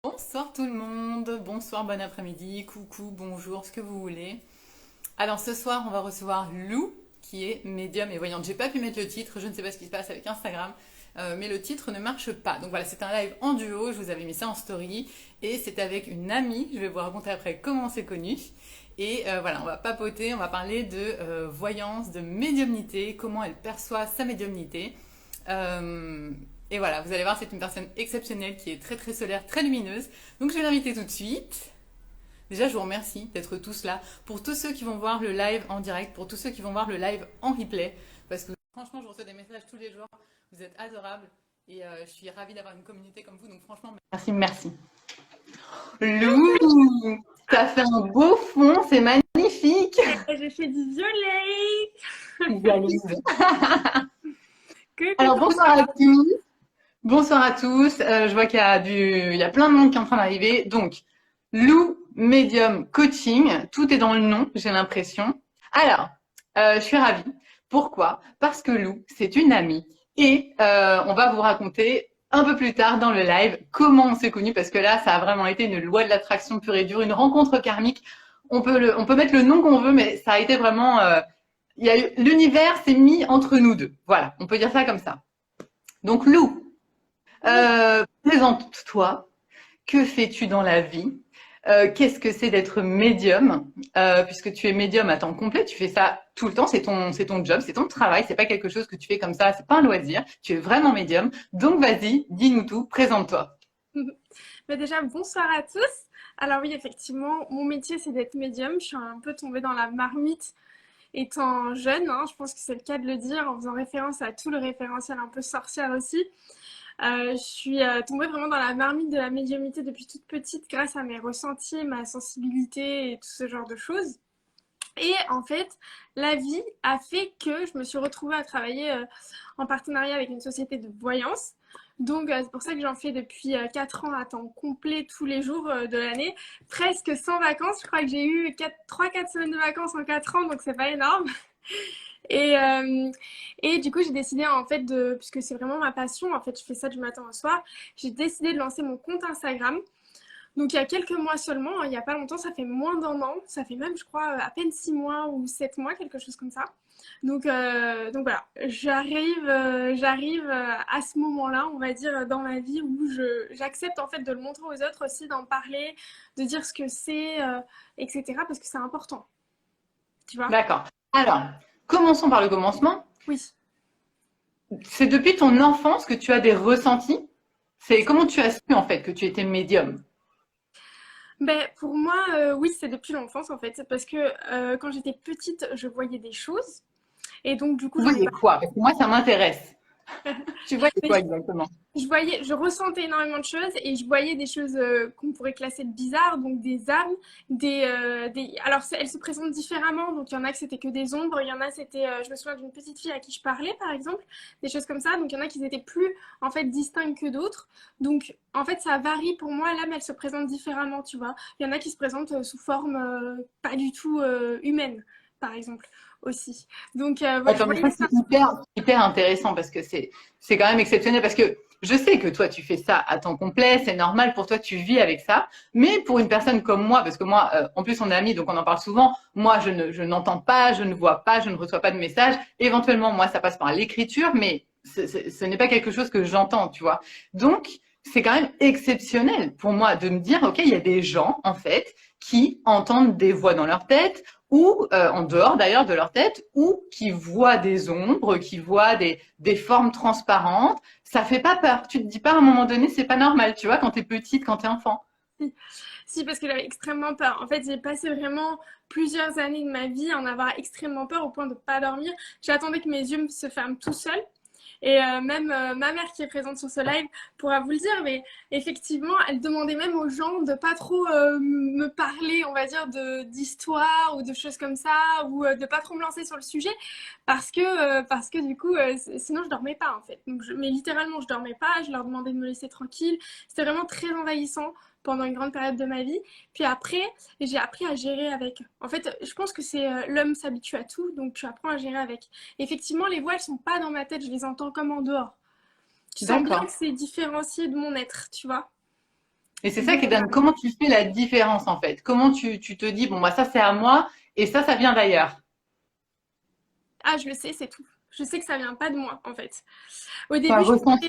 Bonsoir tout le monde, bonsoir, bon après-midi, coucou, bonjour, ce que vous voulez. Alors ce soir, on va recevoir Lou, qui est médium et voyante. J'ai pas pu mettre le titre, je ne sais pas ce qui se passe avec Instagram, mais le titre ne marche pas. Donc voilà, c'est un live en duo, je vous avais mis ça en story, et c'est avec une amie, je vais vous raconter après comment on s'est connus. Et voilà, on va papoter, on va parler de voyance, de médiumnité, comment elle perçoit sa médiumnité. Euh, et voilà, vous allez voir, c'est une personne exceptionnelle qui est très très solaire, très lumineuse. Donc je vais l'inviter tout de suite. Déjà, je vous remercie d'être tous là. Pour tous ceux qui vont voir le live en direct, pour tous ceux qui vont voir le live en replay, parce que franchement, je reçois des messages tous les jours. Vous êtes adorables et je suis ravie d'avoir une communauté comme vous. Donc franchement, merci, merci. Lou, ça fait un beau fond, c'est magnifique. J'ai fait du violet. Visualise. Coucou. Alors bonsoir à tous. Bonsoir à tous. Je vois il y a plein de monde qui est en train d'arriver. Donc, Lou Medium Coaching, tout est dans le nom, j'ai l'impression. Alors, je suis ravie. Pourquoi? Parce que Lou, c'est une amie. Et on va vous raconter un peu plus tard dans le live comment on s'est connus, parce que là, ça a vraiment été une loi de l'attraction pure et dure, une rencontre karmique. On peut mettre le nom qu'on veut, mais ça a été vraiment... l'univers s'est mis entre nous deux. Voilà, on peut dire ça comme ça. Donc, Lou, présente-toi. Que fais-tu dans la vie? Qu'est-ce que c'est d'être médium? Puisque tu es médium à temps complet, tu fais ça tout le temps, c'est ton job, c'est ton travail, c'est pas quelque chose que tu fais comme ça, c'est pas un loisir, tu es vraiment médium. Donc vas-y, dis-nous tout, présente-toi. Mais déjà, bonsoir à tous. Alors oui, effectivement, mon métier, c'est d'être médium. Je suis un peu tombée dans la marmite étant jeune, hein. Je pense que c'est le cas de le dire, en faisant référence à tout le référentiel un peu sorcière aussi. Je suis tombée vraiment dans la marmite de la médiumnité depuis toute petite grâce à mes ressentis, ma sensibilité et tout ce genre de choses. Et en fait, la vie a fait que je me suis retrouvée à travailler en partenariat avec une société de voyance. Donc, c'est pour ça que j'en fais depuis 4 ans à temps complet tous les jours de l'année, presque sans vacances. Je crois que j'ai eu 3-4 semaines de vacances en 4 ans, donc c'est pas énorme. Et, euh, et du coup, j'ai décidé en fait puisque c'est vraiment ma passion, en fait, je fais ça du matin au soir, j'ai décidé de lancer mon compte Instagram. Donc il y a quelques mois seulement, hein, il n'y a pas longtemps, ça fait moins d'un an, ça fait même je crois à peine 6 mois ou 7 mois, quelque chose comme ça. Donc voilà, j'arrive à ce moment-là, on va dire, dans ma vie où j'accepte en fait de le montrer aux autres aussi, d'en parler, de dire ce que c'est, etc. parce que c'est important, tu vois. D'accord. Alors, commençons par le commencement. Oui. C'est depuis ton enfance que tu as des ressentis? C'est comment tu as su en fait que tu étais médium? Ben, pour moi, oui, c'est depuis l'enfance en fait, parce que quand j'étais petite, je voyais des choses, et donc du coup, Vous j'en ai voyez quoi? Parce que moi, ça m'intéresse. Tu voyais pas. quoi exactement? Je ressentais énormément de choses et je voyais des choses qu'on pourrait classer de bizarres, donc des âmes, alors elles se présentent différemment, donc il y en a que c'était que des ombres, il y en a c'était, je me souviens d'une petite fille à qui je parlais par exemple, des choses comme ça, donc il y en a qui étaient plus en fait distincts que d'autres, donc en fait ça varie pour moi, l'âme elle se présente différemment, tu vois, il y en a qui se présentent sous forme pas du tout humaine, par exemple aussi, donc voilà, je Attends, mais voyais ça, ça. c'est hyper intéressant parce que c'est quand même exceptionnel parce que je sais que toi, tu fais ça à temps complet, c'est normal pour toi, tu vis avec ça. Mais pour une personne comme moi, parce que moi, en plus, on est amis, donc on en parle souvent. Moi, je n'entends pas, je ne vois pas, je ne reçois pas de messages. Éventuellement, moi, ça passe par l'écriture, mais ce n'est pas quelque chose que j'entends, tu vois. Donc, c'est quand même exceptionnel pour moi de me dire, OK, il y a des gens, en fait, qui entendent des voix dans leur tête ou en dehors d'ailleurs de leur tête, ou qui voient des ombres, qui voient des formes transparentes. Ça fait pas peur. Tu te dis pas à un moment donné, c'est pas normal, tu vois, quand t'es petite, quand t'es enfant. Si, parce que j'avais extrêmement peur. En fait, j'ai passé vraiment plusieurs années de ma vie à en avoir extrêmement peur au point de ne pas dormir. J'attendais que mes yeux se ferment tout seuls. Et même ma mère qui est présente sur ce live pourra vous le dire, mais effectivement, elle demandait même aux gens de pas trop me parler, on va dire, d'histoire ou de choses comme ça, ou de pas trop me lancer sur le sujet, parce que du coup, sinon je dormais pas en fait. Mais littéralement, je dormais pas. Je leur demandais de me laisser tranquille. C'était vraiment très envahissant pendant une grande période de ma vie. Puis après, j'ai appris à gérer avec. En fait, je pense que c'est l'homme s'habitue à tout, donc tu apprends à gérer avec. Effectivement, les voix, elles sont pas dans ma tête, je les entends comme en dehors. Tu sens bien D'accord. que c'est différencié de mon être, tu vois. Et c'est ça Donc, qui est dingue. Comment tu fais la différence en fait? Comment tu te dis, bon, bah ça c'est à moi et ça vient d'ailleurs. ah, je le sais, c'est tout. Je sais que ça vient pas de moi, en fait. Au Enfin, début, ressenti.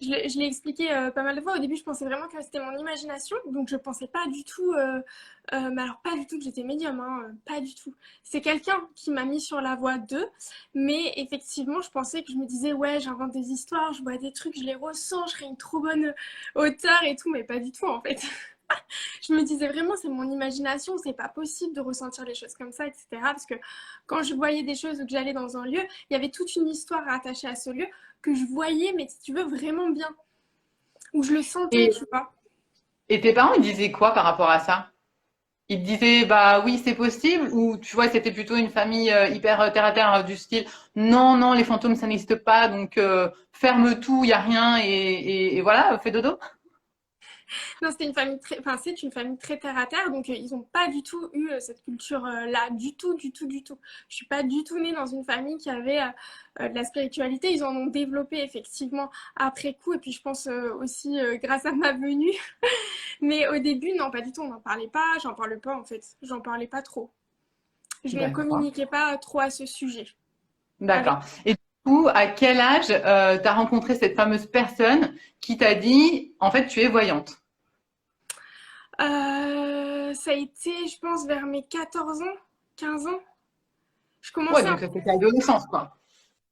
je l'ai expliqué pas mal de fois. Au début, je pensais vraiment que c'était mon imagination, donc je pensais pas du tout, mais alors pas du tout que j'étais médium, hein, pas du tout. C'est quelqu'un qui m'a mis sur la voie d'eux, mais effectivement, je pensais que je me disais, ouais, j'invente des histoires, je vois des trucs, je les ressens, je serais une trop bonne auteure et tout, mais pas du tout en fait. Je me disais vraiment, c'est mon imagination, c'est pas possible de ressentir les choses comme ça, etc. Parce que quand je voyais des choses ou que j'allais dans un lieu, il y avait toute une histoire attachée à ce lieu que je voyais, mais si tu veux, vraiment bien. Où je le sentais, Et, tu vois. et tes parents, ils disaient quoi par rapport à ça? Ils te disaient, bah oui, c'est possible, ou tu vois, c'était plutôt une famille hyper terre à terre du style, non, non, les fantômes, ça n'existe pas, donc ferme tout, il y a rien, et voilà, fais dodo. Non, c'était une famille très, enfin, c'est une famille très terre à terre, donc ils n'ont pas du tout eu cette culture-là, du tout, du tout, du tout. Je suis pas du tout née dans une famille qui avait de la spiritualité. Ils en ont développé effectivement après coup, et puis je pense aussi grâce à ma venue. Mais au début, non, pas du tout. On n'en parlait pas. J'en parle pas en fait. J'en parlais pas trop. Je ne D'accord. communiquais pas trop à ce sujet. Avec D'accord. Et du coup, à quel âge tu as rencontré cette fameuse personne qui t'a dit, en fait, tu es voyante? ça a été, je pense, vers mes 14 ans, 15 ans. Je Ouais, commençais un donc ça c'était adolescence, quoi.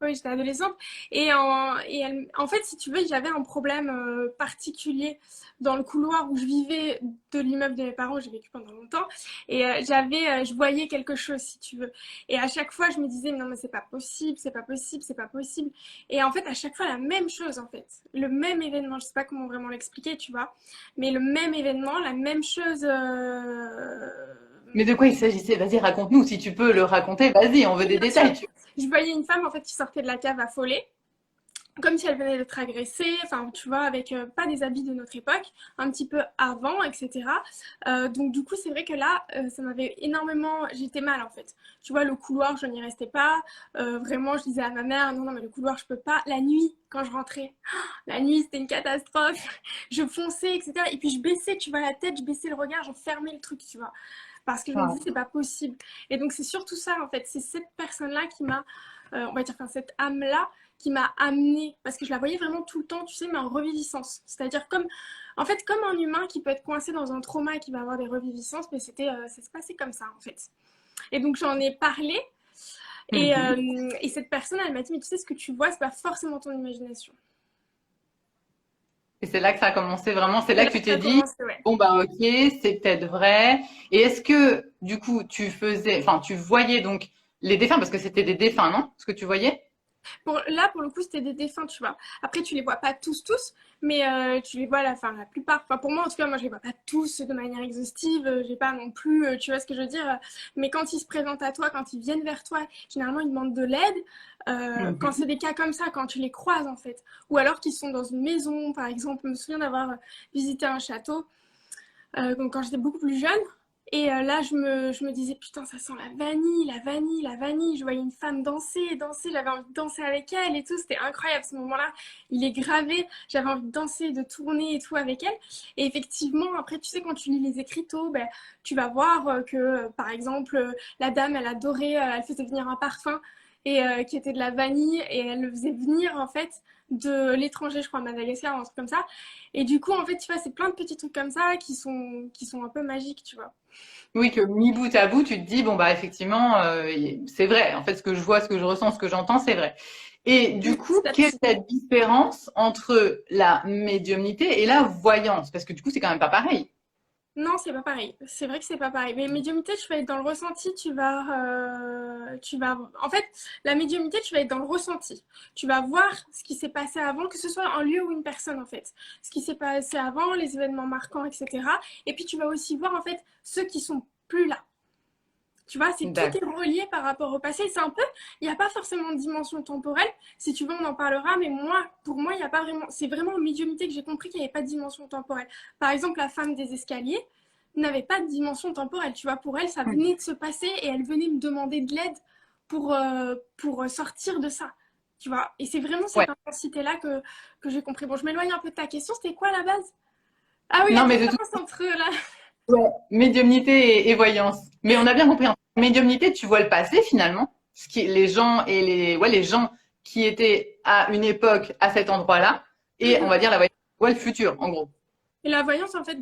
Oui, j'étais adolescente. En fait, si tu veux, j'avais un problème particulier dans le couloir où je vivais de l'immeuble de mes parents. J'ai vécu pendant longtemps. Et je voyais quelque chose, si tu veux. Et à chaque fois, je me disais, non, mais c'est pas possible, c'est pas possible, c'est pas possible. Et en fait, à chaque fois, la même chose, en fait. Le même événement. Je sais pas comment vraiment l'expliquer, tu vois. Mais le même événement, la même chose. Mais de quoi il s'agissait? Vas-y, raconte-nous. Si tu peux le raconter, vas-y, on veut des Bien sûr. détails. Je voyais une femme, en fait, qui sortait de la cave affolée, comme si elle venait d'être agressée, enfin tu vois, avec pas des habits de notre époque, un petit peu avant, etc. Donc du coup, c'est vrai que là, ça m'avait énormément, j'étais mal en fait. Tu vois, le couloir, je n'y restais pas. Vraiment, je disais à ma mère, non, non, mais le couloir, je peux pas. La nuit, quand je rentrais, la nuit, c'était une catastrophe. Je fonçais, etc. Et puis je baissais, tu vois, la tête, je baissais le regard, je fermais le truc, tu vois. Parce que je me disais, c'est pas possible. Et donc, c'est surtout ça, en fait. C'est cette personne-là qui m'a, on va dire, enfin, cette âme-là qui m'a amenée, parce que je la voyais vraiment tout le temps, tu sais, mais en reviviscence. C'est-à-dire comme, en fait, comme un humain qui peut être coincé dans un trauma et qui va avoir des reviviscences, mais ça se passait comme ça, en fait. Et donc, j'en ai parlé, Mhm. et cette personne, elle m'a dit, mais tu sais, ce que tu vois, c'est pas forcément ton imagination. Et c'est là que ça a commencé vraiment. C'est C'est là là que tu que ça t'es a dit, commencé, ouais. bon bah ok, c'est peut-être vrai. Et est-ce que du coup tu faisais, enfin tu voyais donc les défunts parce que c'était des défunts, non? Ce que tu voyais? Là, pour le coup, c'était des défunts, tu vois. Après, tu les vois pas tous, mais tu les vois la plupart. Enfin, pour moi, en tout cas, moi, je les vois pas tous de manière exhaustive. J'ai pas non plus, tu vois ce que je veux dire. Mais quand ils se présentent à toi, quand ils viennent vers toi, généralement, ils demandent de l'aide. Quand c'est Mhm. des cas comme ça, quand tu les croises, en fait. Ou alors qu'ils sont dans une maison, par exemple. Je me souviens d'avoir visité un château donc quand j'étais beaucoup plus jeune. Et là, je me disais, putain, ça sent la vanille, la vanille, la vanille. Je voyais une femme danser, danser, j'avais envie de danser avec elle et tout. C'était incroyable ce moment-là. Il est gravé, j'avais envie de danser, de tourner et tout avec elle. Et effectivement, après, tu sais, quand tu lis les écriteaux, ben, tu vas voir que, par exemple, la dame, elle adorait, elle faisait venir un parfum et qui était de la vanille et elle le faisait venir en fait de l'étranger, je crois, à Madagascar, un truc comme ça. Et du coup, en fait, tu vois, c'est plein de petits trucs comme ça qui sont un peu magiques, tu vois. Oui, que mis bout à bout, tu te dis bon bah effectivement c'est vrai. En fait, ce que je vois, ce que je ressens, ce que j'entends, c'est vrai. Et du coup, Petit à quelle petit. est la différence entre la médiumnité et la voyance? Parce que du coup, c'est quand même pas pareil. Non, c'est pas pareil. C'est vrai que c'est pas pareil. Mais médiumnité, tu vas être dans le ressenti, en fait, la médiumnité, tu vas être dans le ressenti. Tu vas voir ce qui s'est passé avant, que ce soit un lieu ou une personne, en fait. Ce qui s'est passé avant, les événements marquants, etc. Et puis, tu vas aussi voir, en fait, ceux qui sont plus là. Tu vois, c'est tout est D'accord. relié par rapport au passé. C'est un peu, il n'y a pas forcément de dimension temporelle. Si tu veux, on en parlera, mais moi, pour moi, il n'y a pas vraiment. C'est vraiment en médiumnité que j'ai compris qu'il n'y avait pas de dimension temporelle. Par exemple, la femme des escaliers n'avait pas de dimension temporelle. Tu vois, pour elle, ça venait de se passer et elle venait me demander de l'aide pour sortir de ça. Tu vois, et c'est vraiment Ouais. cette intensité-là que j'ai compris. Bon, je m'éloigne un peu de ta question. C'était quoi à la base? Ah oui, il y a Non, une mais de toute différence entre là. ouais, médiumnité et voyance. Mais on a bien compris. En médiumnité, tu vois le passé finalement. Les gens et les gens qui étaient à une époque à cet endroit-là. Et on va dire la voyance, tu vois le futur, en gros. Et la voyance, en fait,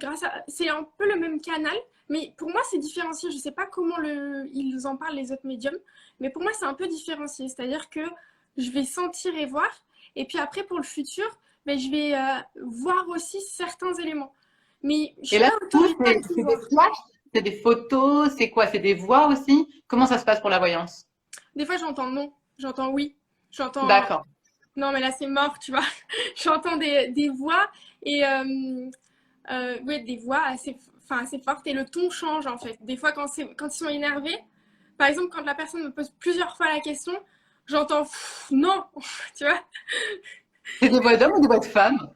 c'est un peu le même canal, mais pour moi, c'est différencié. Je ne sais pas comment ils en parlent, les autres médiums, mais pour moi, c'est un peu différencié. C'est-à-dire que je vais sentir et voir, et puis après, pour le futur, ben, je vais voir aussi certains éléments. Mais je Et suis là, pas tout, autorisée à tout c'est des voir. flashs, c'est des photos, c'est quoi? C'est des voix aussi? Comment ça se passe pour la voyance? Des fois, j'entends non, j'entends oui, j'entends D'accord. non, mais là, c'est mort, tu vois. J'entends des voix et ouais, des voix assez fortes et le ton change en fait. Des fois, quand ils sont énervés, par exemple, quand la personne me pose plusieurs fois la question, j'entends non, tu vois. C'est des voix d'hommes ou des voix de femmes?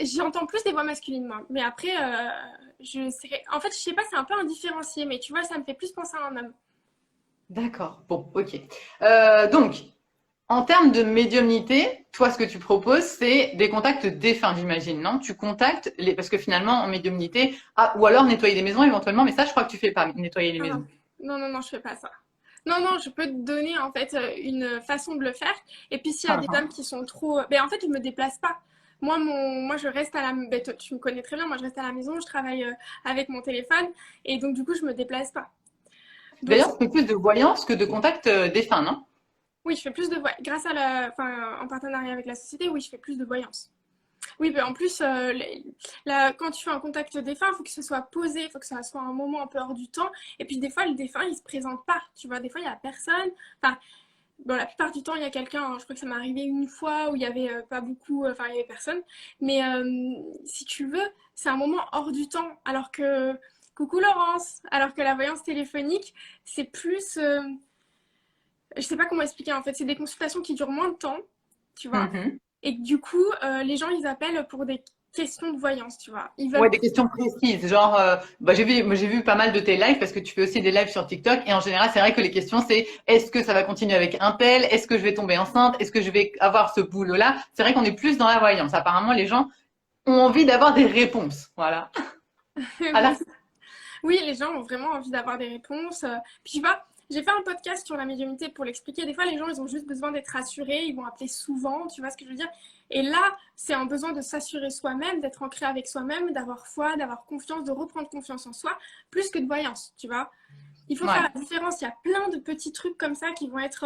J'entends plus des voix masculines, moi. Mais après, en fait, je sais pas, c'est un peu indifférencié, mais tu vois, ça me fait plus penser à un homme. D'accord. Bon, ok. Donc, en termes de médiumnité, toi, ce que tu proposes, c'est des contacts défunts, j'imagine, non? Tu contactes parce que finalement, en médiumnité, ah, ou alors nettoyer des maisons éventuellement, mais ça, je crois que tu fais pas, nettoyer les Non, non, maisons. non, non, non, je fais pas ça. Non, non, je peux te donner en fait une façon de le faire. Et puis s'il y a Ah, des ah. âmes qui sont trop, ben en fait, je me déplace pas. Moi, je reste à la, ben, toi, tu me connais très bien. Moi, je reste à la maison, je travaille avec mon téléphone, et donc du coup, je me déplace pas. Donc D'ailleurs, c'est plus de voyance que de contact défunt, non? oui, je fais plus de grâce à enfin, en partenariat avec la société, oui, je fais plus de voyance. Oui, mais en plus, quand tu fais un contact défunt, il faut que ce soit posé, il faut que ça soit un moment un peu hors du temps. Et puis des fois, le défunt, il se présente pas. Tu vois, des fois, il y a personne. Enfin, bon, la plupart du temps, il y a quelqu'un. Hein, je crois que ça m'est arrivé une fois où il y avait pas beaucoup, enfin, il y avait personne. Mais si tu veux, c'est un moment hors du temps. Alors que, coucou Laurence, alors que la voyance téléphonique, c'est plus, je sais pas comment expliquer en fait. C'est des consultations qui durent moins de temps, tu vois. Mhm. Et que, du coup, les gens, ils appellent pour des questions de voyance, tu vois. Ils Ouais, veulent. des questions précises, genre, bah, moi, j'ai vu pas mal de tes lives parce que tu fais aussi des lives sur TikTok et en général, c'est vrai que les questions, c'est est-ce que ça va continuer avec un tel? Est-ce que je vais tomber enceinte? Est-ce que je vais avoir ce boulot-là? C'est vrai qu'on est plus dans la voyance. Apparemment, les gens ont envie d'avoir des réponses. Voilà. Oui, Alors, oui, les gens ont vraiment envie d'avoir des réponses. Puis, tu vois, j'ai fait un podcast sur la médiumnité pour l'expliquer. Des fois, les gens, ils ont juste besoin d'être rassurés. Ils vont appeler souvent, tu vois ce que je veux dire. Et là, c'est un besoin de s'assurer soi-même, d'être ancré avec soi-même, d'avoir foi, d'avoir confiance, de reprendre confiance en soi, plus que de voyance, tu vois. Il faut faire ouais. la différence. Il y a plein de petits trucs comme ça qui vont être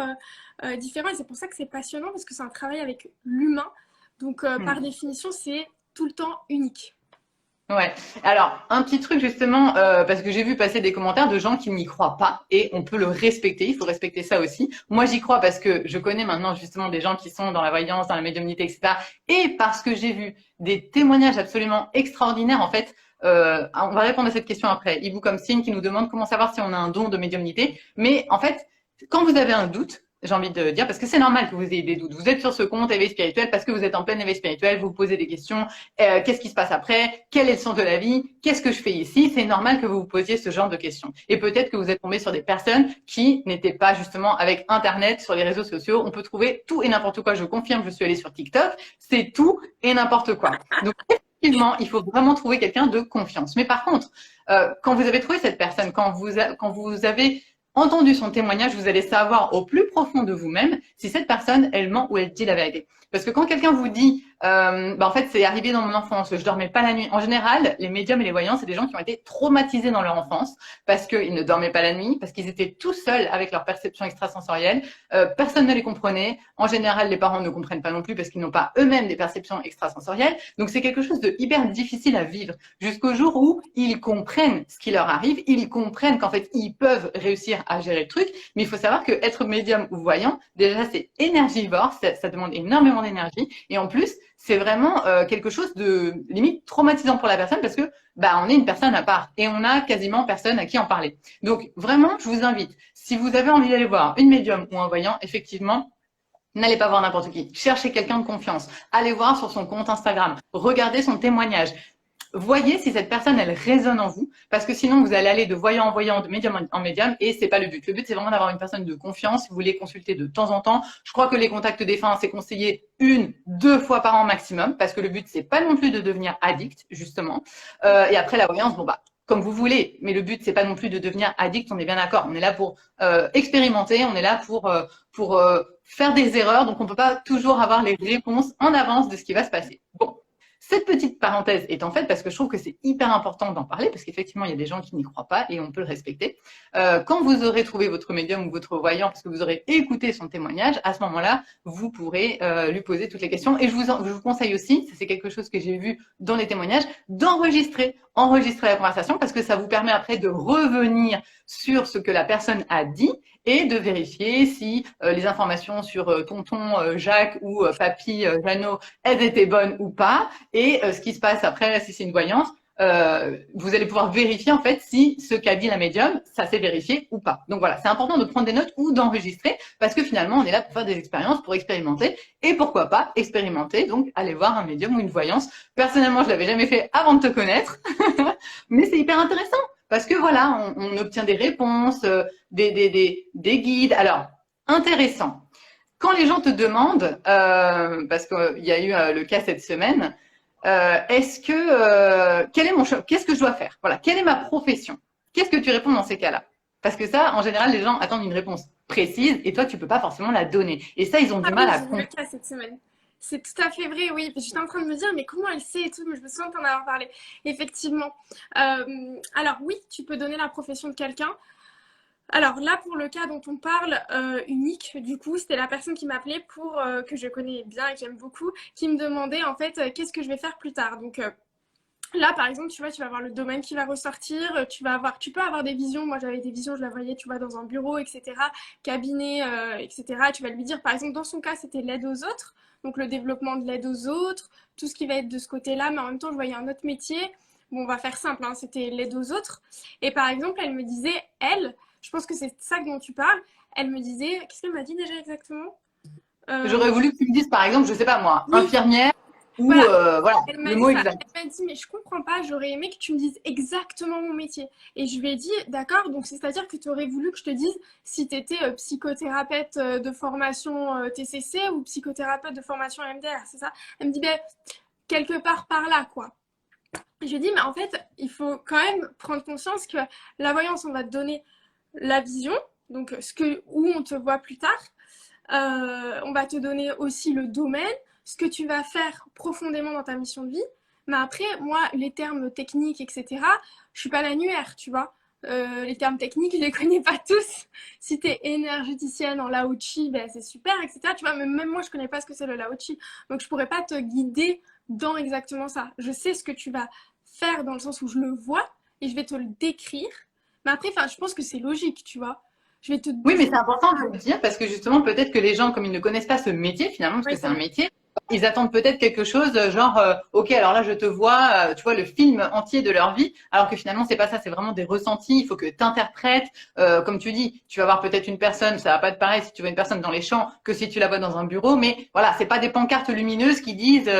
différents. Et c'est pour ça que c'est passionnant parce que c'est un travail avec l'humain. Donc, par Hmm. définition, c'est tout le temps unique. Ouais. Alors, un petit truc justement, parce que j'ai vu passer des commentaires de gens qui n'y croient pas et on peut le respecter. Il faut respecter ça aussi. Moi, j'y crois parce que je connais maintenant justement des gens qui sont dans la voyance, dans la médiumnité, etc. Et parce que j'ai vu des témoignages absolument extraordinaires. En fait, on va répondre à cette question après. Ibu comme Signe qui nous demande comment savoir si on a un don de médiumnité. Mais en fait, quand vous avez un doute, j'ai envie de dire, parce que c'est normal que vous ayez des doutes. Vous êtes sur ce compte éveil spirituel parce que vous êtes en plein éveil spirituel, vous vous posez des questions. Qu'est-ce qui se passe après? Quel est le sens de la vie? Qu'est-ce que je fais ici? C'est normal que vous vous posiez ce genre de questions. Et peut-être que vous êtes tombé sur des personnes qui n'étaient pas justement avec Internet, sur les réseaux sociaux. On peut trouver tout et n'importe quoi. Je confirme, je suis allée sur TikTok. C'est tout et n'importe quoi. Donc, effectivement, il faut vraiment trouver quelqu'un de confiance. Mais par contre, quand vous avez trouvé cette personne, quand vous avez entendu son témoignage, vous allez savoir au plus profond de vous-même si cette personne, elle ment ou elle dit la vérité. Parce que quand quelqu'un vous dit, en fait, c'est arrivé dans mon enfance, je dormais pas la nuit. En général, les médiums et les voyants, c'est des gens qui ont été traumatisés dans leur enfance parce qu'ils ne dormaient pas la nuit, parce qu'ils étaient tout seuls avec leur perception extrasensorielle. Personne ne les comprenait. En général, les parents ne comprennent pas non plus parce qu'ils n'ont pas eux-mêmes des perceptions extrasensorielles. Donc, c'est quelque chose de hyper difficile à vivre jusqu'au jour où ils comprennent ce qui leur arrive, ils comprennent qu'en fait, ils peuvent réussir à gérer le truc. Mais il faut savoir que être médium ou voyant, déjà, c'est énergivore, ça demande énormément d'énergie. Et en plus, c'est vraiment quelque chose de limite traumatisant pour la personne parce que bah on est une personne à part et on a quasiment personne à qui en parler. Donc vraiment, je vous invite, si vous avez envie d'aller voir une médium ou un voyant, effectivement, n'allez pas voir n'importe qui. Cherchez quelqu'un de confiance. Allez voir sur son compte Instagram. Regardez son témoignage. Voyez si cette personne, elle résonne en vous, parce que sinon, vous allez aller de voyant en voyant, de médium en médium, et c'est pas le but. Le but, c'est vraiment d'avoir une personne de confiance. Si vous voulez consulter de temps en temps, je crois que les contacts défunts, c'est conseillé 1, 2 fois par an maximum, parce que le but, c'est pas non plus de devenir addict, justement. Et après, la voyance, bon bah, comme vous voulez, mais le but, c'est pas non plus de devenir addict, on est bien d'accord. On est là pour expérimenter, on est là pour faire des erreurs, donc on peut pas toujours avoir les réponses en avance de ce qui va se passer. Bon. Cette petite parenthèse étant faite, parce que je trouve que c'est hyper important d'en parler, parce qu'effectivement, il y a des gens qui n'y croient pas et on peut le respecter. Quand vous aurez trouvé votre médium ou votre voyant, parce que vous aurez écouté son témoignage, à ce moment-là, vous pourrez lui poser toutes les questions. Et je vous conseille aussi, ça c'est quelque chose que j'ai vu dans les témoignages, d'enregistrer la conversation, parce que ça vous permet après de revenir sur ce que la personne a dit et de vérifier si les informations sur tonton Jacques ou papy Jeannot, elles étaient bonnes ou pas. Et ce qui se passe après, si c'est une voyance, vous allez pouvoir vérifier en fait si ce qu'a dit la médium, ça s'est vérifié ou pas. Donc voilà, c'est important de prendre des notes ou d'enregistrer parce que finalement, on est là pour faire des expériences, pour expérimenter et pourquoi pas expérimenter. Donc, aller voir un médium ou une voyance. Personnellement, je l'avais jamais fait avant de te connaître, mais c'est hyper intéressant parce que voilà, on obtient des réponses, des guides. Alors, intéressant. Quand les gens te demandent, parce qu'il y a eu le cas cette semaine, qu'est-ce que je dois faire? Voilà, quelle est ma profession? Qu'est-ce que tu réponds dans ces cas-là? Parce que ça, en général, les gens attendent une réponse précise et toi, tu peux pas forcément la donner. Et ça, ils ont Ah du mal oui, à j'ai vu le comprendre. cas cette semaine. C'est tout à fait vrai, oui. J'étais en train de me dire, mais comment elle sait et tout, mais je me souviens t'en avoir parlé. Effectivement. Alors oui, tu peux donner la profession de quelqu'un. Alors là, pour le cas dont on parle, unique, du coup, c'était la personne qui m'appelait pour, que je connais bien et que j'aime beaucoup, qui me demandait en fait qu'est-ce que je vais faire plus tard. Donc là, par exemple, tu vois, tu vas avoir le domaine qui va ressortir, tu peux avoir des visions. Moi, j'avais des visions, je la voyais, tu vois, dans un bureau, etc., cabinet, etc. Tu vas lui dire, par exemple, dans son cas, c'était l'aide aux autres, donc le développement de l'aide aux autres, tout ce qui va être de ce côté-là, mais en même temps, je voyais un autre métier. Bon, on va faire simple, hein, c'était l'aide aux autres. Et par exemple, elle me disait, je pense que c'est ça dont tu parles, elle me disait, qu'est-ce qu'elle m'a dit déjà exactement? J'aurais voulu que tu me dises, par exemple, je sais pas moi, Oui, infirmière ou voilà, voilà, elle m'a le dit mot ça. exact. Elle m'a dit, mais je comprends pas, j'aurais aimé que tu me dises exactement mon métier. Et je lui ai dit, d'accord, donc c'est-à-dire que tu aurais voulu que je te dise si tu étais psychothérapeute de formation TCC ou psychothérapeute de formation MDR, c'est ça? Elle me dit, ben, quelque part par là, quoi. Je lui ai dit, mais en fait, il faut quand même prendre conscience que la voyance, on va te donner la vision, donc où on te voit plus tard. On va te donner aussi le domaine, ce que tu vas faire profondément dans ta mission de vie. Mais après, moi, les termes techniques, etc., je suis pas l'annuaire, tu vois. Les termes techniques, je les connais pas tous. Si tu es énergéticienne en Lao Chi, ben, c'est super, etc. Tu vois, mais même moi, je connais pas ce que c'est le Lao Chi. Donc, je pourrais pas te guider dans exactement ça. Je sais ce que tu vas faire dans le sens où je le vois et je vais te le décrire. Mais après, je pense que c'est logique, tu vois. Je vais te... Oui, mais c'est important de le dire parce que justement, peut-être que les gens, comme ils ne connaissent pas ce métier finalement, parce Oui, que c'est c'est un vrai. métier, ils attendent peut-être quelque chose genre, ok, alors là, je te vois, tu vois, le film entier de leur vie, alors que finalement, c'est pas ça, c'est vraiment des ressentis. Il faut que tu interprètes, comme tu dis, tu vas voir peut-être une personne, ça va pas être pareil si tu vois une personne dans les champs que si tu la vois dans un bureau, mais voilà, c'est pas des pancartes lumineuses qui disent.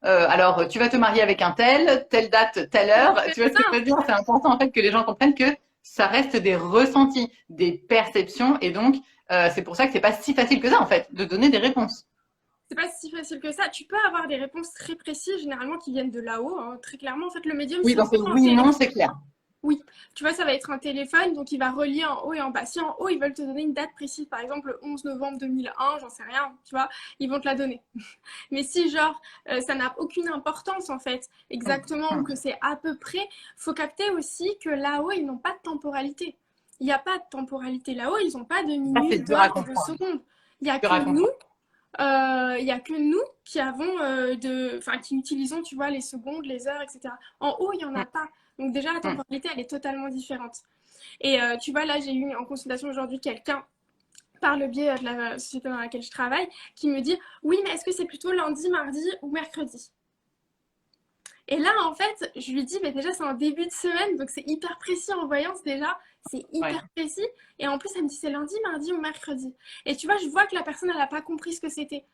Alors, tu vas te marier avec un tel, telle date, telle heure. C'est Tu vois ce que ça, je veux dire? C'est important en fait que les gens comprennent que ça reste des ressentis, des perceptions, et donc c'est pour ça que c'est pas si facile que ça en fait de donner des réponses. c'est pas si facile que ça. Tu peux avoir des réponses très précises, généralement qui viennent de là-haut, hein. Très clairement, en fait, le médium, Oui, si on donc prend un oui, non, téléphone, c'est clair. oui, tu vois, ça va être un téléphone, donc il va relier en haut et en bas. Si en haut, ils veulent te donner une date précise, par exemple le 11 novembre 2001, j'en sais rien, tu vois, ils vont te la donner. Mais si, genre, ça n'a aucune importance, en fait, exactement, ou que c'est à peu près, faut capter aussi que là-haut, ils n'ont pas de temporalité. Il n'y a pas de temporalité là-haut, ils n'ont pas de Ça, c'est minutes, dur à d'heures et de comprendre. secondes. Il n'y a Dur que à nous comprendre. il n'y a que nous qui avons qui utilisons, tu vois, les secondes, les heures, etc. En haut, il n'y en a Hum, pas. Donc déjà, la hum. temporalité, elle est totalement différente. Et tu vois, là, j'ai eu en consultation aujourd'hui quelqu'un par le biais de la société dans laquelle je travaille, qui me dit oui, mais est-ce que c'est plutôt lundi, mardi ou mercredi? Et là, en fait, je lui dis, mais déjà, c'est en début de semaine, donc c'est hyper précis en voyance déjà, c'est Ouais. hyper précis. Et en plus, elle me dit, c'est lundi, mardi ou mercredi. Et tu vois, je vois que la personne, elle n'a pas compris ce que c'était.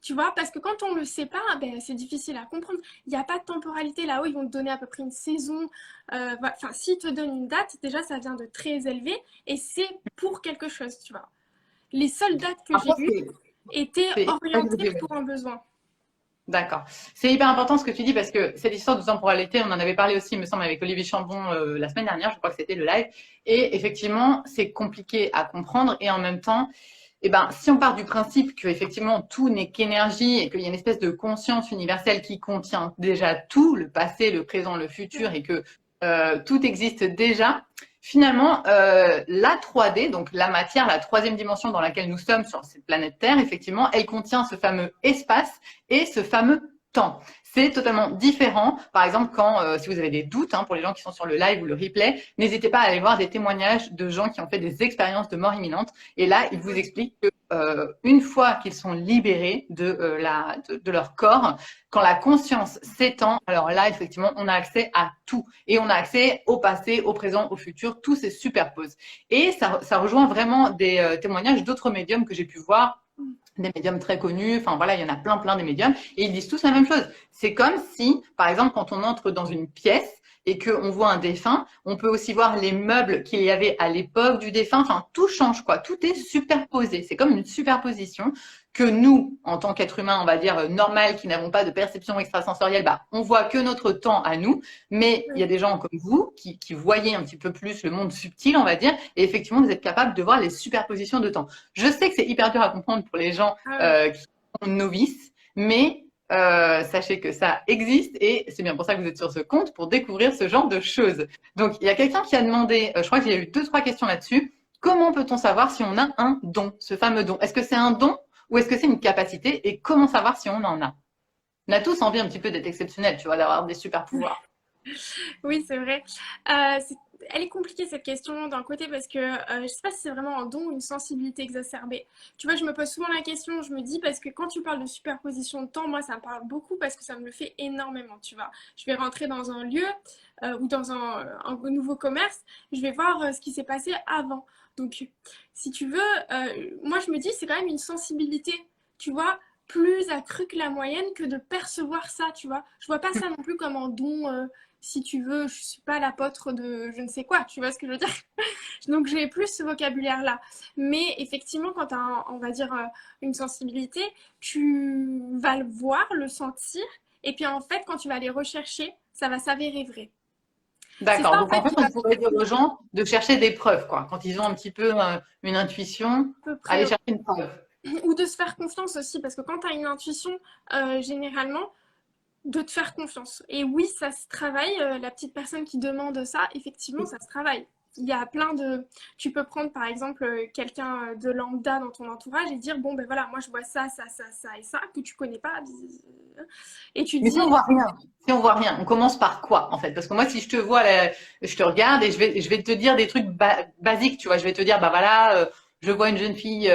Tu vois, parce que quand on ne le sait pas, ben, c'est difficile à comprendre. Il n'y a pas de temporalité là-haut, ils vont te donner à peu près une saison. Voilà. Enfin, s'ils te donnent une date, déjà, ça vient de très élevé et c'est pour quelque chose, tu vois. Les seules dates que j'ai Après, eues étaient c'est- orientées pour un besoin. D'accord. C'est hyper important ce que tu dis parce que cette histoire de temporalité, on en avait parlé aussi, il me semble, avec Olivier Chambon la semaine dernière, je crois que c'était le live. Et effectivement, c'est compliqué à comprendre et en même temps, eh ben, si on part du principe que effectivement tout n'est qu'énergie et qu'il y a une espèce de conscience universelle qui contient déjà tout, le passé, le présent, le futur, et que tout existe déjà, finalement, la 3D, donc la matière, la troisième dimension dans laquelle nous sommes sur cette planète Terre, effectivement, elle contient ce fameux espace et ce fameux temps. C'est totalement différent. Par exemple, quand, si vous avez des doutes, hein, pour les gens qui sont sur le live ou le replay, n'hésitez pas à aller voir des témoignages de gens qui ont fait des expériences de mort imminente. Et là, ils vous expliquent que une fois qu'ils sont libérés de leur corps, quand la conscience s'étend, alors là, effectivement, on a accès à tout. Et on a accès au passé, au présent, au futur. Tout se superpose. Et ça rejoint vraiment des témoignages d'autres médiums que j'ai pu voir, des médiums très connus, enfin voilà, il y en a plein des médiums, et ils disent tous la même chose. C'est comme si, par exemple, quand on entre dans une pièce et qu'on voit un défunt, on peut aussi voir les meubles qu'il y avait à l'époque du défunt, enfin tout change quoi, tout est superposé, c'est comme une superposition que nous, en tant qu'être humain, on va dire normal, qui n'avons pas de perception extrasensorielle, bah, on voit que notre temps à nous, mais il y a des gens comme vous qui voyez un petit peu plus le monde subtil, on va dire, et effectivement, vous êtes capable de voir les superpositions de temps. Je sais que c'est hyper dur à comprendre pour les gens Ah ouais. qui sont novices, mais sachez que ça existe et c'est bien pour ça que vous êtes sur ce compte pour découvrir ce genre de choses. Donc, il y a quelqu'un qui a demandé, je crois qu'il y a eu 2-3 questions là-dessus. Comment peut-on savoir si on a un don, ce fameux don? Est-ce que c'est un don ou est-ce que c'est une capacité? Et comment savoir si on en a? On a tous envie un petit peu d'être exceptionnels, tu vois, d'avoir des super pouvoirs. Oui, c'est vrai. Elle est compliquée cette question d'un côté parce que je sais pas si c'est vraiment un don ou une sensibilité exacerbée. Tu vois, je me pose souvent la question, je me dis parce que quand tu parles de superposition de temps, moi ça me parle beaucoup parce que ça me le fait énormément, tu vois. Je vais rentrer dans un lieu ou dans un nouveau commerce, je vais voir ce qui s'est passé avant. Donc, si tu veux, moi je me dis c'est quand même une sensibilité, tu vois, plus accrue que la moyenne que de percevoir ça, tu vois. Je vois pas ça non plus comme un don. Si tu veux, je suis pas l'apôtre de je ne sais quoi, tu vois ce que je veux dire? Donc j'ai plus ce vocabulaire-là. Mais effectivement, quand tu as, on va dire, une sensibilité, tu vas le voir, le sentir, et puis en fait, quand tu vas aller rechercher, ça va s'avérer vrai. C'est D'accord. ça en Donc, en fait fait, qui va on pourrait dire aux gens de chercher des preuves, quoi. Quand ils ont un petit peu une intuition, à peu aller près, chercher une preuve. ou de se faire confiance aussi, parce que quand tu as une intuition, généralement, de te faire confiance. Et oui, ça se travaille. La petite personne qui demande ça, effectivement, ça se travaille. Il y a plein de. Tu peux prendre par exemple quelqu'un de lambda dans ton entourage et dire bon ben voilà, moi je vois ça et ça que tu connais pas. Et tu Mais si dis on voit rien, si on voit rien, on commence par quoi en fait? Parce que moi, si je te vois, je te regarde et je vais te dire des trucs basiques, tu vois. Je vais te dire, bah voilà, je vois une jeune fille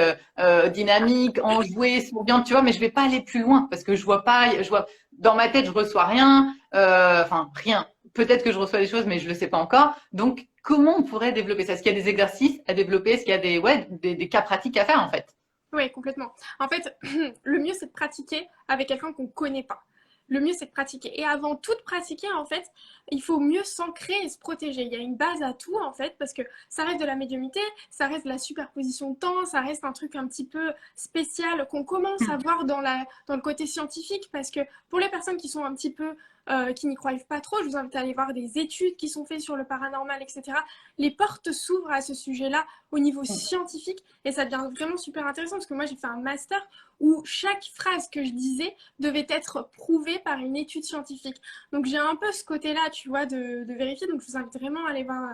dynamique, enjouée, souriante, tu vois, mais je vais pas aller plus loin parce que je vois pas, je vois dans ma tête, je reçois rien, enfin rien. Peut-être que je reçois des choses, mais je le sais pas encore. Donc, comment on pourrait développer ça? Est-ce qu'il y a des exercices à développer? Est-ce qu'il y a des cas pratiques à faire en fait? oui, complètement. En fait, le mieux c'est de pratiquer avec quelqu'un qu'on ne connaît pas. Le mieux c'est de pratiquer. Et avant tout de pratiquer, en fait, il faut mieux s'ancrer et se protéger. Il y a une base à tout, en fait, parce que ça reste de la médiumnité, ça reste de la superposition de temps, ça reste un truc un petit peu spécial qu'on commence à voir dans le côté scientifique, parce que pour les personnes qui sont un petit peu qui n'y croient pas trop, je vous invite à aller voir des études qui sont faites sur le paranormal, etc. Les portes s'ouvrent à ce sujet-là au niveau scientifique et ça devient vraiment super intéressant parce que moi j'ai fait un master où chaque phrase que je disais devait être prouvée par une étude scientifique. Donc j'ai un peu ce côté-là, tu vois, de vérifier. Donc je vous invite vraiment à aller voir.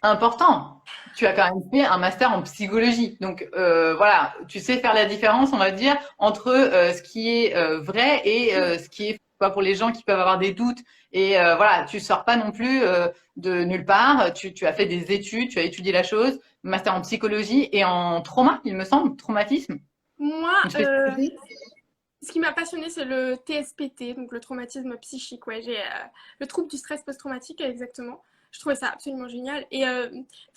Important. Tu as quand même fait un master en psychologie. Donc voilà, tu sais faire la différence, on va dire, entre ce qui est vrai et ce qui est faux. quoi, pour les gens qui peuvent avoir des doutes. Et voilà, tu sors pas non plus de nulle part. Tu as fait des études, tu as étudié la chose, master en psychologie et en trauma, il me semble, traumatisme. Moi, Une spécialité. ce qui m'a passionné, c'est le TSPT, donc le traumatisme psychique. Ouais, j'ai le trouble du stress post-traumatique, exactement. Je trouvais ça absolument génial. Et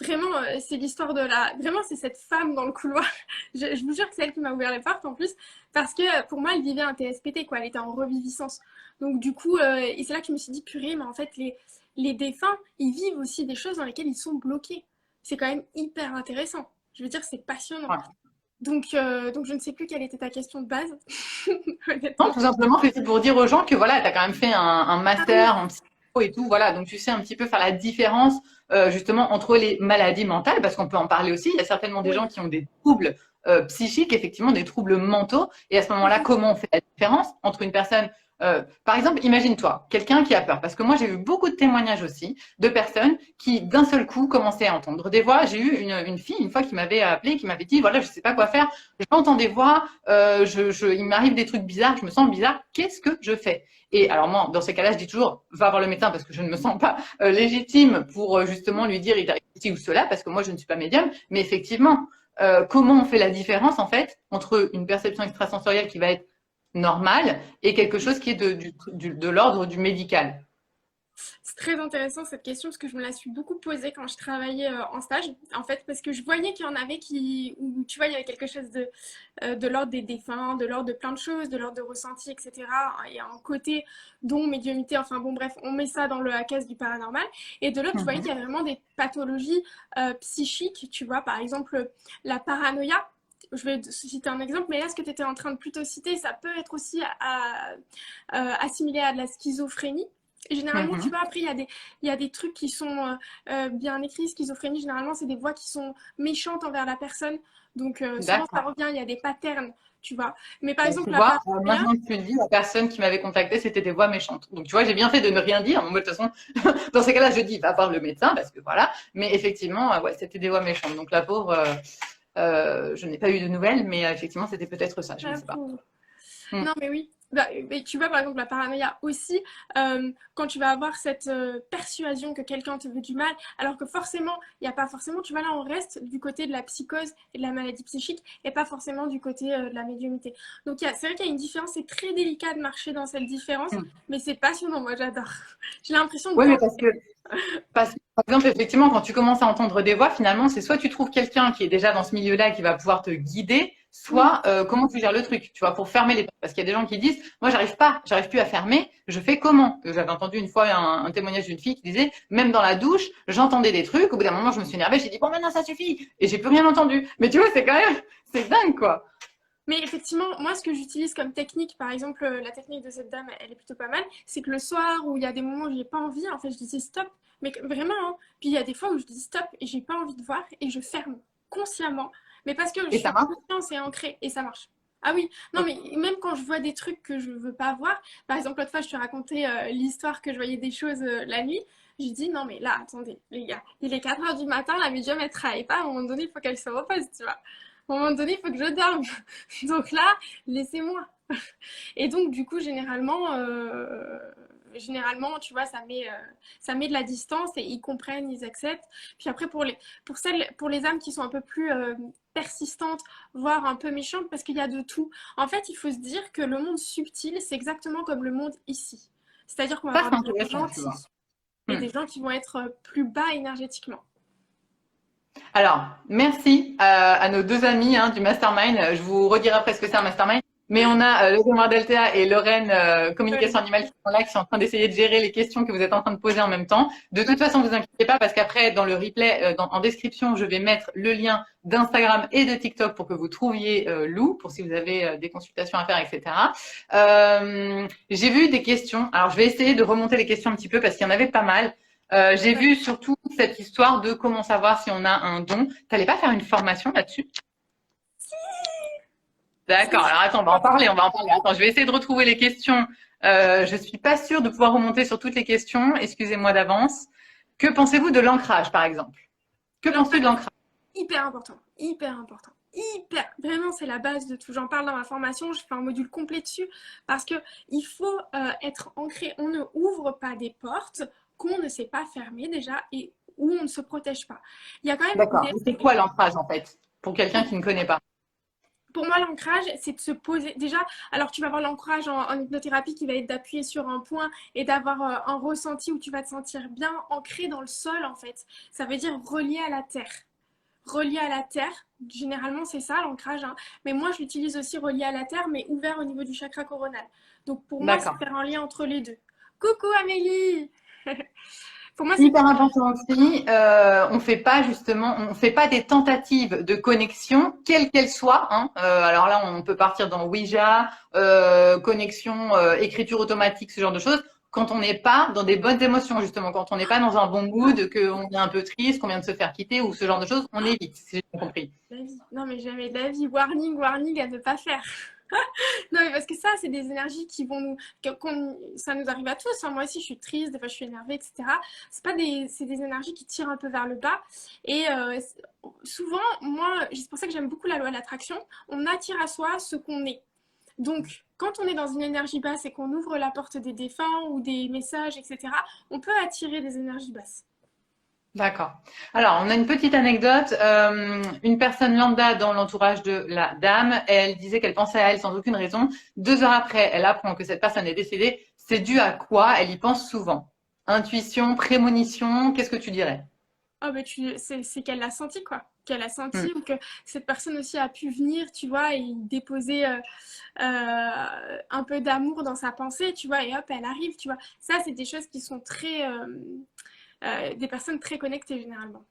vraiment, c'est l'histoire de la. Vraiment, c'est cette femme dans le couloir. Je vous jure que c'est elle qui m'a ouvert les portes en plus. Parce que pour moi, elle vivait un TSPT, quoi. Elle était en reviviscence. Donc, du coup, et c'est là que je me suis dit, purée, mais en fait, les défunts, ils vivent aussi des choses dans lesquelles ils sont bloqués. C'est quand même hyper intéressant. Je veux dire, c'est passionnant. Ouais. Donc je ne sais plus quelle était ta question de base, Non, honnêtement. tout simplement, c'était pour dire aux gens que voilà, tu as quand même fait un Ah oui, master en psycho et tout, voilà, donc tu sais un petit peu faire la différence justement entre les maladies mentales, parce qu'on peut en parler aussi. Il y a certainement des gens oui. qui ont des troubles psychiques, effectivement, des troubles mentaux. Et à ce moment-là, comment on fait la différence entre une personne, par exemple, imagine-toi, quelqu'un qui a peur, parce que moi j'ai eu beaucoup de témoignages aussi de personnes qui d'un seul coup commençaient à entendre des voix. J'ai eu une fille une fois qui m'avait appelé, qui m'avait dit voilà, je sais pas quoi faire, j'entends des voix, il m'arrive des trucs bizarres, je me sens bizarre, qu'est-ce que je fais? Et alors moi, dans ces cas-là, je dis toujours, va voir le médecin parce que je ne me sens pas légitime pour justement lui dire il t'arrive ceci ou cela, parce que moi je ne suis pas médium. Mais effectivement, comment on fait la différence en fait entre une perception extrasensorielle qui va être normale et quelque chose qui est de l'ordre du médical? C'est très intéressant cette question parce que je me la suis beaucoup posée quand je travaillais en stage, en fait, parce que je voyais qu'il y en avait où tu vois, il y avait quelque chose de l'ordre des défunts, de l'ordre de plein de choses, de l'ordre de ressenti, etc. Il y a un côté dont médiumnité, enfin bon, bref, on met ça dans la case du paranormal. Et de l'autre, je voyais qu'il y avait vraiment des pathologies psychiques, tu vois, par exemple, la paranoïa. Je vais citer un exemple, mais là, ce que tu étais en train de plutôt citer, ça peut être aussi assimilé à de la schizophrénie. Et généralement, tu Mhm. vois, après, il y a des trucs qui sont bien écrits. Schizophrénie, généralement, c'est des voix qui sont méchantes envers la personne. Donc, souvent, ça D'accord. revient, il y a des patterns, tu vois. Mais par Tu exemple, la vois, paranoïa, maintenant que tu le dis, la personne qui m'avait contacté, c'était des voix méchantes. Donc, tu vois, j'ai bien fait de ne rien dire. Moi, de toute façon, dans ces cas-là, je dis, va voir le médecin, parce que voilà. Mais effectivement, ouais, c'était des voix méchantes. Donc, la pauvre, je n'ai pas eu de nouvelles, mais effectivement, c'était peut-être ça, je ne la sais pas. pauvre. Hmm. Non, mais oui. Bah, mais tu vois, par exemple, la paranoïa aussi, quand tu vas avoir cette persuasion que quelqu'un te veut du mal, alors que forcément, il n'y a pas forcément, tu vois, là, on reste du côté de la psychose et de la maladie psychique, et pas forcément du côté de la médiumnité. Donc, c'est vrai qu'il y a une différence, c'est très délicat de marcher dans cette différence, Hmm. mais c'est passionnant, moi, j'adore. J'ai l'impression de Oui, mais voir. parce que, par exemple, effectivement, quand tu commences à entendre des voix, finalement, c'est soit tu trouves quelqu'un qui est déjà dans ce milieu-là qui va pouvoir te guider, Oui, soit comment tu gères le truc, tu vois, pour fermer les portes. Parce qu'il y a des gens qui disent, moi, j'arrive plus à fermer, je fais comment? J'avais entendu une fois un témoignage d'une fille qui disait, même dans la douche, j'entendais des trucs, au bout d'un moment, je me suis énervée, j'ai dit, bon, maintenant, ça suffit, et j'ai plus rien entendu. Mais tu vois, c'est quand même, c'est dingue, quoi. mais effectivement, moi, ce que j'utilise comme technique, par exemple, la technique de cette dame, elle est plutôt pas mal, c'est que le soir où il y a des moments où j'ai pas envie, en fait, je disais stop, mais vraiment, hein. Puis il y a des fois où je dis stop et j'ai pas envie de voir et je ferme consciemment, mais parce que je Et ça suis marche. consciente et ancrée et ça marche. Ah oui, non, mais même quand je vois des trucs que je veux pas voir, par exemple, l'autre fois, je te racontais l'histoire que je voyais des choses la nuit. Je dis non, mais là, attendez, les gars, il est 4 heures du matin, la médium, elle travaille pas, à un moment donné, il faut qu'elle se repose, tu vois. À un moment donné, il faut que je dorme. Donc là, laissez-moi. Et donc, du coup, généralement, tu vois, ça met de la distance et ils comprennent, ils acceptent. Puis après, pour les âmes qui sont un peu plus persistantes, voire un peu méchantes, parce qu'il y a de tout. En fait, il faut se dire que le monde subtil, c'est exactement comme le monde ici. C'est-à-dire qu'on va Ça, avoir c'est des gens intéressant, tu vois. gentils et Hmm. des gens qui vont être plus bas énergétiquement. Alors, merci à nos deux amis hein, du Mastermind. Je vous redirai après ce que c'est un Mastermind. Mais on a Lorraine Delta et Lorraine Ouais. Communication Animale qui sont là, qui sont en train d'essayer de gérer les questions que vous êtes en train de poser en même temps. De toute façon, vous inquiétez pas parce qu'après, dans le replay, en description, je vais mettre le lien d'Instagram et de TikTok pour que vous trouviez Lou, pour si vous avez des consultations à faire, etc. J'ai vu des questions. Alors, je vais essayer de remonter les questions un petit peu parce qu'il y en avait pas mal. J'ai vu surtout cette histoire de comment savoir si on a un don. T'allais pas faire une formation là-dessus? D'accord. Alors attends, on va en parler, on va en parler. Attends, je vais essayer de retrouver les questions. Je suis pas sûre de pouvoir remonter sur toutes les questions. Excusez-moi d'avance. Que pensez-vous de l'ancrage, par exemple? Que penses-tu de l'ancrage? Hyper important, hyper important. hyper, vraiment, c'est la base de tout. J'en parle dans ma formation, je fais un module complet dessus parce que il faut être ancré. On ne ouvre pas des portes qu'on ne sait pas fermer déjà et où on ne se protège pas. Il y a quand même D'accord. des C'est quoi l'ancrage en fait, pour quelqu'un qui ne connaît pas? pour moi, l'ancrage, c'est de se poser. Déjà, alors tu vas avoir l'ancrage en hypnothérapie qui va être d'appuyer sur un point et d'avoir un ressenti où tu vas te sentir bien ancré dans le sol, en fait. Ça veut dire relié à la terre. Relié à la terre, généralement, c'est ça l'ancrage, hein. Mais moi, je l'utilise aussi relié à la terre, mais ouvert au niveau du chakra coronal. Donc pour moi, c'est D'accord. faire un lien entre les deux. Coucou Amélie. Pour moi, c'est Hyper important aussi, on fait pas des tentatives de connexion, quelle qu'elle soit, hein. Alors là, on peut partir dans Ouija, connexion, écriture automatique, ce genre de choses. Quand on n'est pas dans des bonnes émotions, justement, quand on n'est pas dans un bon mood, qu'on est un peu triste, qu'on vient de se faire quitter ou ce genre de choses, on évite, si j'ai bien compris. la vie. Non, mais jamais de la vie. Warning, warning à ne pas faire. Non, mais parce que ça, c'est des énergies qui vont nous. Ça nous arrive à tous, hein. Moi aussi, je suis triste, des fois, je suis énervée, etc. C'est des énergies qui tirent un peu vers le bas. Et souvent, moi, c'est pour ça que j'aime beaucoup la loi de l'attraction. On attire à soi ce qu'on est. Donc, quand on est dans une énergie basse et qu'on ouvre la porte des défunts ou des messages, etc., on peut attirer des énergies basses. D'accord. Alors, on a une petite anecdote. Une personne lambda dans l'entourage de la dame, elle disait qu'elle pensait à elle sans aucune raison. 2 heures après, elle apprend que cette personne est décédée. C'est dû à quoi? Elle y pense souvent. Intuition, prémonition, qu'est-ce que tu dirais? Oh, ben c'est qu'elle l'a senti, quoi. Qu'elle a Hmm. senti ou que cette personne aussi a pu venir, tu vois, et déposer un peu d'amour dans sa pensée, tu vois, et hop, elle arrive, tu vois. Ça, c'est des choses qui sont très. Des personnes très connectées, généralement.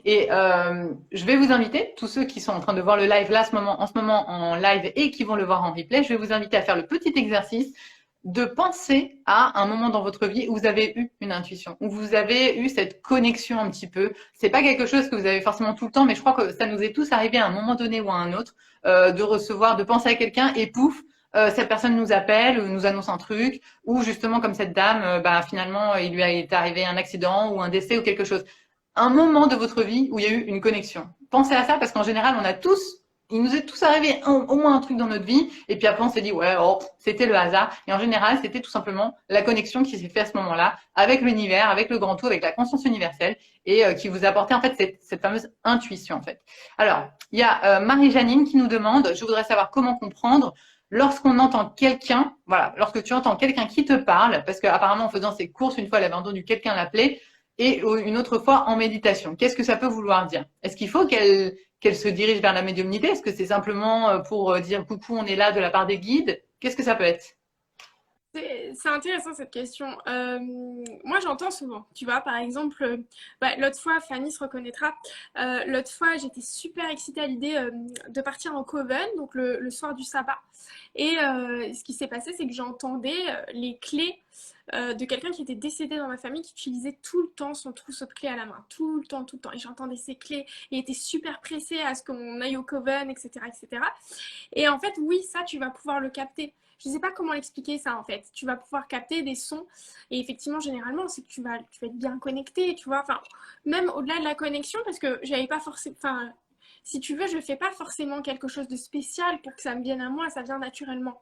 Et je vais vous inviter, tous ceux qui sont en train de voir le live là, en ce moment en live et qui vont le voir en replay, je vais vous inviter à faire le petit exercice de penser à un moment dans votre vie où vous avez eu une intuition, où vous avez eu cette connexion un petit peu. C'est pas quelque chose que vous avez forcément tout le temps, mais je crois que ça nous est tous arrivé à un moment donné ou à un autre de recevoir, de penser à quelqu'un et pouf, cette personne nous appelle, ou nous annonce un truc, ou justement comme cette dame, bah finalement il lui est arrivé un accident ou un décès ou quelque chose. Un moment de votre vie où il y a eu une connexion. Pensez à ça parce qu'en général, il nous est tous arrivé au moins un truc dans notre vie et puis après on s'est dit ouais, oh, c'était le hasard. Et en général, c'était tout simplement la connexion qui s'est faite à ce moment-là avec l'univers, avec le grand tout, avec la conscience universelle et qui vous a apporté en fait cette fameuse intuition en fait. Alors, il y a Marie-Janine qui nous demande, je voudrais savoir comment comprendre lorsqu'on entend quelqu'un, voilà, lorsque tu entends quelqu'un qui te parle, parce qu'apparemment en faisant ses courses, une fois elle avait entendu quelqu'un l'appeler, et une autre fois en méditation. Qu'est-ce que ça peut vouloir dire? Est-ce qu'il faut qu'elle se dirige vers la médiumnité? Est-ce que c'est simplement pour dire coucou, on est là de la part des guides? Qu'est-ce que ça peut être? C'est intéressant cette question. Moi, j'entends souvent. Tu vois, par exemple, bah, l'autre fois, Fanny se reconnaîtra. L'autre fois, j'étais super excitée à l'idée de partir en coven, donc le soir du sabbat. Et ce qui s'est passé, c'est que j'entendais les clés de quelqu'un qui était décédé dans ma famille, qui utilisait tout le temps son trousseau de clés à la main. Tout le temps, tout le temps. Et j'entendais ses clés. Il était super pressé à ce qu'on aille au coven, etc., etc. Et cetera. Et en fait, oui, ça, tu vas pouvoir le capter. Je ne sais pas comment l'expliquer ça en fait. Tu vas pouvoir capter des sons et effectivement généralement c'est que tu vas être bien connecté, tu vois. Enfin, même au-delà de la connexion parce que j'avais pas forcément. Enfin, si tu veux, je fais pas forcément quelque chose de spécial pour que ça me vienne à moi. Ça vient naturellement.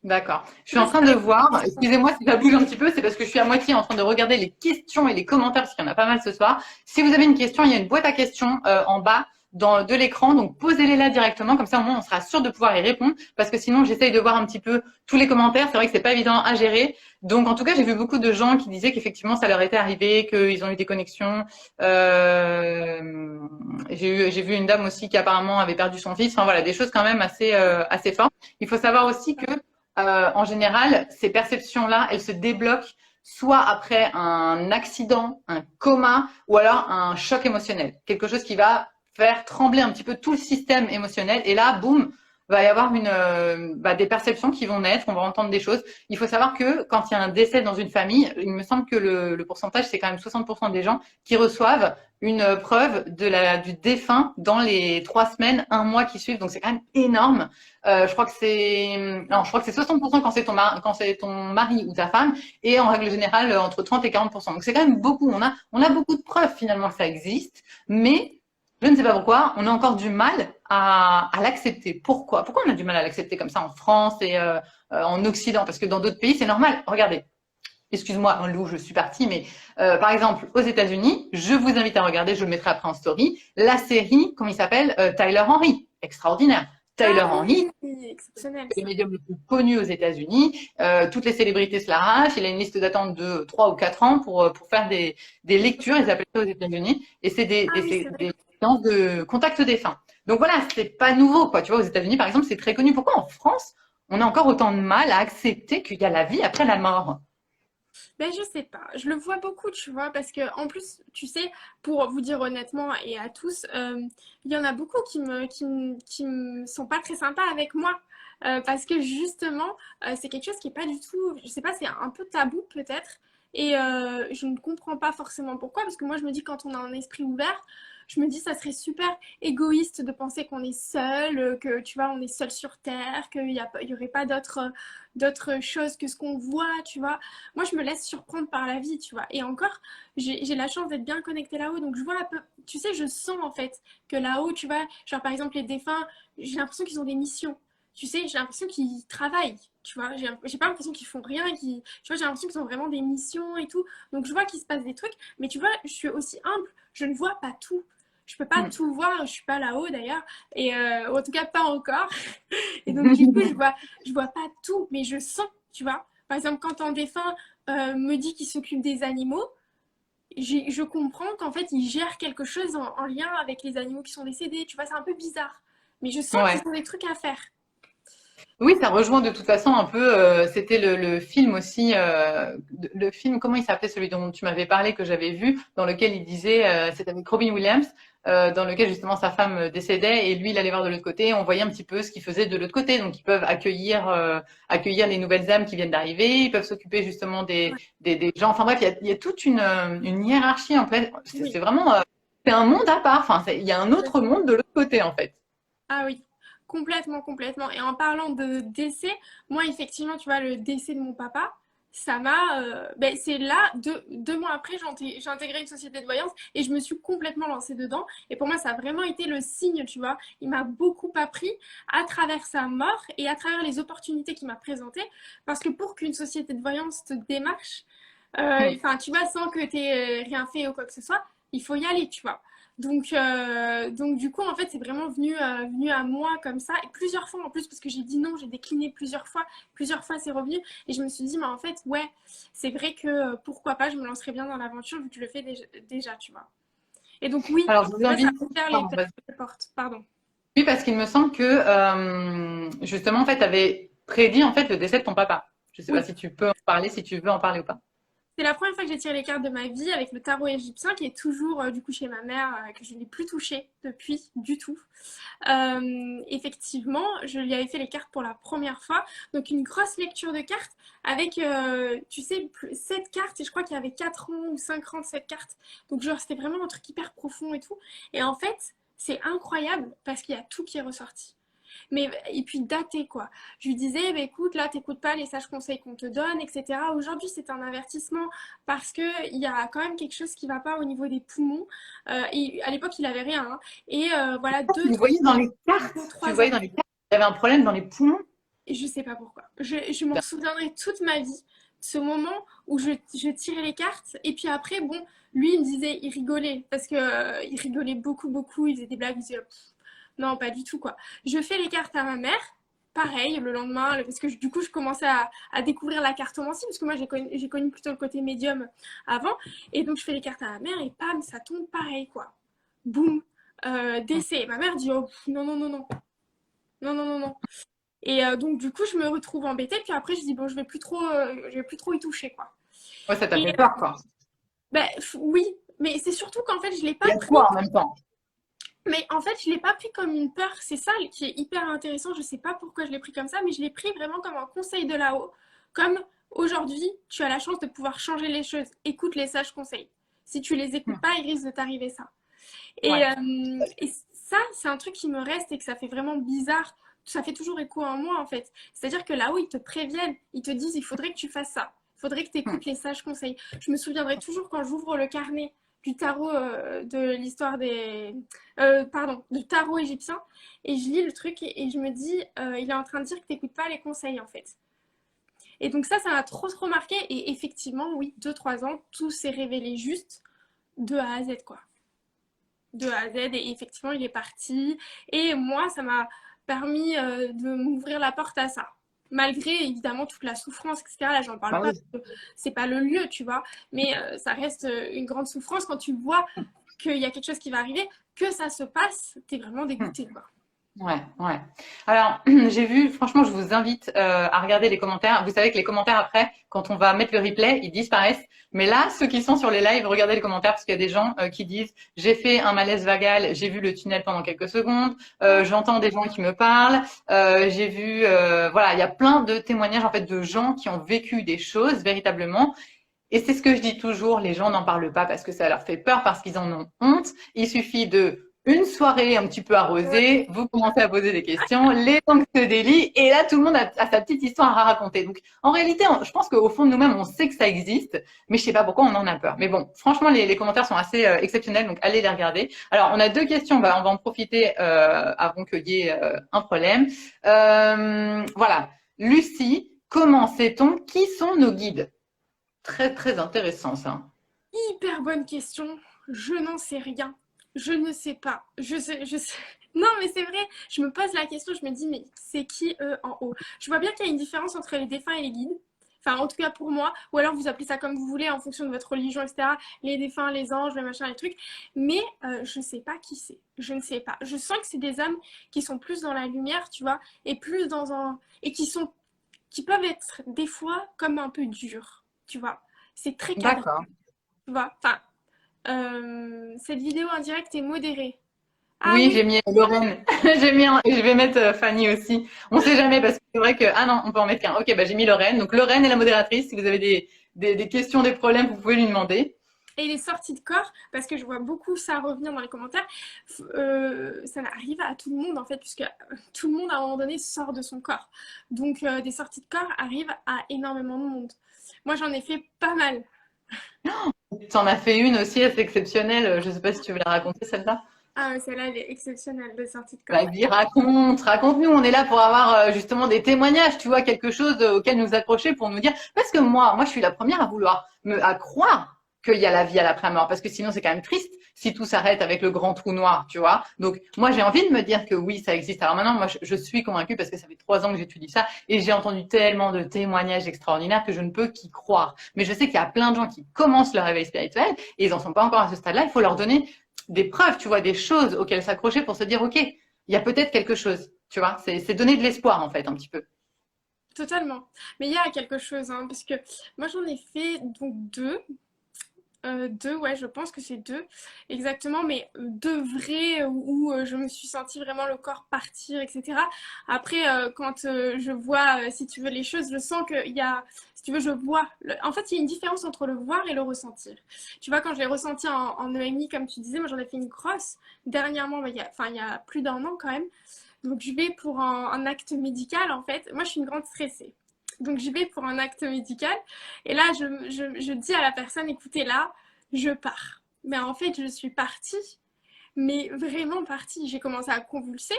D'accord. Je Je suis sais en pas si train ça de répond à ta voir, question. excusez-moi si ça bouge un petit peu, c'est parce que je suis à moitié en train de regarder les questions et les commentaires, parce qu'il y en a pas mal ce soir. Si vous avez une question, il y a une boîte à questions en bas de l'écran, donc posez-les là directement, comme ça au moins on sera sûr de pouvoir y répondre, parce que sinon j'essaye de voir un petit peu tous les commentaires, c'est vrai que c'est pas évident à gérer. Donc en tout cas, j'ai vu beaucoup de gens qui disaient qu'effectivement ça leur était arrivé, qu'ils ont eu des connexions. J'ai vu une dame aussi qui apparemment avait perdu son fils. Enfin voilà, des choses quand même assez fortes. Il faut savoir aussi que en général, ces perceptions-là, elles se débloquent soit après un accident, un coma, ou alors un choc émotionnel. Quelque chose qui va faire trembler un petit peu tout le système émotionnel. Et là, boum, va y avoir des perceptions qui vont naître, on va entendre des choses. Il faut savoir que quand il y a un décès dans une famille, il me semble que le pourcentage, c'est quand même 60% des gens qui reçoivent une preuve du défunt dans les 3 semaines, un mois qui suivent. Donc c'est quand même énorme. Je crois que c'est 60% quand c'est ton mari ou ta femme, et en règle générale entre 30 et 40%. Donc c'est quand même beaucoup. On a beaucoup de preuves finalement que ça existe, mais Je ne sais pas pourquoi, on a encore du mal à l'accepter. Pourquoi? Pourquoi on a du mal à l'accepter comme ça en France et en Occident? Parce que dans d'autres pays, c'est normal. Regardez, excuse-moi, Lou, je suis partie, mais par exemple, aux États-Unis, je vous invite à regarder, je le mettrai après en story, la série, comment il s'appelle, Tyler Henry, extraordinaire. Tyler Ah Henry, oui, exceptionnel le ça. médium le plus connu aux États-Unis, toutes les célébrités se l'arrachent, il a une liste d'attente de 3 ou 4 ans pour faire des lectures, ils appellent ça aux États-Unis, et c'est Ah oui, c'est vrai. des séances de contact défunt. Donc voilà, c'est pas nouveau, quoi. Tu vois, aux États-Unis, par exemple, c'est très connu. Pourquoi en France, on a encore autant de mal à accepter qu'il y a la vie après la mort? Ben, je sais pas, je le vois beaucoup, tu vois, parce que en plus, tu sais, pour vous dire honnêtement et à tous, il y en a beaucoup qui me sont pas très sympas avec moi. Parce que justement, c'est quelque chose qui est pas du tout, je sais pas, c'est un peu tabou peut-être. Et je ne comprends pas forcément pourquoi, parce que moi je me dis quand on a un esprit ouvert, je me dis ça serait super égoïste de penser qu'on est seul, que tu vois, on est seul sur Terre, il y aurait pas d'autres choses que ce qu'on voit, tu vois. Moi, je me laisse surprendre par la vie, tu vois. Et encore, j'ai la chance d'être bien connectée là-haut. Donc, je vois un peu, tu sais, je sens en fait que là-haut, tu vois, genre par exemple, les défunts, j'ai l'impression qu'ils ont des missions. Tu sais, j'ai l'impression qu'ils travaillent, tu vois. J'ai pas l'impression qu'ils font rien, tu vois, j'ai l'impression qu'ils ont vraiment des missions et tout. Donc, je vois qu'il se passe des trucs. Mais tu vois, je suis aussi humble. Je ne vois pas tout. Je peux pas tout voir. Je suis pas là-haut d'ailleurs. Et en tout cas, pas encore. Et donc, du coup, je vois pas tout, mais je sens, tu vois. Par exemple, quand un défunt me dit qu'il s'occupe des animaux, je comprends qu'en fait, il gère quelque chose en lien avec les animaux qui sont décédés. Tu vois, c'est un peu bizarre. Mais je sens qu'ils Ouais. ont des trucs à faire. Oui, ça rejoint de toute façon un peu. C'était le film aussi, le film. Comment il s'appelait celui dont tu m'avais parlé que j'avais vu, dans lequel il disait, c'était avec Robin Williams, dans lequel justement sa femme décédait et lui il allait voir de l'autre côté. On voyait un petit peu ce qu'il faisait de l'autre côté. Donc ils peuvent accueillir les nouvelles âmes qui viennent d'arriver. Ils peuvent s'occuper justement Ouais. des gens. Enfin bref, il y a toute une hiérarchie en fait. C'est Oui. vraiment c'est un monde à part. Enfin, il y a un autre monde de l'autre côté en fait. Ah oui, complètement, complètement. Et en parlant de décès, moi, effectivement, tu vois, le décès de mon papa, ça m'a... ben, c'est là, 2 mois après, j'ai intégré une société de voyance et je me suis complètement lancée dedans. Et pour moi, ça a vraiment été le signe, tu vois. Il m'a beaucoup appris à travers sa mort et à travers les opportunités qu'il m'a présentées. Parce que pour qu'une société de voyance te démarche, Hmm. enfin, tu vois, sans que tu aies rien fait ou quoi que ce soit, il faut y aller, tu vois. Donc du coup, en fait, c'est vraiment venu à moi comme ça, et plusieurs fois en plus, parce que j'ai dit non, j'ai décliné plusieurs fois c'est revenu, et je me suis dit, mais en fait, ouais, c'est vrai que pourquoi pas, je me lancerais bien dans l'aventure, vu que je le fais déjà, tu vois. Et donc oui, Alors je vous tu vois, ça invite. a ouvert Pardon, les portes, pardon. oui, parce qu'il me semble que justement, en fait, tu avais prédit en fait le décès de ton papa. Je ne sais pas Oui, si tu peux en parler, si tu veux en parler ou pas. c'est la première fois que j'ai tiré les cartes de ma vie avec le tarot égyptien qui est toujours du coup chez ma mère, que je n'ai plus touché depuis du tout. Effectivement, je lui avais fait les cartes pour la première fois. Donc une grosse lecture de cartes avec, tu sais, 7 cartes et je crois qu'il y avait 4 rangs ou 5 rangs de 7 cartes. Donc genre c'était vraiment un truc hyper profond et tout. Et en fait, c'est incroyable parce qu'il y a tout qui est ressorti. Mais, et puis daté quoi. Je lui disais, bah, écoute, là, t'écoutes pas les sages conseils qu'on te donne, etc. Aujourd'hui, c'est un avertissement parce que il y a quand même quelque chose qui va pas au niveau des poumons. Et à l'époque, il avait rien, hein. Et voilà, Tu le voyais dans les cartes. Tu le trois voyais ans. dans les cartes. Il y avait un problème dans les poumons. Et je sais pas pourquoi. Je m'en souviendrai toute ma vie. Ce moment où je tirais les cartes. Et puis après, bon, lui, il me disait, il rigolait. Parce que il rigolait beaucoup, beaucoup. Il faisait des blagues. Il disait, non, pas du tout, quoi. Je fais les cartes à ma mère. Pareil, le lendemain, parce que du coup, je commençais à découvrir la cartomancie, parce que moi, j'ai connu plutôt le côté médium avant. Et donc, je fais les cartes à ma mère, et pam, ça tombe pareil, quoi. Boum, décès. Ma mère dit, oh, non, non, non, non, non, non, non, non. Et donc, du coup, je me retrouve embêtée, puis après, je dis, bon, je vais plus trop y toucher, quoi. Ouais, ça t'a Et fait peur, quoi. ben, oui, mais c'est surtout qu'en fait, je l'ai Il pas y a pris. quoi en même temps? Mais en fait, je l'ai pas pris comme une peur. C'est ça qui est hyper intéressant. Je sais pas pourquoi je l'ai pris comme ça, mais je l'ai pris vraiment comme un conseil de là-haut. Comme aujourd'hui, tu as la chance de pouvoir changer les choses. Écoute les sages conseils. Si tu les écoutes pas, il risque de t'arriver ça. Ouais. Et ça, c'est un truc qui me reste et que ça fait vraiment bizarre. Ça fait toujours écho en moi, en fait. C'est-à-dire que là-haut, ils te préviennent. Ils te disent, il faudrait que tu fasses ça. Il faudrait que tu écoutes les sages conseils. Je me souviendrai toujours quand j'ouvre le carnet du tarot de l'histoire des... pardon, du tarot égyptien. Et je lis le truc et je me dis, il est en train de dire que t'écoutes pas les conseils en fait. Et donc ça m'a trop trop marqué. Et effectivement, oui, 2 3 ans, tout s'est révélé juste de A à Z, quoi. De A à Z. Et effectivement, il est parti. Et moi, ça m'a permis de m'ouvrir la porte à ça. Malgré évidemment toute la souffrance, etc. Là, j'en parle Bah pas, oui. c'est pas le lieu, tu vois. Mais ça reste une grande souffrance quand tu vois qu'il y a quelque chose qui va arriver, que ça se passe, t'es vraiment dégoûté, quoi. Ouais, ouais. Alors, j'ai vu, franchement, je vous invite à regarder les commentaires. Vous savez que les commentaires après, quand on va mettre le replay, ils disparaissent. Mais là, ceux qui sont sur les lives, regardez les commentaires parce qu'il y a des gens qui disent j'ai fait un malaise vagal, j'ai vu le tunnel pendant quelques secondes, j'entends des gens qui me parlent, j'ai vu, voilà, il y a plein de témoignages en fait de gens qui ont vécu des choses véritablement. Et c'est ce que je dis toujours, les gens n'en parlent pas parce que ça leur fait peur, parce qu'ils en ont honte. Il suffit de une soirée un petit peu Ouais. arrosée, vous commencez à poser des questions, les langues se délient, et là, tout le monde a sa petite histoire à raconter. Donc, en réalité, je pense qu'au fond de nous-mêmes, on sait que ça existe, mais je sais pas pourquoi on en a peur. Mais bon, franchement, les commentaires sont assez exceptionnels, donc allez les regarder. Alors, on a 2 questions, on va en profiter avant qu'il y ait un problème. Voilà. Lucie, comment sait-on qui sont nos guides? Très, très intéressant, ça. Hyper bonne question. Je n'en sais rien. Je ne sais pas. Je sais. Non, mais c'est vrai. Je me pose la question. Je me dis, mais c'est qui eux en haut? Je vois bien qu'il y a une différence entre les défunts et les guides. Enfin, en tout cas pour moi. Ou alors vous appelez ça comme vous voulez en fonction de votre religion, etc. Les défunts, les anges, les machins, les trucs. Mais je ne sais pas qui c'est. Je ne sais pas. Je sens que c'est des âmes qui sont plus dans la lumière, tu vois, et plus dans un. Et qui peuvent être des fois comme un peu durs, tu vois. C'est très cadré, D'accord. tu vois. Enfin, cette vidéo en direct est modérée. Ah Oui, oui, j'ai mis Lorraine. J'ai mis et je vais mettre Fanny aussi. On sait jamais parce que c'est vrai que ah non, on peut en mettre qu'un. Ok, bah j'ai mis Lorraine. Donc Lorraine est la modératrice. Si vous avez des questions, des problèmes, vous pouvez lui demander. et les sorties de corps, parce que je vois beaucoup ça revenir dans les commentaires, ça arrive à tout le monde en fait, puisque tout le monde à un moment donné sort de son corps. Donc des sorties de corps arrivent à énormément de monde. Moi j'en ai fait pas mal. T'en as fait une aussi, assez exceptionnelle. Je sais pas si tu veux la raconter celle-là. Ah, celle-là, elle est exceptionnelle de sortie de corps. Vas-y, raconte-nous. On est là pour avoir justement des témoignages, tu vois, quelque chose auquel nous accrocher pour nous dire. Parce que moi, je suis la première à vouloir à croire qu'il y a la vie à l'après-mort, parce que sinon c'est quand même triste si tout s'arrête avec le grand trou noir, tu vois. Donc moi, j'ai envie de me dire que oui, ça existe. Alors maintenant, moi, je suis convaincue parce que ça fait 3 ans que j'étudie ça et j'ai entendu tellement de témoignages extraordinaires que je ne peux qu'y croire. Mais je sais qu'il y a plein de gens qui commencent leur réveil spirituel et ils en sont pas encore à ce stade-là. Il faut leur donner des preuves, tu vois, des choses auxquelles s'accrocher pour se dire, OK, il y a peut-être quelque chose, tu vois. C'est donner de l'espoir, en fait, un petit peu. Totalement. Mais il y a quelque chose, hein, parce que moi j'en ai fait donc deux. Deux, ouais, je pense que c'est deux, exactement, mais deux vrais où je me suis sentie vraiment le corps partir, etc. Après, quand je vois, si tu veux, les choses, je sens qu'il y a, si tu veux, je vois. En fait, il y a une différence entre le voir et le ressentir. Tu vois, quand je l'ai ressenti en EMI, comme tu disais, moi j'en ai fait une grosse dernièrement, bah, il y a plus d'1 an quand même. Donc je vais pour un acte médical, en fait. Moi, je suis une grande stressée. Donc je vais pour un acte médical et là je dis à la personne écoutez là je pars. Mais en fait je suis partie, mais vraiment partie. J'ai commencé à convulser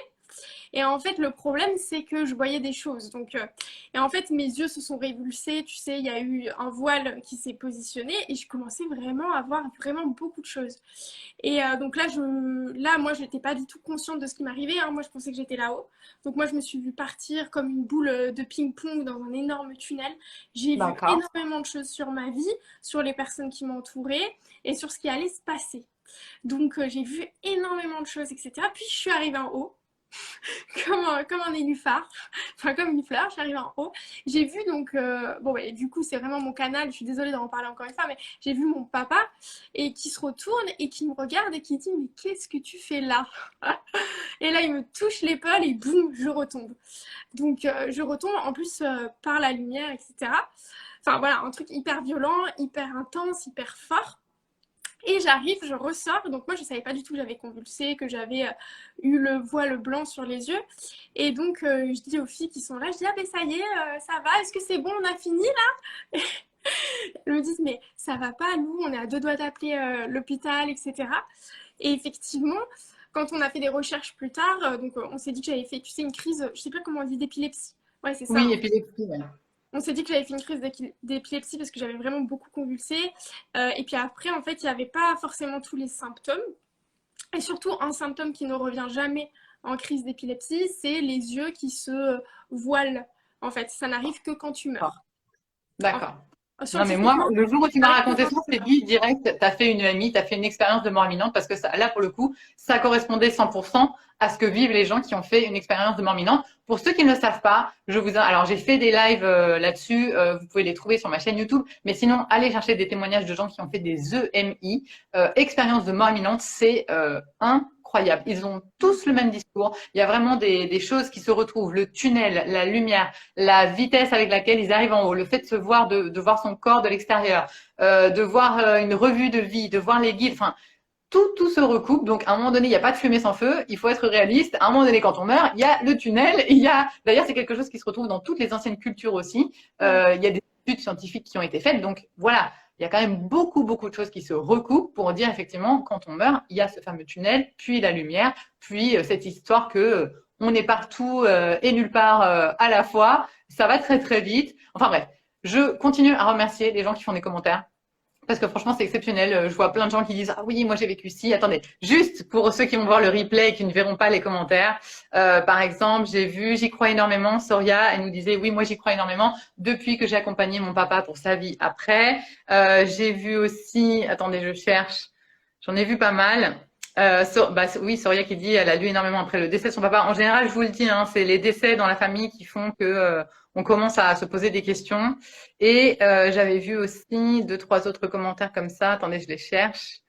et en fait, le problème, c'est que je voyais des choses. Donc, et en fait, mes yeux se sont révulsés. Tu sais, il y a eu un voile qui s'est positionné et je commençais vraiment à voir vraiment beaucoup de choses. Et donc là, moi, je n'étais pas du tout consciente de ce qui m'arrivait, hein. Moi, je pensais que j'étais là-haut. Donc moi, je me suis vue partir comme une boule de ping-pong dans un énorme tunnel. J'ai vu D'accord. énormément de choses sur ma vie, sur les personnes qui m'entouraient et sur ce qui allait se passer. Donc j'ai vu énormément de choses, etc. Puis je suis arrivée en haut comme un nénuphar, enfin comme une fleur, j'arrive en haut. J'ai vu donc, bon ouais, du coup c'est vraiment mon canal, je suis désolée d'en parler encore une fois, mais j'ai vu mon papa et qui se retourne et qui me regarde et qui dit mais qu'est-ce que tu fais là? Et là il me touche l'épaule et boum, je retombe. Donc je retombe en plus par la lumière, etc. Enfin voilà, un truc hyper violent, hyper intense, hyper fort. Et j'arrive, je ressors. Donc moi, je ne savais pas du tout que j'avais convulsé, que j'avais eu le voile blanc sur les yeux. Et donc, je dis aux filles qui sont là, je dis, ah ben ça y est, ça va, est-ce que c'est bon, on a fini là? Elles me disent, mais ça va pas, nous, on est à deux doigts d'appeler l'hôpital, etc. Et effectivement, quand on a fait des recherches plus tard, donc on s'est dit que j'avais fait, tu sais, une crise, je sais pas comment on dit, d'épilepsie. Ouais, c'est ça, Oui, hein. épilepsie, ouais. On s'est dit que j'avais fait une crise d'épilepsie parce que j'avais vraiment beaucoup convulsé. Et puis après, en fait, il n'y avait pas forcément tous les symptômes. Et surtout, un symptôme qui ne revient jamais en crise d'épilepsie, c'est les yeux qui se voilent. En fait, ça n'arrive que quand tu meurs. En D'accord. fait, Non, mais moi, scientifiquement, le jour où tu ça m'as arrive que raconté quand ça, tu c'est meurs. dit direct, tu as fait une EMI, tu as fait une expérience de mort imminente parce que ça, là, pour le coup, ça correspondait 100% à ce que vivent les gens qui ont fait une expérience de mort imminente. Pour ceux qui ne le savent pas, alors j'ai fait des lives là-dessus, vous pouvez les trouver sur ma chaîne YouTube, mais sinon, allez chercher des témoignages de gens qui ont fait des EMI, expérience de mort imminente, c'est incroyable. Ils ont tous le même discours. Il y a vraiment des choses qui se retrouvent, le tunnel, la lumière, la vitesse avec laquelle ils arrivent en haut, le fait de se voir, de voir son corps de l'extérieur, de voir une revue de vie, de voir les guides, enfin, tout se recoupe. Donc, à un moment donné, il n'y a pas de fumée sans feu. Il faut être réaliste. À un moment donné, quand on meurt, il y a le tunnel. D'ailleurs, c'est quelque chose qui se retrouve dans toutes les anciennes cultures aussi. Ouais. Il y a des études scientifiques qui ont été faites. Donc, voilà. Il y a quand même beaucoup de choses qui se recoupent pour dire effectivement, quand on meurt, il y a ce fameux tunnel, puis la lumière, puis cette histoire que on est partout et nulle part à la fois. Ça va très vite. Enfin bref, je continue à remercier les gens qui font des commentaires. Parce que franchement, c'est exceptionnel. Je vois plein de gens qui disent ah oui, moi j'ai vécu ci. Attendez, juste pour ceux qui vont voir le replay et qui ne verront pas les commentaires. Par exemple, j'ai vu, j'y crois énormément. Soria, elle nous disait oui, moi j'y crois énormément depuis que j'ai accompagné mon papa pour sa vie après. J'ai vu aussi, attendez, je cherche. J'en ai vu pas mal. Oui, Soria qui dit elle a lu énormément après le décès de son papa. En général, je vous le dis, hein, c'est les décès dans la famille qui font que on commence à se poser des questions. Et j'avais vu aussi deux, trois autres commentaires comme ça. Attendez, je les cherche.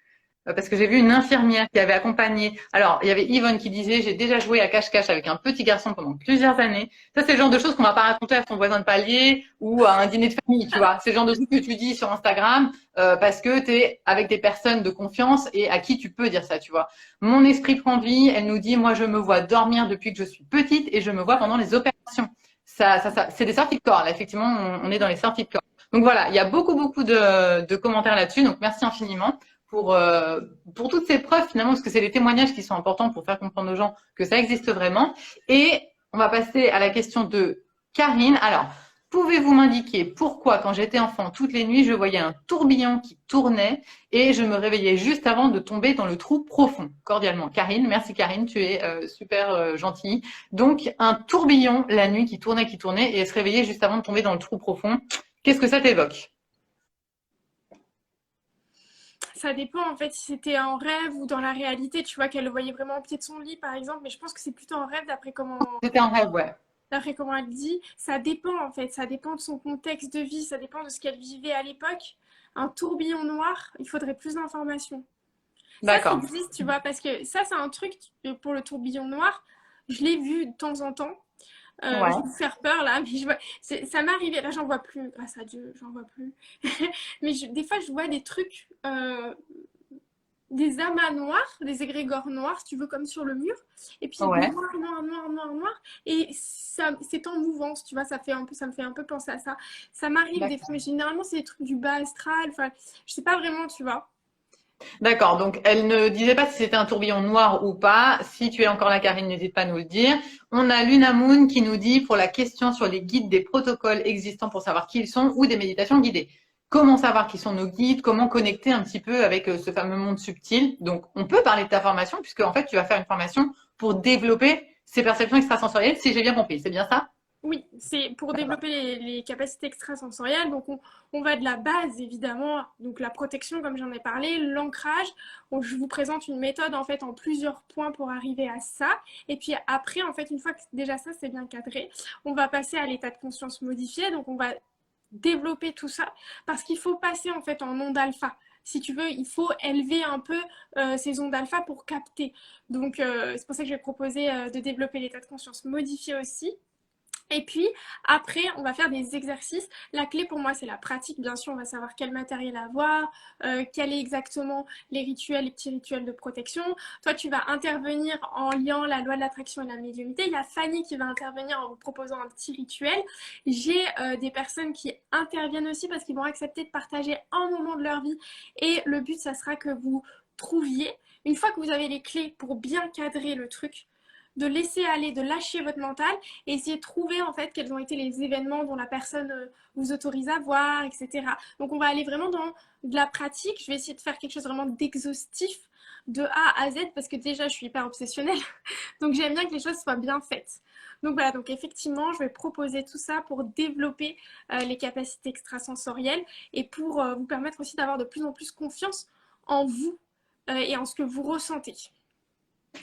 Parce que j'ai vu une infirmière qui avait accompagné. Alors, il y avait Yvonne qui disait, j'ai déjà joué à cache-cache avec un petit garçon pendant plusieurs années. Ça, c'est le genre de choses qu'on va pas raconter à son voisin de palier ou à un dîner de famille, tu vois. C'est le genre de trucs que tu dis sur Instagram parce que tu es avec des personnes de confiance et à qui tu peux dire ça, tu vois. Mon esprit prend vie. Elle nous dit, moi, je me vois dormir depuis que je suis petite et je me vois pendant les opérations. C'est des sorties de corps. Là, effectivement, on est dans les sorties de corps. Donc voilà, il y a beaucoup de commentaires là-dessus. Donc merci infiniment pour, euh, pour toutes ces preuves finalement, parce que c'est les témoignages qui sont importants pour faire comprendre aux gens que ça existe vraiment. Et on va passer à la question de Karine. Alors, pouvez-vous m'indiquer pourquoi, quand j'étais enfant, toutes les nuits, je voyais un tourbillon qui tournait et je me réveillais juste avant de tomber dans le trou profond? Cordialement, Karine. Merci Karine, tu es super gentille. Donc, un tourbillon la nuit qui tournait et se réveillait juste avant de tomber dans le trou profond. Qu'est-ce que ça t'évoque? Ça dépend en fait si c'était en rêve ou dans la réalité. Tu vois qu'elle le voyait vraiment au pied de son lit, par exemple. Mais je pense que c'est plutôt en rêve C'était un rêve, ouais. d'après comment elle dit. Ça dépend en fait. Ça dépend de son contexte de vie. Ça dépend de ce qu'elle vivait à l'époque. Un tourbillon noir, il faudrait plus d'informations. Ça D'accord. existe, tu vois, parce que ça, c'est un truc pour le tourbillon noir. Je l'ai vu de temps en temps. Je vais Ouais. vous faire peur là, mais ça m'est arrivé. Là, j'en vois plus, grâce à Dieu, j'en vois plus. Mais des fois, je vois des trucs, des amas noirs, des égrégores noirs, si tu veux, comme sur le mur. Et puis Ouais. noir. Et ça, c'est en mouvance, tu vois, ça me fait un peu penser à ça. Ça m'arrive des fois, D'accord. mais généralement, c'est des trucs du bas astral. Enfin, je sais pas vraiment, tu vois. D'accord. Donc, elle ne disait pas si c'était un tourbillon noir ou pas. Si tu es encore là, Karine, n'hésite pas à nous le dire. On a Luna Moon qui nous dit pour la question sur les guides des protocoles existants pour savoir qui ils sont ou des méditations guidées. Comment savoir qui sont nos guides? Comment connecter un petit peu avec ce fameux monde subtil? Donc, on peut parler de ta formation puisque en fait, tu vas faire une formation pour développer ces perceptions extrasensorielles, si j'ai bien compris. C'est bien ça? Oui, c'est pour développer les capacités extrasensorielles. Donc, on va de la base, évidemment. Donc, la protection, comme j'en ai parlé, l'ancrage. Je vous présente une méthode, en fait, en plusieurs points pour arriver à ça. Et puis après, en fait, une fois que déjà ça, c'est bien cadré, on va passer à l'état de conscience modifié. Donc, on va développer tout ça parce qu'il faut passer, en fait, en onde alpha. Si tu veux, il faut élever un peu ces ondes alpha pour capter. Donc, c'est pour ça que je vais proposer de développer l'état de conscience modifié aussi. Et puis, après, on va faire des exercices. La clé pour moi, c'est la pratique. Bien sûr, on va savoir quel matériel avoir, quels est exactement les rituels, les petits rituels de protection. Toi, tu vas intervenir en liant la loi de l'attraction et la médiumnité. Il y a Fanny qui va intervenir en vous proposant un petit rituel. J'ai des personnes qui interviennent aussi parce qu'ils vont accepter de partager un moment de leur vie. Et le but, ça sera que vous trouviez, une fois que vous avez les clés pour bien cadrer le truc, de laisser aller, de lâcher votre mental et essayer de trouver en fait quels ont été les événements dont la personne vous autorise à voir, etc. Donc on va aller vraiment dans de la pratique. Je vais essayer de faire quelque chose vraiment d'exhaustif de A à Z parce que déjà je suis hyper obsessionnelle. Donc j'aime bien que les choses soient bien faites. Donc voilà, donc effectivement, je vais proposer tout ça pour développer les capacités extrasensorielles et pour vous permettre aussi d'avoir de plus en plus confiance en vous et en ce que vous ressentez.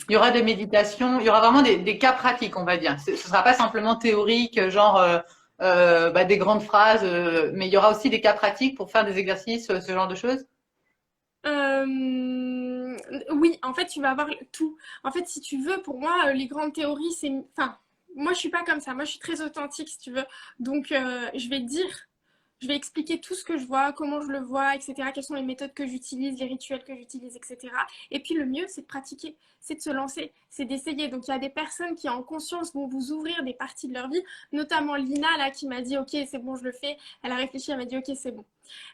Il y aura des méditations, il y aura vraiment des cas pratiques, on va dire. Ce ne sera pas simplement théorique, genre des grandes phrases, mais il y aura aussi des cas pratiques pour faire des exercices, ce genre de choses. Oui, en fait, tu vas avoir tout. En fait, si tu veux, pour moi, les grandes théories, c'est... Enfin, moi, je suis pas comme ça. Moi, je suis très authentique, si tu veux. Donc, je vais te dire, je vais expliquer tout ce que je vois, comment je le vois, etc. Quelles sont les méthodes que j'utilise, les rituels que j'utilise, etc. Et puis, le mieux, c'est de pratiquer, c'est de se lancer, c'est d'essayer. Donc, il y a des personnes qui, en conscience, vont vous ouvrir des parties de leur vie, notamment Lina, là, qui m'a dit, OK, c'est bon, je le fais. Elle a réfléchi, elle m'a dit, OK, c'est bon.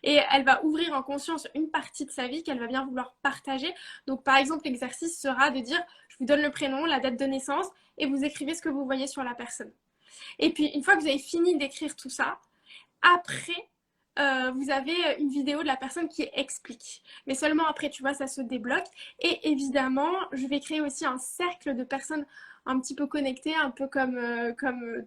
Et elle va ouvrir en conscience une partie de sa vie qu'elle va bien vouloir partager. Donc, par exemple, l'exercice sera de dire, je vous donne le prénom, la date de naissance, et vous écrivez ce que vous voyez sur la personne. Et puis, une fois que vous avez fini d'écrire tout ça, après, vous avez une vidéo de la personne qui explique. Mais seulement après, tu vois, ça se débloque. Et évidemment, je vais créer aussi un cercle de personnes un petit peu connectées, un peu comme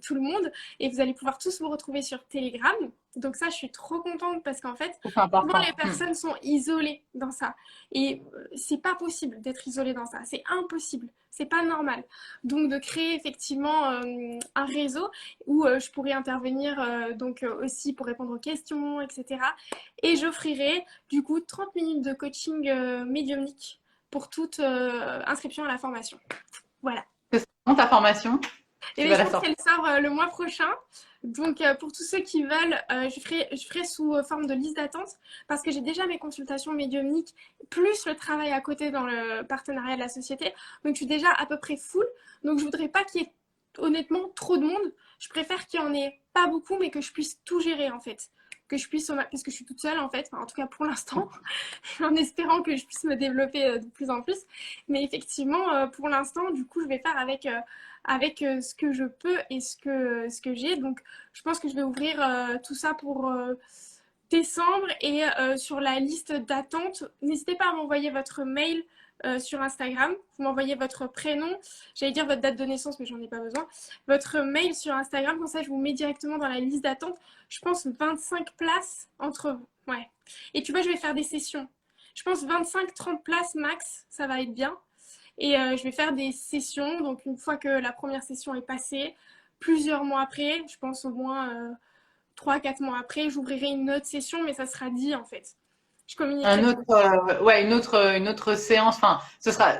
tout le monde. Et vous allez pouvoir tous vous retrouver sur Telegram. Donc ça, je suis trop contente parce qu'en fait, C'est souvent les important. personnes sont isolées dans ça. Et c'est pas possible d'être isolé dans ça. C'est impossible. C'est pas normal. Donc de créer effectivement un réseau où je pourrais intervenir donc aussi pour répondre aux questions, etc. Et j'offrirai du coup 30 minutes de coaching médiumnique pour toute inscription à la formation. Voilà. C'est ta formation, Et tu bien, vas je la pense sortir. qu'elle sort le mois prochain. Donc, pour tous ceux qui veulent, je ferai sous forme de liste d'attente parce que j'ai déjà mes consultations médiumniques, plus le travail à côté dans le partenariat de la société. Donc, je suis déjà à peu près full. Donc, je voudrais pas qu'il y ait honnêtement trop de monde. Je préfère qu'il y en ait pas beaucoup, mais que je puisse tout gérer en fait. Que je puisse, parce que je suis toute seule en fait, enfin, en tout cas pour l'instant, en espérant que je puisse me développer de plus en plus. Mais effectivement, pour l'instant, du coup, je vais faire avec ce que je peux et ce que j'ai. Donc, je pense que je vais ouvrir tout ça pour décembre et sur la liste d'attente. N'hésitez pas à m'envoyer votre mail sur Instagram. Vous m'envoyez votre prénom, j'allais dire votre date de naissance, mais j'en ai pas besoin. Votre mail sur Instagram, comme ça je vous mets directement dans la liste d'attente. Je pense 25 places entre vous. Ouais. Et tu vois, je vais faire des sessions. Je pense 25-30 places max, ça va être bien. Et je vais faire des sessions. Donc, une fois que la première session est passée, plusieurs mois après, je pense au moins 3-4 mois après, j'ouvrirai une autre session, mais ça sera dit en fait. Je Un communiquerai. autre, une autre séance. Enfin, ce sera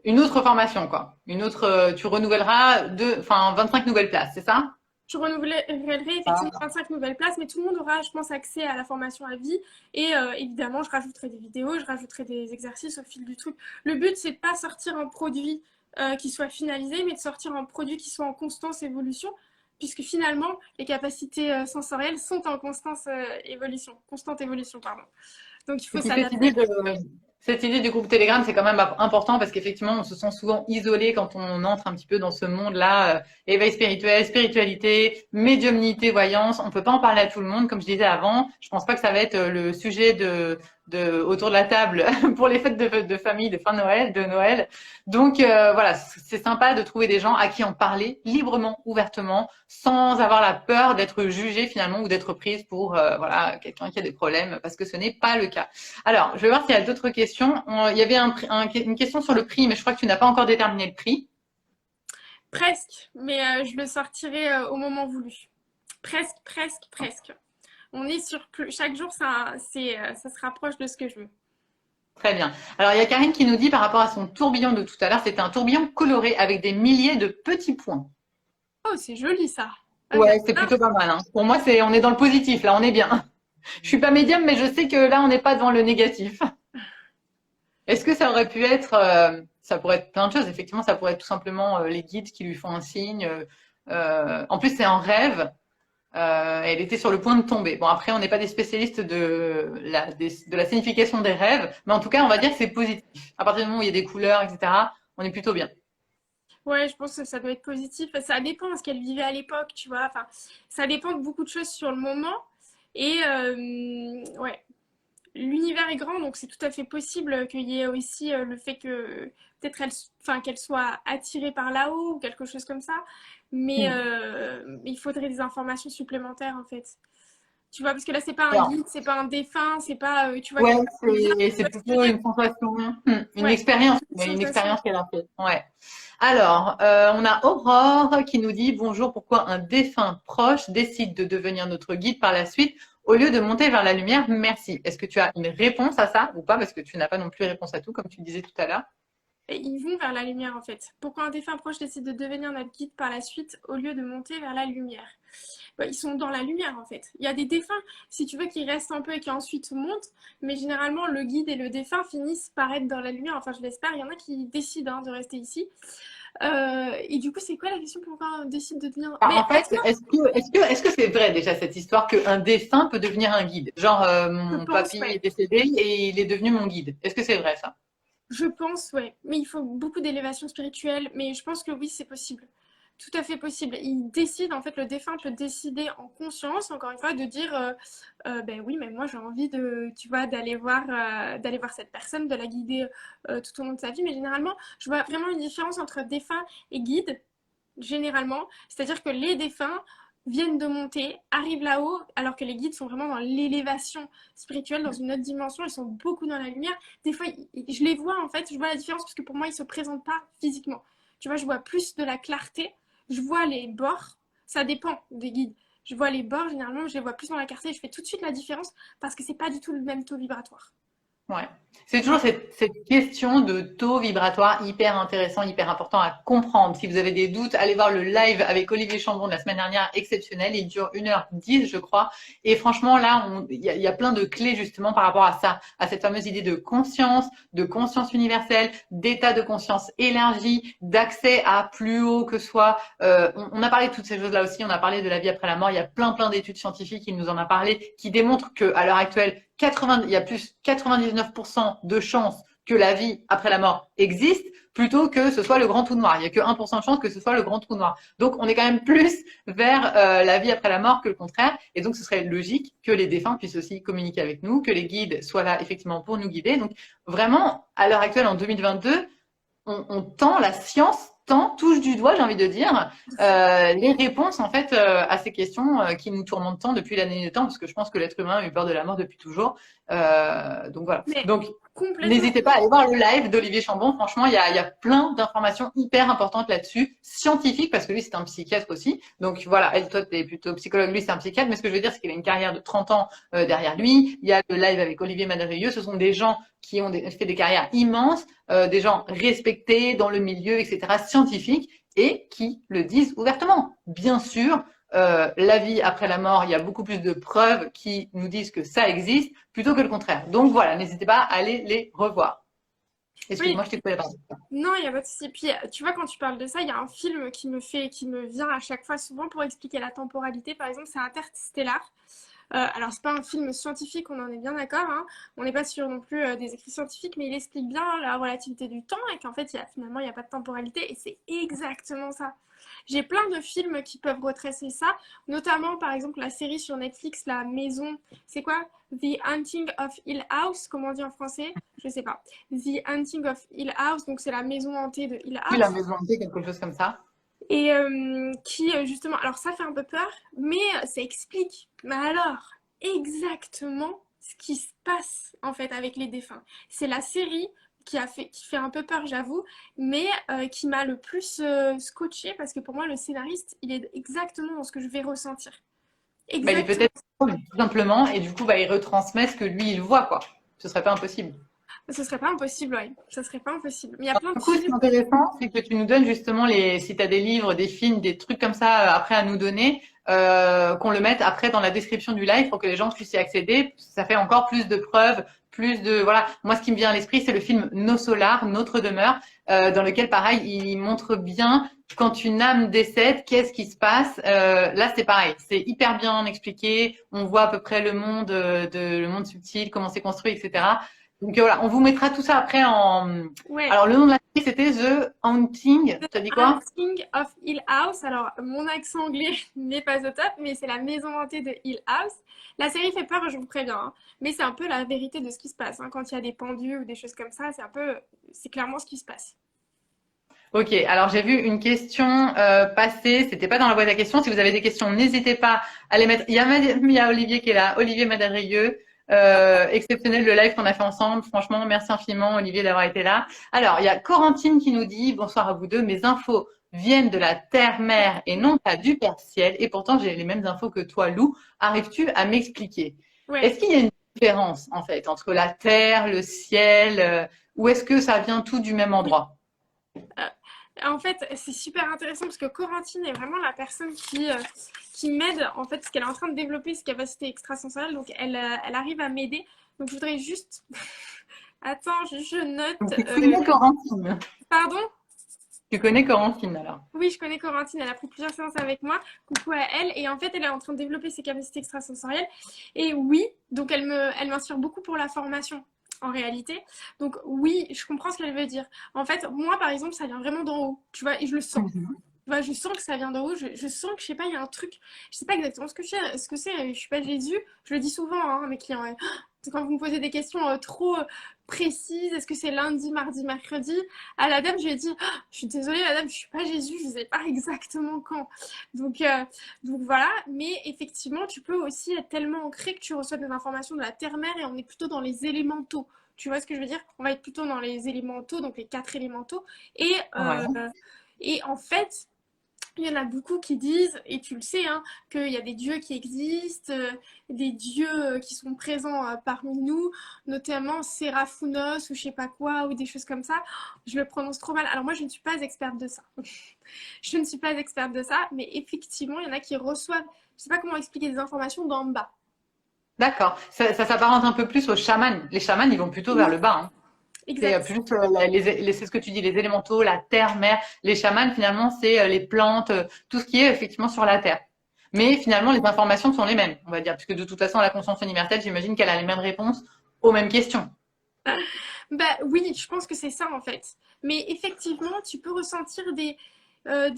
une autre formation, quoi. Une autre, tu renouvelleras 25 nouvelles places, c'est ça? Je renouvellerai effectivement 25 nouvelles places, mais tout le monde aura, je pense, accès à la formation à vie. Et évidemment, je rajouterai des vidéos, je rajouterai des exercices au fil du truc. Le but, c'est de pas sortir un produit qui soit finalisé, mais de sortir un produit qui soit en constante évolution, puisque finalement, les capacités sensorielles sont en constante évolution, pardon. Donc, il faut Et puis s'adapter. cette idée du groupe Telegram, c'est quand même important parce qu'effectivement, on se sent souvent isolé quand on entre un petit peu dans ce monde-là, éveil spirituel, spiritualité, médiumnité, voyance. On peut pas en parler à tout le monde, comme je disais avant. Je pense pas que ça va être le sujet autour de la table pour les fêtes de famille de fin de Noël. Donc voilà, c'est sympa de trouver des gens à qui en parler librement, ouvertement, sans avoir la peur d'être jugé finalement ou d'être prise pour voilà quelqu'un qui a des problèmes, parce que ce n'est pas le cas. Alors, je vais voir s'il y a d'autres questions. Il y avait une question sur le prix, mais je crois que tu n'as pas encore déterminé le prix. Presque, mais je le sortirai au moment voulu. Presque, presque, presque. On est sur plus. Chaque jour, ça se rapproche de ce que je veux. Très bien. Alors, il y a Karine qui nous dit par rapport à son tourbillon de tout à l'heure, c'était un tourbillon coloré avec des milliers de petits points. Oh, c'est joli ça. Ah, Ouais, c'est j'adore. plutôt pas mal, hein. Pour moi, on est dans le positif, là, on est bien. Je suis pas médium, mais je sais que là, on n'est pas devant le négatif. Est-ce que ça aurait pu être, ça pourrait être plein de choses. Effectivement, ça pourrait être tout simplement les guides qui lui font un signe. En plus, c'est un rêve. Elle était sur le point de tomber. Bon, après, on n'est pas des spécialistes de la signification des rêves, mais en tout cas, on va dire que c'est positif. À partir du moment où il y a des couleurs, etc., on est plutôt bien. Ouais, je pense que ça doit être positif. Ça dépend de ce qu'elle vivait à l'époque, tu vois. Enfin, ça dépend de beaucoup de choses sur le moment. Et ouais, l'univers est grand, donc c'est tout à fait possible qu'il y ait aussi le fait que peut-être enfin, qu'elle soit attirée par là-haut ou quelque chose comme ça. Mais Hmm. il faudrait des informations supplémentaires en fait. Tu vois, parce que là, c'est pas un Alors, guide, c'est pas un défunt, c'est pas, tu vois, ouais, quelqu'un qui vient. Tu c'est vois ce que je veux plutôt dire? une sensation, une Ouais, expérience, une mais une sensation. expérience qu'elle a fait. Ouais. Alors, on a Aurore qui nous dit bonjour, pourquoi un défunt proche décide de devenir notre guide par la suite au lieu de monter vers la lumière? Merci. Est-ce que tu as une réponse à ça ou pas? Parce que tu n'as pas non plus réponse à tout, comme tu disais tout à l'heure. Et ils vont vers la lumière en fait. Pourquoi un défunt proche décide de devenir notre guide par la suite au lieu de monter vers la lumière? Bah, ils sont dans la lumière en fait. Il y a des défunts, si tu veux, qui restent un peu et qui ensuite montent, mais généralement le guide et le défunt finissent par être dans la lumière. Enfin, je l'espère. Il y en a qui décident de rester ici. Et du coup, c'est quoi la question? Pourquoi on décide de devenir. Bah, Mais en en fait, soi, est-ce que c'est vrai déjà cette histoire qu'un défunt peut devenir un guide? Genre, je mon pense, papy ouais. est décédé et il est devenu mon guide. Est-ce que c'est vrai ça? Je pense, ouais. Mais il faut beaucoup d'élévation spirituelle. Mais je pense que oui, c'est possible. Tout à fait possible. Il décide, en fait, le défunt peut décider en conscience, encore une fois, de dire, ben oui, mais moi j'ai envie de, tu vois, d'aller voir cette personne, de la guider tout au long de sa vie. Mais généralement, je vois vraiment une différence entre défunt et guide, généralement. C'est-à-dire que les défunts viennent de monter, arrivent là-haut, alors que les guides sont vraiment dans l'élévation spirituelle, dans une autre dimension, ils sont beaucoup dans la lumière. Des fois, je les vois en fait, je vois la différence parce que pour moi, ils ne se présentent pas physiquement. Tu vois, je vois plus de la clarté, je vois les bords, ça dépend des guides. Je vois les bords, généralement, je les vois plus dans la clarté, je fais tout de suite la différence parce que c'est pas du tout le même taux vibratoire. Ouais. C'est toujours cette question de taux vibratoire hyper intéressant, hyper important à comprendre. Si vous avez des doutes, allez voir le live avec Olivier Chambon de la semaine dernière, exceptionnel. Il dure 1h10, je crois. Et franchement, là, il y a plein de clés justement par rapport à ça, à cette fameuse idée de conscience universelle, d'état de conscience élargi, d'accès à plus haut que soi. On a parlé de toutes ces choses-là aussi. On a parlé de la vie après la mort. Il y a plein d'études scientifiques. Il nous en a parlé qui démontrent que, à l'heure actuelle, il y a plus 99% de chances que la vie après la mort existe plutôt que ce soit le grand trou noir. Il n'y a que 1% de chance que ce soit le grand trou noir. Donc on est quand même plus vers la vie après la mort que le contraire. Et donc ce serait logique que les défunts puissent aussi communiquer avec nous, que les guides soient là effectivement pour nous guider. Donc vraiment, à l'heure actuelle, en 2022, on tend, la science touche du doigt, j'ai envie de dire, les réponses en fait à ces questions qui nous tourmentent tant depuis la nuit des temps, parce que je pense que l'être humain a eu peur de la mort depuis toujours. Donc voilà. Mais Donc complètement. n'hésitez pas à aller voir le live d'Olivier Chambon. Franchement, il y a plein d'informations hyper importantes là-dessus, scientifiques, parce que lui, c'est un psychiatre aussi. Donc voilà, elle, toi, tu es plutôt psychologue, lui, c'est un psychiatre. Mais ce que je veux dire, c'est qu'il a une carrière de 30 ans derrière lui. Il y a le live avec Olivier Madrieux. Ce sont des gens qui ont fait des carrières immenses, des gens respectés dans le milieu, etc., scientifiques, et qui le disent ouvertement. Bien sûr, la vie après la mort, il y a beaucoup plus de preuves qui nous disent que ça existe plutôt que le contraire. Donc voilà, n'hésitez pas à aller les revoir. Oui, Excuse-moi, je t'ai coupé la parole. non, il y a pas de souci. Puis, tu vois, quand tu parles de ça, il y a un film qui me vient à chaque fois souvent pour expliquer la temporalité. Par exemple, c'est Interstellar. Alors, c'est pas un film scientifique, on en est bien d'accord, hein. On n'est pas sur non plus des écrits scientifiques, mais il explique bien la relativité du temps et qu'en fait, finalement, il n'y a pas de temporalité et c'est exactement ça. J'ai plein de films qui peuvent retracer ça, notamment par exemple la série sur Netflix, La Maison, c'est quoi? The Haunting of Hill House, comment on dit en français? Je sais pas. The Haunting of Hill House, donc c'est la maison hantée de Hill Oui, la House. maison hantée, quelque chose comme ça. Et qui, justement, alors ça fait un peu peur, mais ça explique, mais alors, exactement ce qui se passe en fait avec les défunts. C'est la série qui fait un peu peur, j'avoue, mais qui m'a le plus scotché parce que pour moi, le scénariste, il est exactement dans ce que je vais ressentir. Bah, il est Exactement. peut-être tout simplement, et du coup, bah, il retransmet ce que lui, il voit, quoi. Ce serait pas impossible. Ce serait pas impossible, ouais. Ce serait pas impossible. Mais il y a plein de Du coup, ce qui est films. intéressant, c'est que tu nous donnes justement si tu as des livres, des films, des trucs comme ça après à nous donner, qu'on le mette après dans la description du live pour que les gens puissent y accéder. Ça fait encore plus de preuves, voilà. Moi, ce qui me vient à l'esprit, c'est le film Nos Solars, Notre Demeure, dans lequel, pareil, il montre bien quand une âme décède, qu'est-ce qui se passe. Là, c'est pareil, c'est hyper bien expliqué. On voit à peu près le monde, le monde subtil, comment c'est construit, etc. Donc voilà, on vous mettra tout ça après en. Ouais. Alors le nom de la série c'était The Haunting. The Tu as dit quoi? Haunting of Hill House. Alors, mon accent anglais n'est pas au top, mais c'est la maison hantée de Hill House. La série fait peur, je vous préviens, hein. Mais c'est un peu la vérité de ce qui se passe, hein. Quand il y a des pendus ou des choses comme ça, c'est clairement ce qui se passe. Ok, alors j'ai vu une question passer, c'était pas dans la boîte à questions. Si vous avez des questions, n'hésitez pas à les mettre. Il y a Olivier qui est là, Olivier Madarieux. Exceptionnel le live qu'on a fait ensemble. Franchement, merci infiniment Olivier d'avoir été là. Alors, il y a Corentine qui nous dit bonsoir à vous deux. Mes infos viennent de la terre-mère et non pas du père-ciel. Et pourtant, j'ai les mêmes infos que toi, Lou. Arrives-tu à m'expliquer? Ouais. Est-ce qu'il y a une différence en fait entre la terre, le ciel, ou est-ce que ça vient tout du même endroit? Euh, En fait, c'est super intéressant parce que Corentine est vraiment la personne qui m'aide, en fait, parce qu'elle est en train de développer ses capacités extrasensorielles, donc elle arrive à m'aider. Donc je voudrais juste... Attends, je Donc, note. tu connais Corentine. Pardon? Tu connais Corentine alors. Oui, je connais Corentine, elle a pris plusieurs séances avec moi. Coucou à elle. Et en fait, elle est en train de développer ses capacités extrasensorielles. Et oui, donc elle m'inspire beaucoup pour la formation, en réalité. Donc oui, je comprends ce qu'elle veut dire. En fait, moi, par exemple, ça vient vraiment d'en haut, tu vois, et je le sens. Tu vois, je sens que ça vient d'en haut, je sens que, je sais pas, il y a un truc, je sais pas exactement ce que c'est, je suis pas Jésus, je le dis souvent, hein, à mes clients, ouais. Quand vous me posez des questions trop précises, est-ce que c'est lundi, mardi, mercredi? À la dame, je lui ai dit, ah, je suis désolée, madame, je suis pas Jésus, je sais pas exactement quand. Donc, euh, donc voilà, mais effectivement, tu peux aussi être tellement ancré que tu reçois des informations de la terre-mère et on est plutôt dans les élémentaux. Tu vois ce que je veux dire? On va être plutôt dans les élémentaux, donc les quatre élémentaux. Et, Ouais. euh, et en fait, il y en a beaucoup qui disent, et tu le sais, hein, qu'il y a des dieux qui existent, des dieux qui sont présents parmi nous, notamment Séraphunos ou je sais pas quoi, ou des choses comme ça. Je le prononce trop mal. Alors moi, je ne suis pas experte de ça. Je ne suis pas experte de ça, mais effectivement, il y en a qui reçoivent, je sais pas comment expliquer, des informations d'en bas. D'accord. Ça s'apparente un peu plus aux chamans. Les chamans, ils vont plutôt vers Oui, le bas, hein. C'est exact. plus c'est ce que tu dis, les élémentaux, la terre, mer. Les chamans, finalement, c'est les plantes, tout ce qui est effectivement sur la terre. Mais finalement, les informations sont les mêmes, on va dire, puisque de toute façon, la conscience universelle, j'imagine qu'elle a les mêmes réponses aux mêmes questions. Bah oui, je pense que c'est ça en fait. Mais effectivement, tu peux ressentir des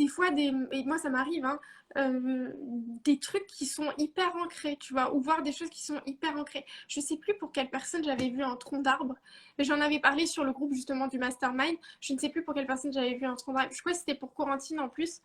fois, et moi ça m'arrive, hein, des trucs qui sont hyper ancrés, tu vois, ou voir des choses qui sont hyper ancrées. Je sais plus pour quelle personne j'avais vu un tronc d'arbre, mais j'en avais parlé sur le groupe justement du Mastermind. Je ne sais plus pour quelle personne j'avais vu un tronc d'arbre. Je crois que c'était pour Corentine en plus,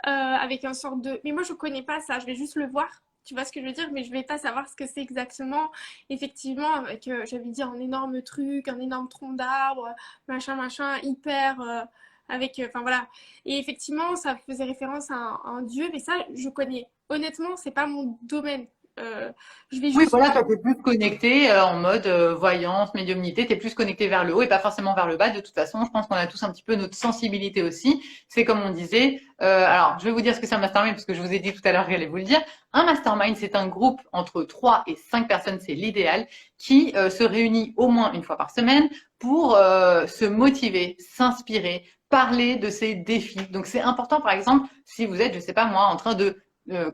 avec un sort de. Mais moi je connais pas ça, je vais juste le voir. Tu vois ce que je veux dire, mais je vais pas savoir ce que c'est exactement. Effectivement, avec, j'avais dit un énorme truc, un énorme tronc d'arbre, machin, machin, hyper, avec, enfin voilà. Et effectivement, ça faisait référence à un dieu, mais ça, je connais. Honnêtement, c'est pas mon domaine. Euh, je vais Oui, juste. voilà, toi, t'es plus connecté en mode voyance, médiumnité, t'es plus connecté vers le haut et pas forcément vers le bas. De toute façon, je pense qu'on a tous un petit peu notre sensibilité aussi. C'est comme on disait. Alors, je vais vous dire ce que c'est un mastermind parce que je vous ai dit tout à l'heure que j'allais vous le dire. Un mastermind, c'est un groupe entre 3 et 5 personnes, c'est l'idéal, qui se réunit au moins une fois par semaine pour se motiver, s'inspirer, parler de ses défis. Donc, c'est important, par exemple, si vous êtes, je sais pas moi, en train de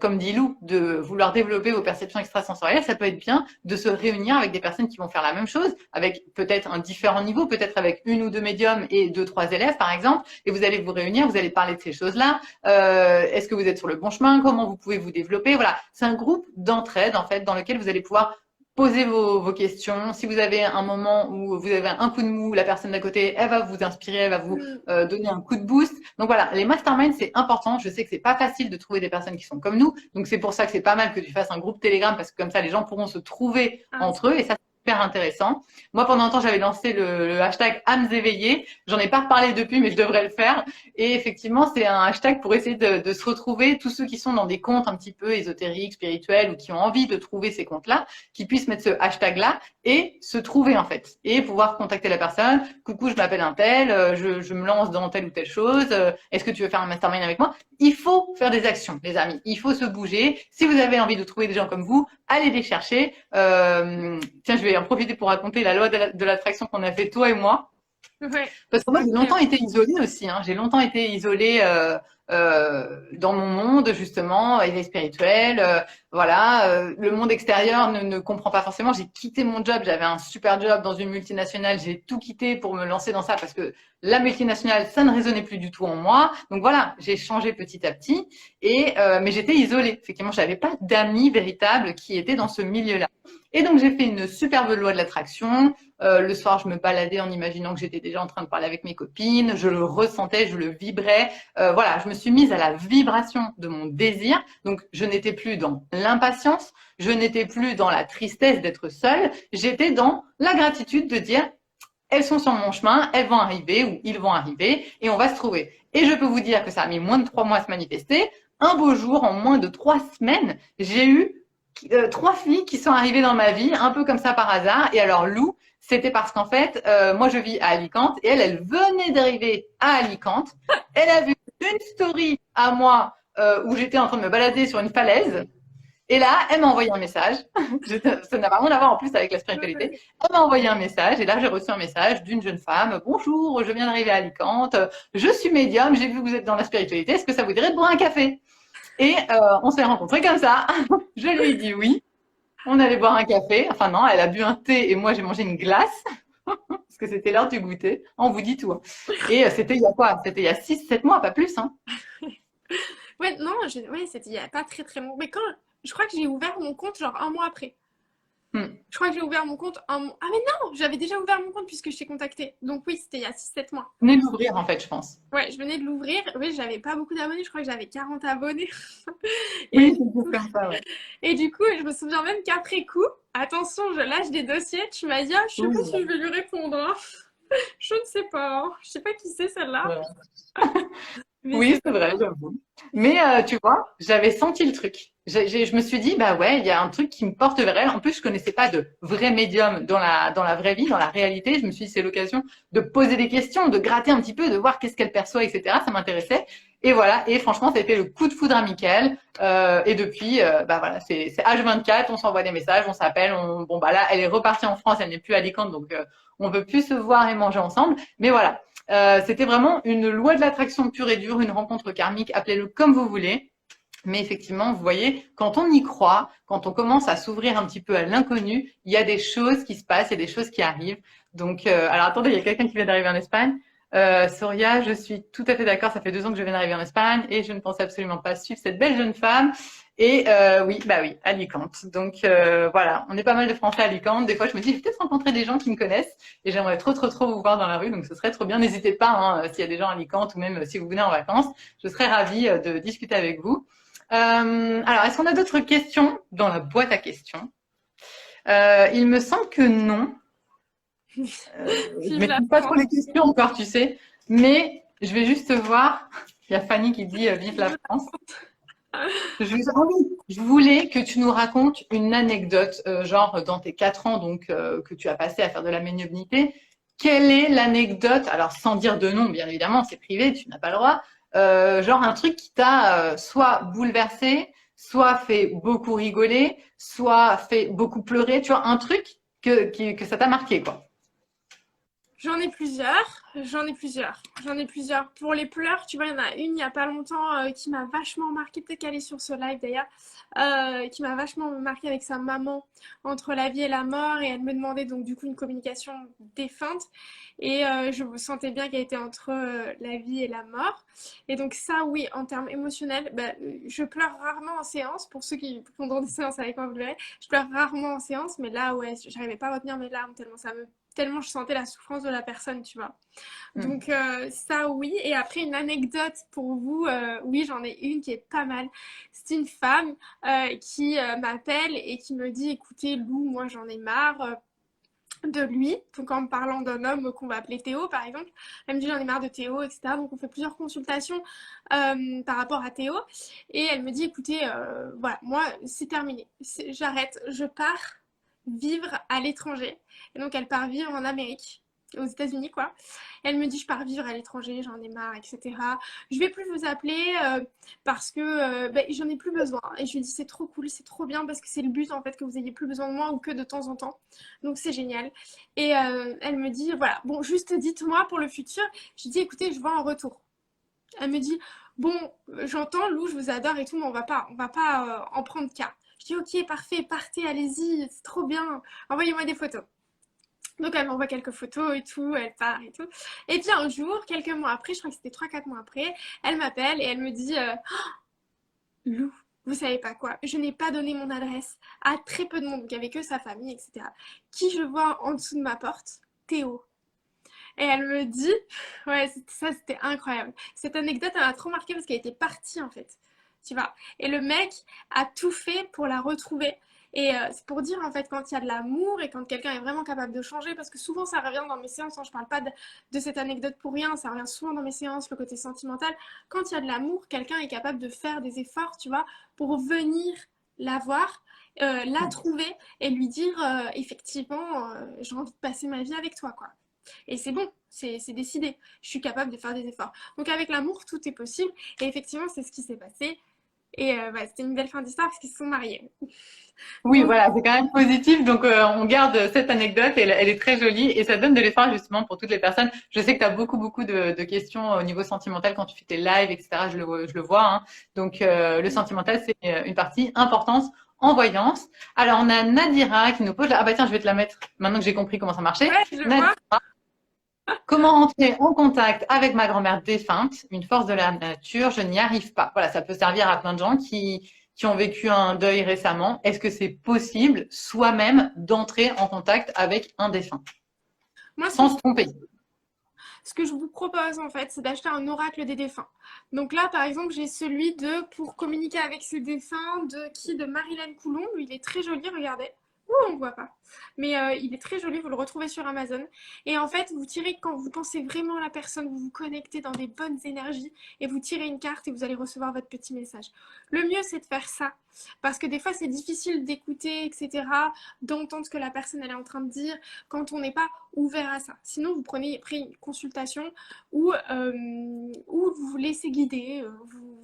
comme dit Lou, de vouloir développer vos perceptions extrasensorielles, ça peut être bien de se réunir avec des personnes qui vont faire la même chose, avec peut-être un différent niveau, peut-être avec une ou deux médiums et deux, trois élèves, par exemple, et vous allez vous réunir, vous allez parler de ces choses-là. Est-ce que vous êtes sur le bon chemin? Comment vous pouvez vous développer? Voilà, c'est un groupe d'entraide, en fait, dans lequel vous allez pouvoir poser vos questions. Si vous avez un moment où vous avez un coup de mou, la personne d'à côté, elle va vous inspirer, elle va vous donner un coup de boost. Donc voilà, les masterminds, c'est important. Je sais que c'est pas facile de trouver des personnes qui sont comme nous. Donc c'est pour ça que c'est pas mal que tu fasses un groupe Telegram parce que comme ça, les gens pourront se trouver Ah, entre eux et ça, c'est super intéressant. Moi, pendant un temps, j'avais lancé le hashtag âmes éveillées. J'en ai pas reparlé depuis, mais je devrais le faire. Et effectivement, c'est un hashtag pour essayer de se retrouver, tous ceux qui sont dans des comptes un petit peu ésotériques, spirituels, ou qui ont envie de trouver ces comptes-là, qui puissent mettre ce hashtag-là et se trouver, en fait. Et pouvoir contacter la personne. Coucou, je m'appelle un tel, je me lance dans telle ou telle chose. Est-ce que tu veux faire un mastermind avec moi? Il faut faire des actions, les amis. Il faut se bouger. Si vous avez envie de trouver des gens comme vous, allez les chercher. Tiens, je vais en profiter pour raconter la loi de l'attraction qu'on a fait toi et moi. Ouais. Parce que moi, j'ai longtemps été isolée aussi. Hein. J'ai longtemps été isolée dans mon monde, justement, éveil spirituel. Voilà, le monde extérieur ne comprend pas forcément. J'ai quitté mon job. J'avais un super job dans une multinationale. J'ai tout quitté pour me lancer dans ça parce que la multinationale, ça ne résonnait plus du tout en moi. Donc voilà, j'ai changé petit à petit. Mais j'étais isolée. Effectivement, je n'avais pas d'amis véritables qui étaient dans ce milieu-là. Et donc, j'ai fait une superbe loi de l'attraction. Le soir, je me baladais en imaginant que j'étais déjà en train de parler avec mes copines. Je le ressentais, je le vibrais. Voilà, je me suis mise à la vibration de mon désir. Donc, je n'étais plus dans l'impatience. Je n'étais plus dans la tristesse d'être seule. J'étais dans la gratitude de dire, elles sont sur mon chemin, elles vont arriver ou ils vont arriver et on va se trouver. Et je peux vous dire que ça a mis moins de 3 mois à se manifester. Un beau jour, en moins de 3 semaines, j'ai eu 3 filles qui sont arrivées dans ma vie, un peu comme ça par hasard. Et alors, Lou, c'était parce qu'en fait, moi, je vis à Alicante et elle venait d'arriver à Alicante. Elle a vu une story à moi où j'étais en train de me balader sur une falaise. Et là, elle m'a envoyé un message. Ça n'a rien à voir en plus avec la spiritualité. Elle m'a envoyé un message et là, j'ai reçu un message d'une jeune femme. Bonjour, je viens d'arriver à Alicante. Je suis médium. J'ai vu que vous êtes dans la spiritualité. Est-ce que ça vous dirait de boire un café? Et on s'est rencontrés comme ça. Je lui ai dit oui. On allait boire un café. Enfin non, elle a bu un thé et moi j'ai mangé une glace parce que c'était l'heure du goûter. On vous dit tout. Hein. Et c'était il y a quoi? C'était il y a 6, 7 mois, pas plus. Hein. Ouais, non, ouais, c'était il y a pas très très longtemps. Mais quand je crois que j'ai ouvert mon compte genre un mois après. Je crois que j'ai ouvert mon compte un mois. Ah mais non, j'avais déjà ouvert mon compte puisque je t'ai contacté. Donc oui, c'était il y a 6, 7 mois. Vous venez d'ouvrir en fait, je pense. Ouais, je venais de l'ouvrir. Oui, j'avais pas beaucoup d'abonnés. Je crois que j'avais 40 abonnés. Oui, Et, c'est comme ça, ouais. et du coup, je me souviens même qu'après coup, attention, je lâche des dossiers. Tu m'as dit, ah, je sais pas Oui, si je vais lui répondre. Hein. Je ne sais pas. Hein. Je sais pas qui c'est celle-là. ouais. Mais Oui, c'est vrai, j'avoue. Mais tu vois, j'avais senti le truc. Je me suis dit, bah ouais, il y a un truc qui me porte vers elle. En plus, je connaissais pas de vrai médium dans la vraie vie, dans la réalité. Je me suis dit, c'est l'occasion de poser des questions, de gratter un petit peu, de voir qu'est-ce qu'elle perçoit, etc. Ça m'intéressait. Et voilà. Et franchement, ça a été le coup de foudre amical. Et depuis, bah voilà, c'est H24. On s'envoie des messages, on s'appelle. Bon bah là, elle est repartie en France, elle n'est plus à Alicante, donc on peut plus se voir et manger ensemble. Mais voilà. C'était vraiment une loi de l'attraction pure et dure, une rencontre karmique, appelez-le comme vous voulez. Mais effectivement, vous voyez, quand on y croit, quand on commence à s'ouvrir un petit peu à l'inconnu, il y a des choses qui se passent, il y a des choses qui arrivent. Donc, alors attendez, il y a quelqu'un qui vient d'arriver en Espagne. Soria, je suis tout à fait d'accord, ça fait 2 ans que je viens d'arriver en Espagne et je ne pensais absolument pas suivre cette belle jeune femme. Et oui, bah oui, Alicante. Donc voilà, on est pas mal de Français à Alicante. Des fois, je me dis, je vais peut-être rencontrer des gens qui me connaissent et j'aimerais trop, trop, trop vous voir dans la rue. Donc ce serait trop bien. N'hésitez pas, hein, s'il y a des gens à Alicante ou même si vous venez en vacances, je serais ravie de discuter avec vous. Alors, est-ce qu'on a d'autres questions dans la boîte à questions? Il me semble que non. Je vive la maîtrise pas trop France. les questions encore, tu sais. Mais je vais juste voir. Il y a Fanny qui dit vive la France. Je voulais que tu nous racontes une anecdote, genre dans tes 4 ans donc que tu as passé à faire de la médiumnité. Quelle est l'anecdote, alors sans dire de nom, bien évidemment, c'est privé, tu n'as pas le droit, genre un truc qui t'a soit bouleversé, soit fait beaucoup rigoler, soit fait beaucoup pleurer, tu vois, un truc que ça t'a marqué, quoi. J'en ai plusieurs, j'en ai plusieurs, j'en ai plusieurs. Pour les pleurs, tu vois, il y en a une il n'y a pas longtemps qui m'a vachement marqué, peut-être qu'elle est sur ce live d'ailleurs, qui m'a vachement marqué avec sa maman entre la vie et la mort et elle me demandait donc du coup une communication défunte et je sentais bien qu'elle était entre la vie et la mort. Et donc ça, oui, en termes émotionnels, bah, je pleure rarement en séance, pour ceux qui font des séances avec moi, vous le verrez, je pleure rarement en séance, mais là, ouais, j'arrivais pas à retenir mes larmes tellement je sentais la souffrance de la personne, tu vois. Mm. Donc ça, oui. Et après, une anecdote pour vous. Oui, j'en ai une qui est pas mal. C'est une femme qui m'appelle et qui me dit, écoutez, Lou, moi j'en ai marre. de lui, donc en me parlant d'un homme qu'on va appeler Théo par exemple. Elle me dit j'en ai marre de Théo, etc. Donc on fait plusieurs consultations par rapport à Théo. Et elle me dit écoutez, voilà, moi c'est terminé, j'arrête, je pars vivre à l'étranger. Et donc elle part vivre en Amérique, aux États-Unis quoi. Elle me dit je pars vivre à l'étranger, j'en ai marre, etc. Je vais plus vous appeler parce que ben, j'en ai plus besoin. Et je lui dis c'est trop cool, c'est trop bien parce que c'est le but en fait que vous ayez plus besoin de moi ou que de temps en temps. Donc c'est génial. Et elle me dit voilà, bon juste dites-moi pour le futur. Je lui dis écoutez je vois un retour. Elle me dit bon j'entends Lou, je vous adore et tout, mais on va pas en prendre cas. Je dis ok parfait, partez, allez-y, c'est trop bien. Envoyez-moi des photos. Donc elle m'envoie quelques photos et tout, elle part et tout. Et puis un jour, quelques mois après, je crois que c'était 3 4 mois après, elle m'appelle et elle me dit Lou, vous savez pas quoi, je n'ai pas donné mon adresse à très peu de monde, donc il n'y avait que sa famille, etc. Qui je vois en dessous de ma porte? Théo. Et elle me dit, ouais, ça c'était incroyable. Cette anecdote, elle m'a trop marqué parce qu'elle était partie en fait. Tu vois. Et le mec a tout fait pour la retrouver. Et c'est pour dire en fait quand il y a de l'amour et quand quelqu'un est vraiment capable de changer, parce que souvent ça revient dans mes séances, hein, je parle pas de cette anecdote pour rien, ça revient souvent dans mes séances, le côté sentimental. Quand il y a de l'amour, quelqu'un est capable de faire des efforts, tu vois, pour venir la voir, la trouver et lui dire effectivement j'ai envie de passer ma vie avec toi quoi. Et c'est bon, c'est décidé. Je suis capable de faire des efforts. Donc avec l'amour, tout est possible. Et effectivement, c'est ce qui s'est passé. Et bah, c'était une belle fin d'histoire parce qu'ils se sont mariés. Oui, Donc, voilà, c'est quand même positif. Donc, on garde cette anecdote, elle est très jolie et ça donne de l'espoir justement pour toutes les personnes. Je sais que tu as beaucoup de questions au niveau sentimental quand tu fais tes lives, etc. Je le vois. Hein. Donc, le sentimental, c'est une partie importante en voyance. Alors, on a Nadira qui nous pose, ah bah tiens, je vais te la mettre maintenant que j'ai compris comment ça marchait. ouais, je Nadira, vois. comment entrer en contact avec ma grand-mère défunte, une force de la nature, je n'y arrive pas. Voilà, ça peut servir à plein de gens qui ont vécu un deuil récemment. Est-ce que c'est possible soi-même d'entrer en contact avec un défunt Moi, sans se tromper? ce que je vous propose en fait, c'est d'acheter un oracle des défunts. Donc là, par exemple, j'ai celui de pour communiquer avec ses défunts de Marilyn Coulomb. Lui, il est très joli, regardez. Ouh, on ne voit pas. Mais il est très joli, vous le retrouvez sur Amazon. Et en fait, vous tirez quand vous pensez vraiment à la personne, vous vous connectez dans des bonnes énergies et vous tirez une carte et vous allez recevoir votre petit message. Le mieux, c'est de faire ça. Parce que des fois, c'est difficile d'écouter, etc., d'entendre ce que la personne elle est en train de dire quand on n'est pas ouvert à ça. Sinon, vous prenez une consultation où vous vous laissez guider,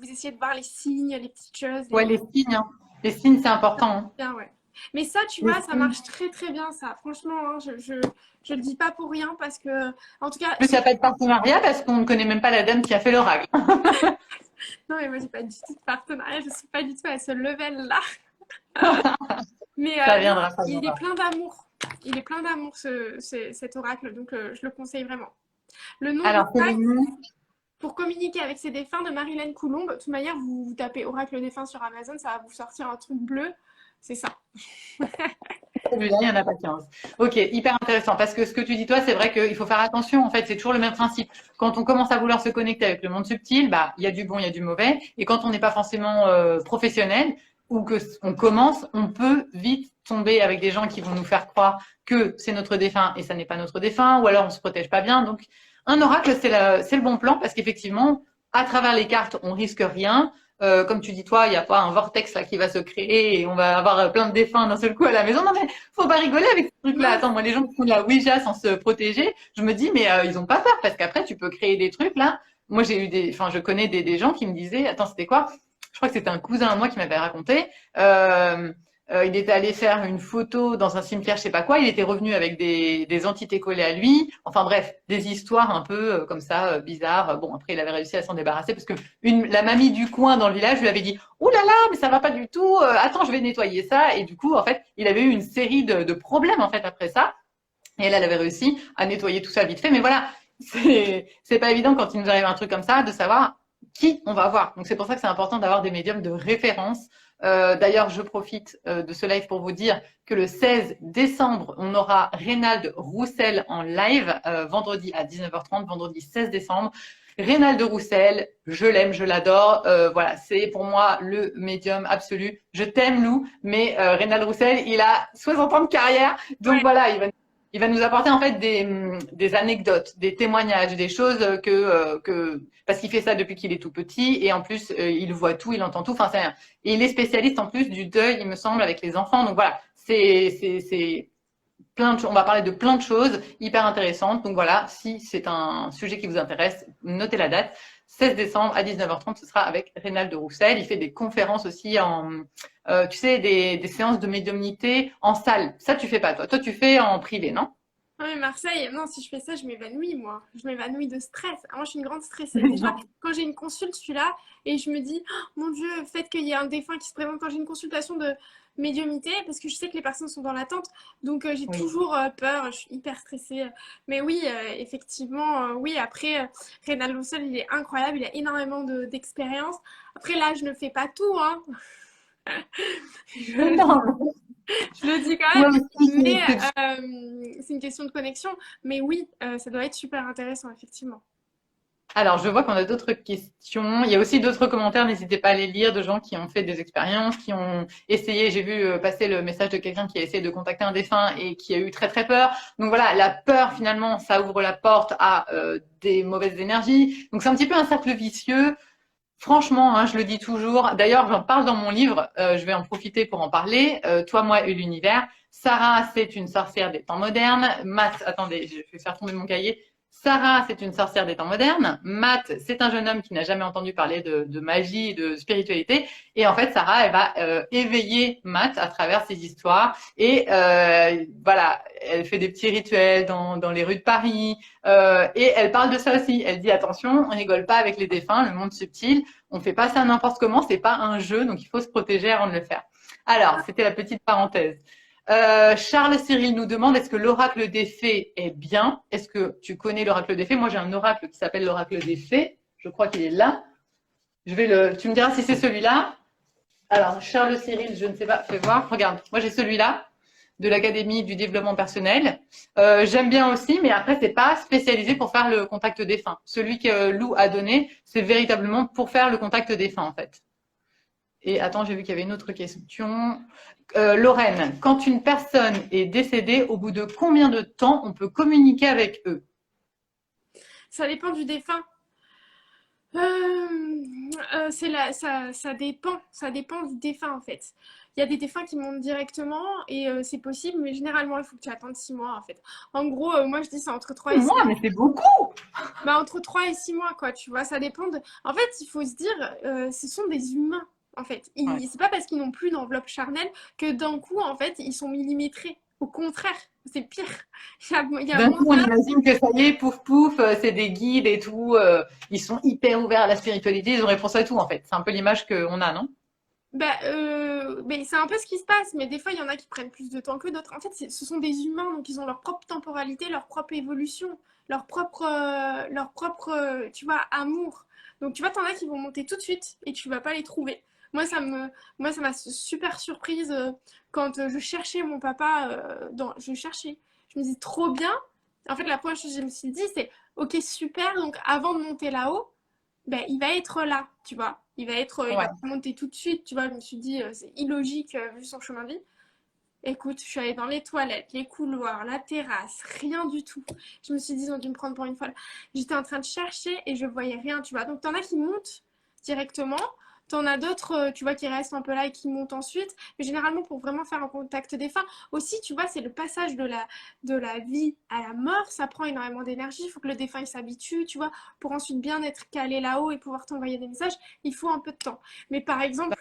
vous essayez de voir les signes, les petites choses. Ouais, les signes. Hein. Les signes, c'est important. Hein. Bien, ouais. Mais ça, tu Les vois, ça signes. marche très très bien, ça. Franchement, hein, je le dis pas pour rien parce que, en tout cas, En plus, il n'y a pas de partenariat parce qu'on ne connaît même pas la dame qui a fait l'oracle. non, mais moi, j'ai pas du tout de partenariat, je suis pas du tout à ce level-là. Mais Ça non, viendra, ça il est viendra. plein d'amour. Il est plein d'amour, cet oracle, donc je le conseille vraiment. Le nom Alors, c'est le d'oracle, nom. pour communiquer avec ses défunts de Marilyn Coulomb, de toute manière, vous tapez oracle défunt sur Amazon, ça va vous sortir un truc bleu. C'est ça. Celui-là, il n'y en a pas 15. Ok, hyper intéressant. Parce que ce que tu dis, toi, c'est vrai qu'il faut faire attention. En fait, c'est toujours le même principe. Quand on commence à vouloir se connecter avec le monde subtil, bah, il y a du bon, il y a du mauvais. Et quand on n'est pas forcément professionnel ou que on commence, on peut vite tomber avec des gens qui vont nous faire croire que c'est notre défunt et ça n'est pas notre défunt, ou alors on se protège pas bien. Donc, un oracle, c'est le bon plan parce qu'effectivement, à travers les cartes, on risque rien. Comme tu dis toi, il n'y a pas un vortex là qui va se créer et on va avoir plein de défunts d'un seul coup à la maison. Non mais faut pas rigoler avec ce truc-là. Non, Attends, moi les gens qui font de la Ouija sans se protéger, je me dis mais ils ont pas peur parce qu'après tu peux créer des trucs là. Moi je connais des gens qui me disaient, attends c'était quoi? Je crois que c'était un cousin à moi qui m'avait raconté. Il était allé faire une photo dans un cimetière, je sais pas quoi. Il était revenu avec des entités collées à lui. Enfin bref, des histoires un peu comme ça, bizarres. Bon, après, il avait réussi à s'en débarrasser parce que la mamie du coin dans le village lui avait dit « Ouh là là, mais ça va pas du tout. Attends, je vais nettoyer ça. » Et du coup, en fait, il avait eu une série de problèmes en fait après ça. Et elle avait réussi à nettoyer tout ça vite fait. Mais voilà, c'est pas évident quand il nous arrive un truc comme ça de savoir qui on va voir. Donc c'est pour ça que c'est important d'avoir des médiums de référence. D'ailleurs, je profite de ce live pour vous dire que le 16 décembre, on aura Reynald Roussel en live, vendredi à 19h30, vendredi 16 décembre. Reynald Roussel, je l'aime, je l'adore. Voilà, c'est pour moi le médium absolu. Je t'aime, Lou, mais Reynald Roussel, il a 60 ans de carrière, donc ouais. voilà, il va Il va nous apporter en fait des anecdotes, des témoignages, des choses parce qu'il fait ça depuis qu'il est tout petit et en plus il voit tout, il entend tout. Enfin, et il est spécialiste en plus du deuil, il me semble, avec les enfants. Donc voilà, c'est plein de, on va parler de plein de choses hyper intéressantes. Donc voilà, si c'est un sujet qui vous intéresse, notez la date. 16 décembre à 19h30, ce sera avec Reynald Roussel. Il fait des conférences aussi tu sais, des séances de médiumnité en salle. Ça, tu fais pas, toi. Toi, tu fais en privé, non? Non mais Marseille, non, si je fais ça, je m'évanouis, moi. Je m'évanouis de stress. Ah, moi, je suis une grande stressée. Déjà, quand j'ai une consulte, je suis là et je me dis, oh, mon Dieu, le fait qu'il y ait un défunt qui se présente quand j'ai une consultation de médiumnité, parce que je sais que les personnes sont dans l'attente, donc j'ai Oui. toujours peur, je suis hyper stressée. Mais oui, effectivement, oui, après, Reynald Roussel, il est incroyable, il a énormément d'expérience. Après, là, je ne fais pas tout, hein. Je, Non, je le dis quand moi même, aussi, mais c'est une question de connexion. Mais oui, ça doit être super intéressant, effectivement. Alors, je vois qu'on a d'autres questions. Il y a aussi d'autres commentaires. N'hésitez pas à les lire de gens qui ont fait des expériences, qui ont essayé. J'ai vu passer le message de quelqu'un qui a essayé de contacter un défunt et qui a eu très très peur. Donc voilà, la peur finalement, ça ouvre la porte à des mauvaises énergies. Donc c'est un petit peu un cercle vicieux. Franchement, hein, je le dis toujours. D'ailleurs, j'en parle dans mon livre. Je vais en profiter pour en parler. Toi, moi et l'univers. Sarah, c'est une sorcière des temps modernes. Matt, attendez, je vais faire tomber mon cahier. Sarah, c'est une sorcière des temps modernes. Matt, c'est un jeune homme qui n'a jamais entendu parler de magie, de spiritualité. Et en fait, Sarah, elle va éveiller Matt à travers ses histoires. Et voilà, elle fait des petits rituels dans les rues de Paris. Et elle parle de ça aussi. Elle dit attention, on rigole pas avec les défunts, le monde subtil. On fait pas ça n'importe comment. C'est pas un jeu, donc il faut se protéger avant de le faire. Alors, c'était la petite parenthèse. Charles Cyril nous demande est-ce que l'oracle des fées est bien? Est-ce que tu connais l'oracle des fées? Moi, j'ai un oracle qui s'appelle l'oracle des fées. Je crois qu'il est là. Tu me diras si c'est celui-là. Alors, Charles Cyril, je ne sais pas. Fais voir. Regarde. Moi, j'ai celui-là de l'Académie du développement personnel. J'aime bien aussi, mais après, c'est pas spécialisé pour faire le contact défunt. Celui que Lou a donné, c'est véritablement pour faire le contact défunt, en fait. Et attends, j'ai vu qu'il y avait une autre question. Lorraine, quand une personne est décédée, au bout de combien de temps on peut communiquer avec eux? Ça dépend du défunt. Ça dépend du défunt en fait. Il y a des défunts qui montent directement et c'est possible, mais généralement il faut que tu attendes 6 mois en fait. En gros, moi je dis c'est entre 3 et 6 Moi, mois. mais c'est beaucoup. Bah, entre 3 et 6 mois quoi, tu vois, ça dépend de. En fait, il faut se dire, ce sont des humains en fait. Ouais. C'est pas parce qu'ils n'ont plus d'enveloppe charnelle que d'un coup en fait ils sont millimétrés. Au contraire, c'est pire. Il y a D'un moins coup, on ça. imagine que ça y est, pouf pouf, c'est des guides et tout. Ils sont hyper ouverts à la spiritualité, ils ont réponse à tout en fait. C'est un peu l'image qu'on a, non? Bah, mais c'est un peu ce qui se passe, mais des fois, il y en a qui prennent plus de temps que d'autres. En fait, ce sont des humains, donc ils ont leur propre temporalité, leur propre évolution, tu vois, amour. Donc, tu vois, t'en as qui vont monter tout de suite et tu vas pas les trouver. Moi, moi, ça m'a super surprise quand je cherchais mon papa, je cherchais. Je me dis trop bien. En fait, la première chose que je me suis dit, c'est, ok, super, donc avant de monter là-haut, ben, il va être là, tu vois. Il va Ouais. pas monter tout de suite, tu vois. Je me suis dit, c'est illogique vu son chemin de vie. Écoute, je suis allée dans les toilettes, les couloirs, la terrasse, rien du tout. Je me suis dit, ils ont dû me prendre pour une folle. J'étais en train de chercher et je voyais rien, tu vois. Donc, t'en as qui montent directement. T'en as d'autres, tu vois, qui restent un peu là et qui montent ensuite. Mais généralement, pour vraiment faire un contact défunt, aussi, tu vois, c'est le passage de la vie à la mort. Ça prend énormément d'énergie. Il faut que le défunt il s'habitue, tu vois, pour ensuite bien être calé là-haut et pouvoir t'envoyer des messages. Il faut un peu de temps. Mais par exemple,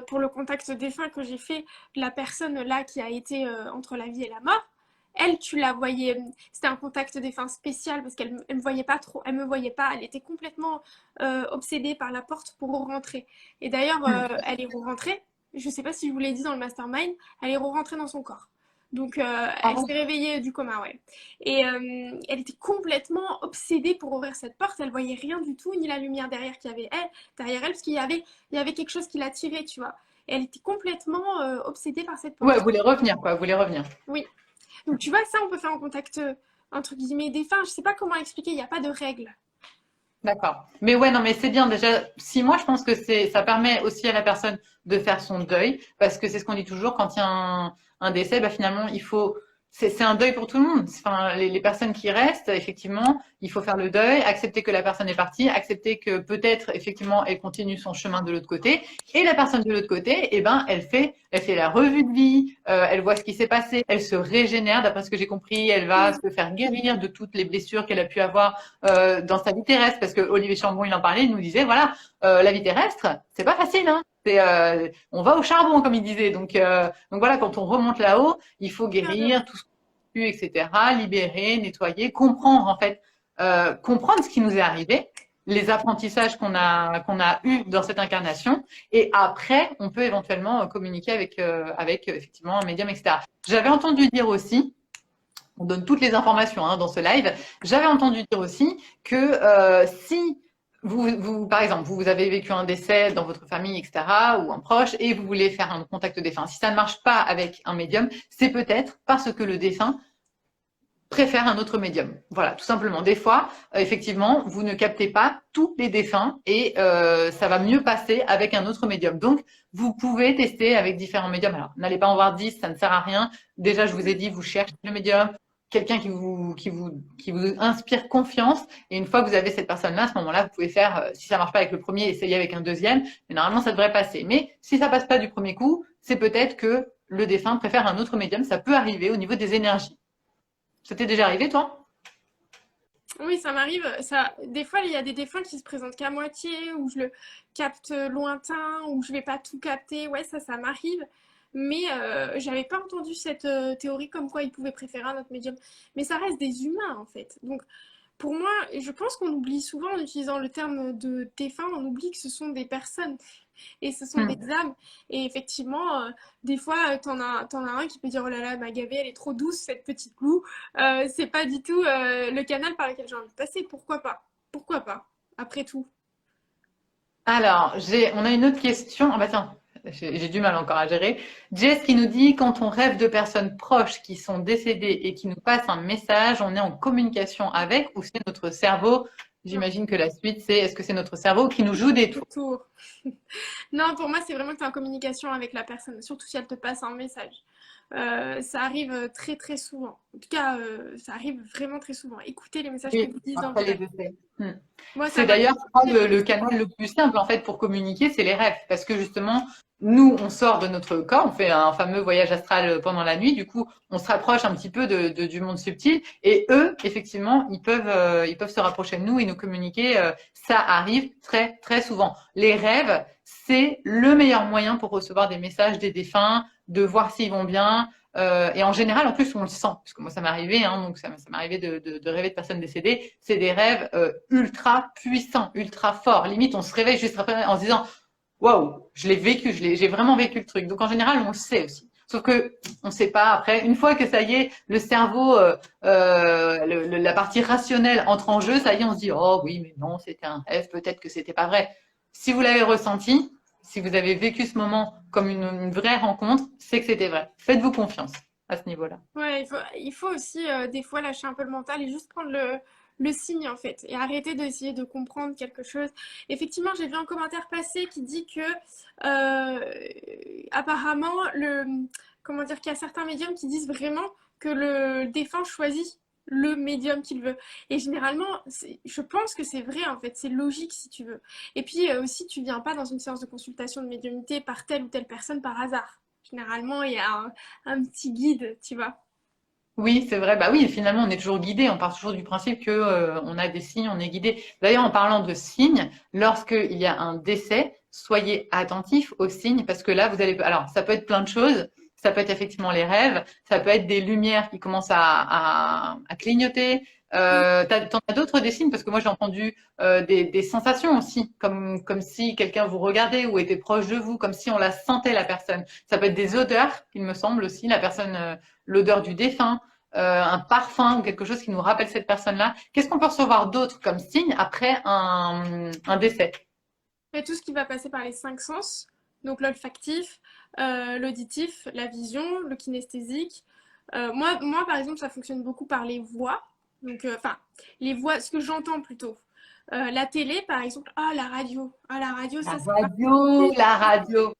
pour le contact défunt que j'ai fait, la personne là qui a été entre la vie et la mort, elle, tu la voyais, c'était un contact défunt spécial parce qu'elle me voyait pas trop, elle me voyait pas, elle était complètement obsédée par la porte pour rentrer. Et d'ailleurs, elle est rentrée, je sais pas si je vous l'ai dit dans le mastermind, elle est rentrée dans son corps. Donc, Ah elle bon. s'est réveillée du coma, ouais. Et elle était complètement obsédée pour ouvrir cette porte. Elle voyait rien du tout, ni la lumière derrière derrière elle, parce il y avait quelque chose qui l'attirait, tu vois. Et elle était complètement obsédée par cette Ouais, porte. vous voulez revenir, quoi. Vous voulez revenir. Oui. Donc tu vois, ça, on peut faire un contact, entre guillemets, défunt. Je sais pas comment expliquer, il n'y a pas de règle. D'accord. Mais ouais, non, mais c'est bien déjà. Si moi, je pense que ça permet aussi à la personne de faire son deuil, parce que c'est ce qu'on dit toujours quand il y a un décès, bah finalement, il faut c'est un deuil pour tout le monde. Enfin, les personnes qui restent, effectivement, il faut faire le deuil, accepter que la personne est partie, accepter que peut-être, effectivement, elle continue son chemin de l'autre côté. Et la personne de l'autre côté, eh ben, elle fait la revue de vie, elle voit ce qui s'est passé, elle se régénère, d'après ce que j'ai compris, elle va se faire guérir de toutes les blessures qu'elle a pu avoir dans sa vie terrestre. Parce que Olivier Chambon, il en parlait, il nous disait, voilà, la vie terrestre, c'est pas facile, hein. On va au charbon, comme il disait. Donc voilà, quand on remonte là-haut, il faut guérir tout ce qu'on a pu, etc., libérer, nettoyer, comprendre en fait, comprendre ce qui nous est arrivé, les apprentissages qu'on a eu dans cette incarnation, et après, on peut éventuellement communiquer avec effectivement un médium, etc. J'avais entendu dire aussi, on donne toutes les informations dans ce live. J'avais entendu dire aussi que si par exemple, vous avez vécu un décès dans votre famille, etc., ou un proche, et vous voulez faire un contact défunt, si ça ne marche pas avec un médium, c'est peut-être parce que le défunt préfère un autre médium. Voilà, tout simplement. Des fois, effectivement, vous ne captez pas tous les défunts et ça va mieux passer avec un autre médium. Donc, vous pouvez tester avec différents médiums. Alors, n'allez pas en voir 10, ça ne sert à rien. Déjà, je vous ai dit, vous cherchez le médium, quelqu'un qui vous inspire confiance. Et une fois que vous avez cette personne-là, à ce moment-là, vous pouvez faire, si ça marche pas avec le premier, essayez avec un deuxième. Mais normalement, ça devrait passer. Mais si ça passe pas du premier coup, c'est peut-être que le défunt préfère un autre médium. Ça peut arriver au niveau des énergies. Ça t'est déjà arrivé, toi? Oui, ça m'arrive. Ça, des fois, il y a des défunts qui se présentent qu'à moitié, ou je le capte lointain, ou je vais pas tout capter. Ouais, ça m'arrive. Mais j'avais pas entendu cette théorie comme quoi ils pouvaient préférer un autre médium. Mais ça reste des humains, en fait. Donc, pour moi, je pense qu'on oublie souvent en utilisant le terme de défunt, on oublie que ce sont des personnes et ce sont des Hmm. âmes. Et effectivement, des fois, t'en as un qui peut dire oh là là, ma gavée, elle est trop douce, cette petite Lou. C'est pas du tout le canal par lequel j'ai envie de passer. Pourquoi pas? Pourquoi pas? Après tout. Alors, on a une autre question. Ah bah tiens, j'ai du mal encore à gérer. Jess qui nous dit, quand on rêve de personnes proches qui sont décédées et qui nous passent un message, on est en communication avec ou c'est notre cerveau? Non, J'imagine que la suite, c'est est-ce que c'est notre cerveau qui nous joue des tours? autour. Non, pour moi, c'est vraiment que tu es en communication avec la personne, surtout si elle te passe un message. Ça arrive très très souvent. En tout cas, ça arrive vraiment très souvent. Écoutez les messages qu'ils Oui, vous disent dans vos après les rêves. décès. Hmm. Moi, ça C'est m'arrive d'ailleurs, je crois, très très le souvent. canal le plus simple en fait pour communiquer, c'est les rêves, parce que justement, nous, on sort de notre corps, on fait un fameux voyage astral pendant la nuit, du coup, on se rapproche un petit peu du monde subtil, et eux, effectivement, ils peuvent se rapprocher de nous et nous communiquer. Ça arrive très très souvent. Les rêves, c'est le meilleur moyen pour recevoir des messages des défunts, de voir s'ils vont bien. Et en général, en plus, on le sent, parce que moi, ça m'est arrivé, donc ça m'est arrivé de rêver de personnes décédées. C'est des rêves ultra puissants, ultra forts. Limite, on se réveille juste après en se disant, waouh, je l'ai vécu, j'ai vraiment vécu le truc. Donc en général, on le sait aussi. Sauf que on sait pas après. Une fois que ça y est, le cerveau, la partie rationnelle entre en jeu, ça y est, on se dit, oh oui, mais non, c'était un rêve, peut-être que c'était pas vrai. Si vous l'avez ressenti, si vous avez vécu ce moment comme une vraie rencontre, c'est que c'était vrai. Faites-vous confiance à ce niveau-là. Ouais, il faut aussi des fois lâcher un peu le mental et juste prendre le signe en fait et arrêter d'essayer de comprendre quelque chose. Effectivement, j'ai vu un commentaire passé qui dit que apparemment comment dire qu'il y a certains médiums qui disent vraiment que le défunt choisit le médium qu'il veut. Et généralement, je pense que c'est vrai en fait, c'est logique si tu veux. Et puis aussi, tu viens pas dans une séance de consultation de médiumnité par telle ou telle personne par hasard. Généralement, il y a un petit guide, tu vois. Oui, c'est vrai. Bah oui, finalement, on est toujours guidé. On part toujours du principe que on a des signes, on est guidé. D'ailleurs, en parlant de signes, lorsqu'il y a un décès, soyez attentifs aux signes parce que là, vous allez. Alors, ça peut être plein de choses. Ça peut être effectivement les rêves. Ça peut être des lumières qui commencent à clignoter. T'en as d'autres des signes parce que moi j'ai entendu des sensations aussi, comme si quelqu'un vous regardait ou était proche de vous, comme si on la sentait la personne. Ça peut être des odeurs, il me semble aussi, la personne, l'odeur du défunt un parfum ou quelque chose qui nous rappelle cette personne-là. Qu'est-ce qu'on peut recevoir d'autre comme signe après un décès? Et tout ce qui va passer par les cinq sens, donc l'olfactif, l'auditif, la vision, le kinesthésique. Moi, par exemple, ça fonctionne beaucoup par les voix. Donc, enfin, les voix, ce que j'entends plutôt. La télé, par exemple. Ah, la radio. Ah, la radio, La ça marche. radio, la radio.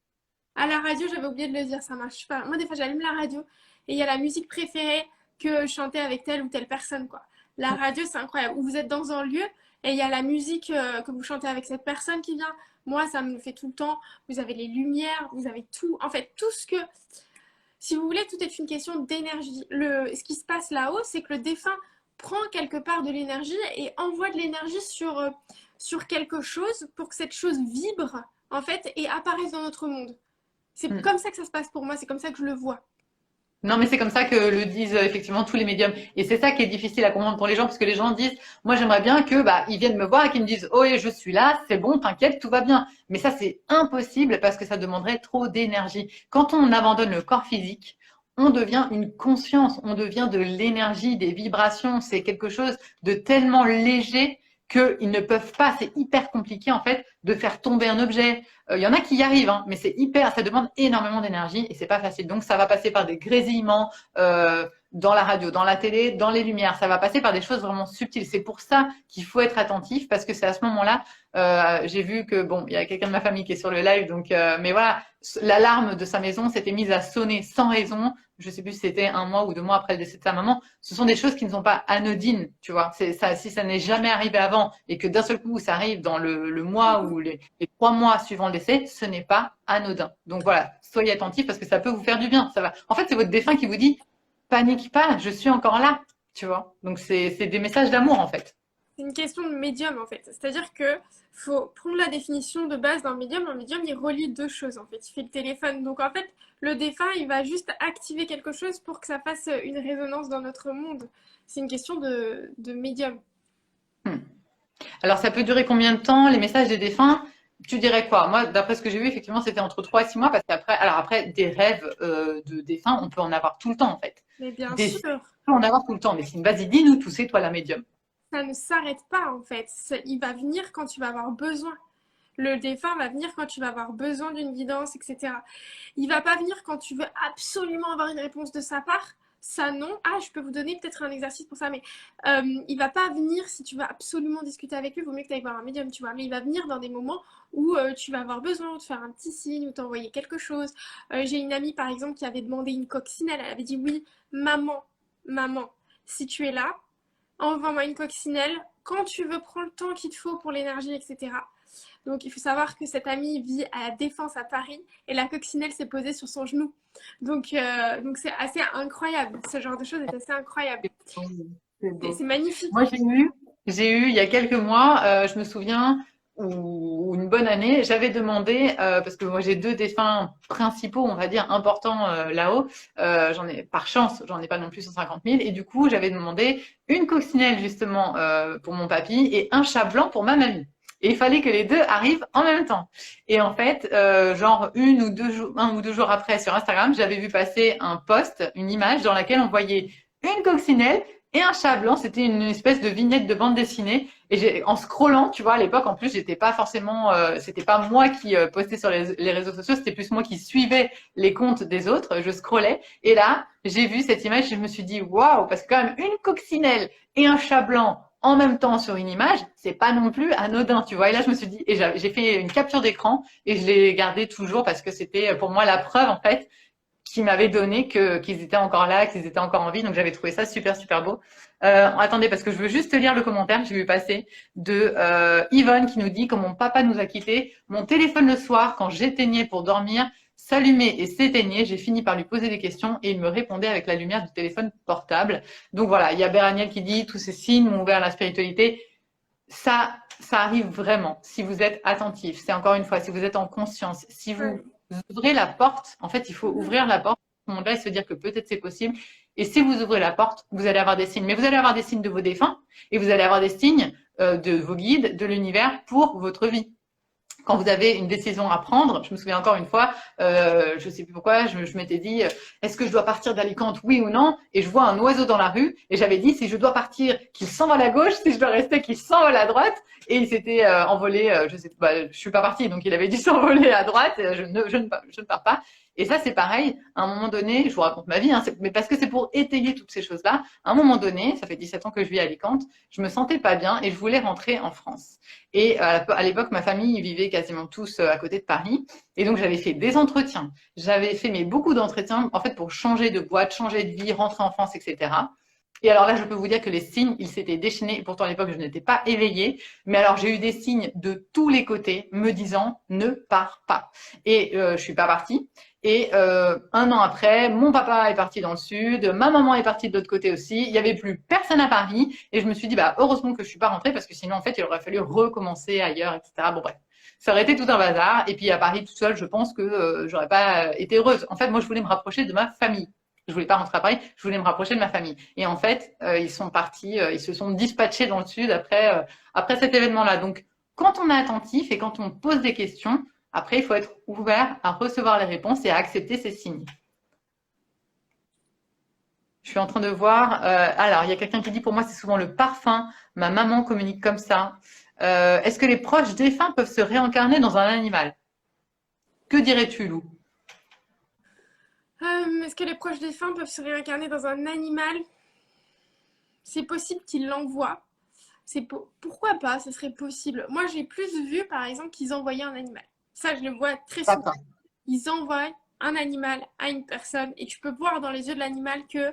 Ah, la radio, j'avais oublié de le dire, ça marche pas. Moi, des fois, j'allume la radio et il y a la musique préférée. que chanter avec telle ou telle personne, quoi. La radio, c'est incroyable. Ou vous êtes dans un lieu et il y a la musique que vous chantez avec cette personne qui vient. Moi, ça me le fait tout le temps. Vous avez les lumières, vous avez tout. En fait, tout ce que... Si vous voulez, tout est une question d'énergie. Ce qui se passe là-haut, c'est que le défunt prend quelque part de l'énergie et envoie de l'énergie sur quelque chose pour que cette chose vibre, en fait, et apparaisse dans notre monde. C'est Hmm. comme ça que ça se passe pour moi, c'est comme ça que je le vois. Non, mais c'est comme ça que le disent effectivement tous les médiums. Et c'est ça qui est difficile à comprendre pour les gens, parce que les gens disent, moi j'aimerais bien que ils viennent me voir et qu'ils me disent, oh, je suis là, c'est bon, t'inquiète, tout va bien. Mais ça, c'est impossible parce que ça demanderait trop d'énergie. Quand on abandonne le corps physique, on devient une conscience, on devient de l'énergie, des vibrations. C'est quelque chose de tellement léger qu'ils ne peuvent pas. C'est hyper compliqué en fait de faire tomber un objet. Il y en a qui y arrivent, hein, mais ça demande énormément d'énergie et c'est pas facile. Donc ça va passer par des grésillements dans la radio, dans la télé, dans les lumières. Ça va passer par des choses vraiment subtiles. C'est pour ça qu'il faut être attentif parce que c'est à ce moment-là. J'ai vu que il y a quelqu'un de ma famille qui est sur le live, donc mais voilà, l'alarme de sa maison s'était mise à sonner sans raison. Je sais plus si c'était 1 mois ou 2 mois après le décès de sa maman. Ce sont des choses qui ne sont pas anodines, tu vois. C'est ça, si ça n'est jamais arrivé avant et que d'un seul coup ça arrive dans le mois ou les 3 mois suivant le décès, ce n'est pas anodin. Donc voilà, soyez attentifs parce que ça peut vous faire du bien. Ça va. En fait, c'est votre défunt qui vous dit, panique pas, je suis encore là, tu vois. Donc c'est des messages d'amour en fait. C'est une question de médium en fait. C'est-à-dire que faut prendre la définition de base d'un médium. Un médium, il relie deux choses en fait. Il fait le téléphone. Donc en fait, le défunt, il va juste activer quelque chose pour que ça fasse une résonance dans notre monde. C'est une question de médium. Hmm. Alors ça peut durer combien de temps les messages des défunts? Tu dirais quoi? Moi, d'après ce que j'ai vu, effectivement, c'était entre 3 et 6 mois parce qu'après, alors après, des rêves de défunts, on peut en avoir tout le temps en fait. Mais bien Des signes, sûr, on peut en avoir tout le temps. Des signes. Vas-y, dis-nous tout, c'est toi la médium. ça ne s'arrête pas en fait. Il va venir quand tu vas avoir besoin. Le défunt va venir quand tu vas avoir besoin d'une guidance, etc. Il va pas venir quand tu veux absolument avoir une réponse de sa part. Ça non. Ah, je peux vous donner peut-être un exercice pour ça, mais il va pas venir si tu veux absolument discuter avec lui. Il vaut mieux que tu ailles voir un médium, tu vois. Mais il va venir dans des moments où tu vas avoir besoin de faire un petit signe ou t'envoyer quelque chose. J'ai une amie par exemple qui avait demandé une coccinelle. Elle avait dit oui, maman, maman, si tu es là, envoie-moi une coccinelle. Quand tu veux, prends le temps qu'il te faut pour l'énergie, etc. Donc il faut savoir que cette amie vit à la Défense à Paris et la coccinelle s'est posée sur son genou. Donc c'est assez incroyable. Ce genre de choses est assez incroyable. C'est beau. C'est magnifique. Moi, j'ai eu il y a quelques mois, je me souviens, ou une bonne année, j'avais demandé, parce que moi j'ai deux défunts principaux, on va dire, importants là-haut, j'en ai, par chance, j'en ai pas non plus 150 000, et du coup j'avais demandé une coccinelle justement pour mon papy et un chat blanc pour ma mamie. Et il fallait que les deux arrivent en même temps. Et en fait, genre 1 ou 2 jours après sur Instagram, j'avais vu passer un post, une image dans laquelle on voyait une coccinelle et un chat blanc. C'était une espèce de vignette de bande dessinée. Et en scrollant, tu vois, à l'époque, en plus, j'étais pas forcément, c'était pas moi qui postais sur les réseaux sociaux, c'était plus moi qui suivais les comptes des autres. Je scrollais. Et là, j'ai vu cette image et je me suis dit, waouh, parce que quand même, une coccinelle et un chat blanc en même temps sur une image, c'est pas non plus anodin, tu vois. Et là, je me suis dit, et j'ai fait une capture d'écran et je l'ai gardé toujours parce que c'était pour moi la preuve, en fait, qui m'avaient donné qu'ils étaient encore là, qu'ils étaient encore en vie. Donc j'avais trouvé ça super super beau. Attendez, parce que je veux juste lire le commentaire que j'ai vu passer de Yvonne qui nous dit: quand mon papa nous a quittés, mon téléphone le soir, quand j'éteignais pour dormir, s'allumait et s'éteignait. J'ai fini par lui poser des questions et il me répondait avec la lumière du téléphone portable. Donc voilà, il y a Béraniel qui dit: tous ces signes m'ont ouvert à la spiritualité. Ça arrive vraiment si vous êtes attentif. C'est encore une fois, si vous êtes en conscience, si vous ouvrez la porte, en fait, il faut ouvrir la porte à ce moment-là et se dire que peut-être c'est possible. Et si vous ouvrez la porte, vous allez avoir des signes. Mais vous allez avoir des signes de vos défunts et vous allez avoir des signes de vos guides, de l'univers pour votre vie. Quand vous avez une décision à prendre, je me souviens encore une fois, je sais plus pourquoi, je m'étais dit, est-ce que je dois partir d'Alicante, oui ou non? Et je vois un oiseau dans la rue, et j'avais dit, si je dois partir, qu'il s'envole à gauche, si je dois rester, qu'il s'envole à droite. Et il s'était envolé, je sais pas, je suis pas partie, donc il avait dû s'envoler à droite, je ne pars pas. Et ça, c'est pareil. À un moment donné, je vous raconte ma vie, hein, mais parce que c'est pour étayer toutes ces choses-là. À un moment donné, ça fait 17 ans que je vis à Alicante, je me sentais pas bien et je voulais rentrer en France. Et à l'époque, ma famille vivait quasiment tous à côté de Paris. Et donc, j'avais fait des entretiens. J'avais fait mais beaucoup d'entretiens, en fait, pour changer de boîte, changer de vie, rentrer en France, etc. Et alors là, je peux vous dire que les signes, ils s'étaient déchaînés. Et pourtant, à l'époque, je n'étais pas éveillée. Mais alors, j'ai eu des signes de tous les côtés me disant ne pars pas. Et je suis pas partie. Et un an après, mon papa est parti dans le sud, ma maman est partie de l'autre côté aussi. Il y avait plus personne à Paris. Et je me suis dit, bah heureusement que je suis pas rentrée parce que sinon, en fait, il aurait fallu recommencer ailleurs, etc. Bon bref, ça aurait été tout un bazar. Et puis à Paris toute seule, je pense que j'aurais pas été heureuse. En fait, moi, je voulais me rapprocher de ma famille. Je voulais pas rentrer à Paris, je voulais me rapprocher de ma famille. Et en fait, ils sont partis, ils se sont dispatchés dans le sud après cet événement-là. Donc, quand on est attentif et quand on pose des questions, après, il faut être ouvert à recevoir les réponses et à accepter ces signes. Je suis en train de voir. Alors, il y a quelqu'un qui dit pour moi, c'est souvent le parfum. Ma maman communique comme ça. Est-ce que les proches défunts peuvent se réincarner dans un animal? Que dirais-tu, Lou? Est-ce que les proches défunts peuvent se réincarner dans un animal? C'est possible qu'ils l'envoient. Pourquoi pas, ce serait possible. Moi, j'ai plus vu, par exemple, qu'ils envoyaient un animal. Ça, je le vois très souvent. Papa. Ils envoient un animal à une personne et tu peux voir dans les yeux de l'animal que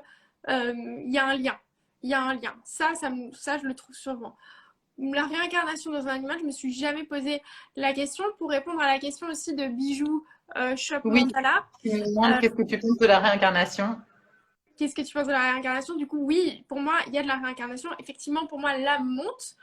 il y a un lien. Il y a un lien. Ça, je le trouve souvent. La réincarnation dans un animal, je me suis jamais posé la question. Pour répondre à la question aussi de Bijoux Shop Oui. Mandala, Tu me demandes qu'est-ce que tu penses de la réincarnation? qu'est-ce que tu penses de la réincarnation? Du coup, oui, pour moi, il y a de la réincarnation. Effectivement, pour moi, l'âme monte,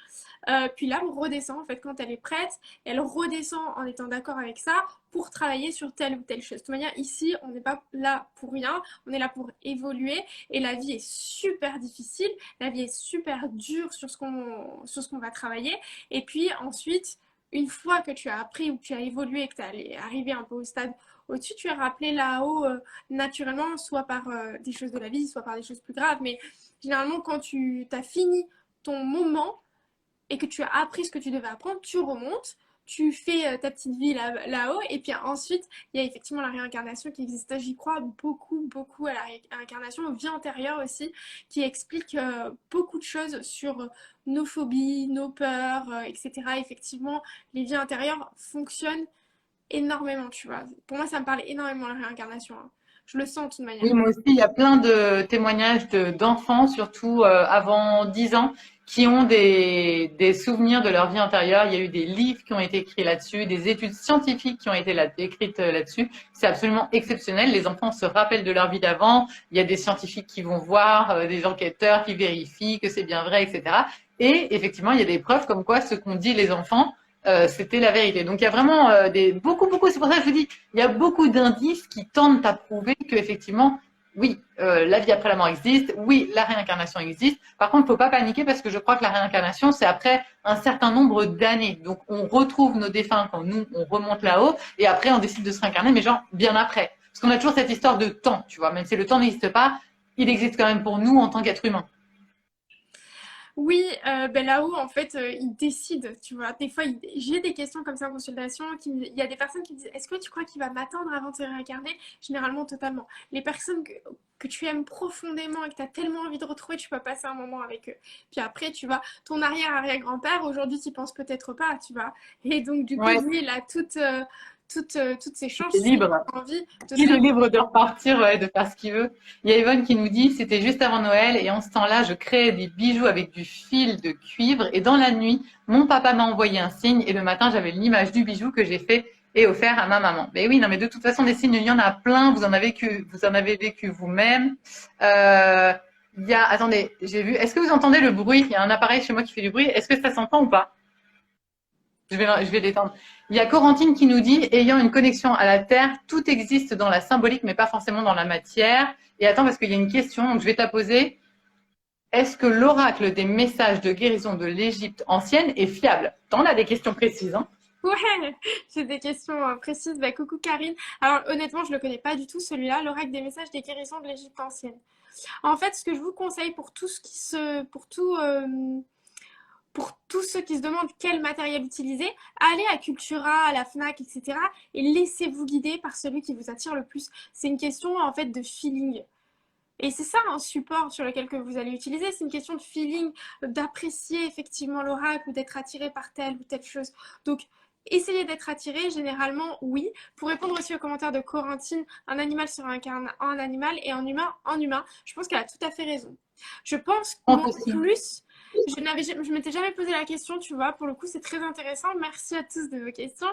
puis l'âme redescend, en fait, quand elle est prête. Elle redescend en étant d'accord avec ça pour travailler sur telle ou telle chose. De toute manière, ici, on n'est pas là pour rien, on est là pour évoluer. Et la vie est super difficile, la vie est super dure sur ce qu'on va travailler. Et puis ensuite, une fois que tu as appris ou que tu as évolué, que tu es arrivé un peu au stade au-dessus, tu es rappelé là-haut naturellement, soit par des choses de la vie, soit par des choses plus graves. Mais généralement, quand tu as fini ton moment et que tu as appris ce que tu devais apprendre, tu remontes, tu fais ta petite vie là-haut, et puis ensuite, il y a effectivement la réincarnation qui existe. J'y crois beaucoup, beaucoup à la réincarnation, aux vies antérieures aussi, qui explique beaucoup de choses sur nos phobies, nos peurs, etc. Effectivement, les vies antérieures fonctionnent énormément, tu vois. Pour moi, ça me parle énormément la réincarnation, hein. Je le sens de toute manière. Oui, moi aussi, il y a plein de témoignages d'enfants, surtout avant 10 ans, qui ont des souvenirs de leur vie antérieure. Il y a eu des livres qui ont été écrits là-dessus, des études scientifiques qui ont été écrites là-dessus. C'est absolument exceptionnel. Les enfants se rappellent de leur vie d'avant. Il y a des scientifiques qui vont voir, des enquêteurs qui vérifient que c'est bien vrai, etc. Et effectivement, il y a des preuves comme quoi ce qu'ont dit les enfants, c'était la vérité. Donc il y a vraiment beaucoup. C'est pour ça que je vous dis, il y a beaucoup d'indices qui tendent à prouver que effectivement, oui, la vie après la mort existe. Oui, la réincarnation existe. Par contre, il ne faut pas paniquer parce que je crois que la réincarnation, c'est après un certain nombre d'années. Donc on retrouve nos défunts quand nous on remonte là-haut et après on décide de se réincarner, mais genre bien après. Parce qu'on a toujours cette histoire de temps, tu vois. Même si le temps n'existe pas, il existe quand même pour nous en tant qu'être humain. Oui, ben là-haut, en fait, ils décident, tu vois. Des fois, j'ai des questions comme ça en consultation. Il y a des personnes qui me disent, est-ce que tu crois qu'il va m'attendre avant de se réincarner? Généralement, totalement. Les personnes que tu aimes profondément et que tu as tellement envie de retrouver, tu peux passer un moment avec eux. Puis après, tu vois, ton arrière-arrière-grand-père, aujourd'hui, tu penses peut-être pas, tu vois. Et donc, du coup, Ouais, lui, il a toutes ses chances, c'est s'il libre. a envie de se Il est réincarner. libre de repartir, ouais, de faire ce qu'il veut. Il y a Yvonne qui nous dit, c'était juste avant Noël et en ce temps-là, je créais des bijoux avec du fil de cuivre et dans la nuit, mon papa m'a envoyé un signe et le matin, j'avais l'image du bijou que j'ai fait et offert à ma maman. Mais oui, non, mais de toute façon, des signes, il y en a plein. Vous en avez vécu vous-même. Attendez, j'ai vu, est-ce que vous entendez le bruit? Il y a un appareil chez moi qui fait du bruit. Est-ce que ça s'entend ou pas? Je vais l'éteindre. Il y a Corentine qui nous dit, ayant une connexion à la Terre, tout existe dans la symbolique, mais pas forcément dans la matière. Et attends, parce qu'il y a une question, donc je vais te la poser. Est-ce que l'oracle des messages de guérison de l'Égypte ancienne est fiable? T'en as des questions précises, hein? Ouais, j'ai des questions précises. Bah, coucou Karine. Alors honnêtement, je le connais pas du tout celui-là, l'oracle des messages des guérisons de l'Égypte ancienne. En fait, ce que je vous conseille pour tout ce qui se, pour tout, pour tous ceux qui se demandent quel matériel utiliser, allez à Cultura, à la Fnac, etc. et laissez-vous guider par celui qui vous attire le plus. C'est une question en fait de feeling. Et c'est ça un support sur lequel que vous allez utiliser, c'est une question de feeling, d'apprécier effectivement l'oracle ou d'être attiré par telle ou telle chose. Donc, essayez d'être attiré, généralement, oui. Pour répondre aussi aux commentaires de Corentine, un animal se réincarne en animal et en humain en humain. Je pense qu'elle a tout à fait raison. Je pense, moi, Aussi. plus, je m'étais jamais posé la question, tu vois, pour le coup, c'est très intéressant. Merci à tous de vos questions.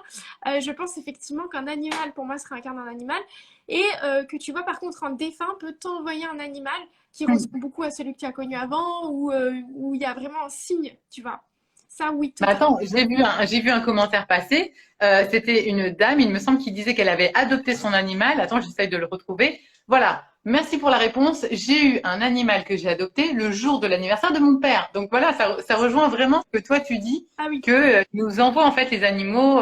Je pense effectivement qu'un animal, pour moi, se réincarne en animal. Et que tu vois, par contre, un défunt peut t'envoyer un animal qui ressemble beaucoup à celui que tu as connu avant, ou où il y a vraiment un signe, tu vois. Ça, oui, Mais totalement. attends, j'ai vu un commentaire passer. C'était une dame, il me semble, qui disait qu'elle avait adopté son animal. Attends, j'essaye de le retrouver. Voilà. Merci pour la réponse. J'ai eu un animal que j'ai adopté le jour de l'anniversaire de mon père. Donc voilà, ça rejoint vraiment ce que toi tu dis, Ah oui. que nous envoie en fait les animaux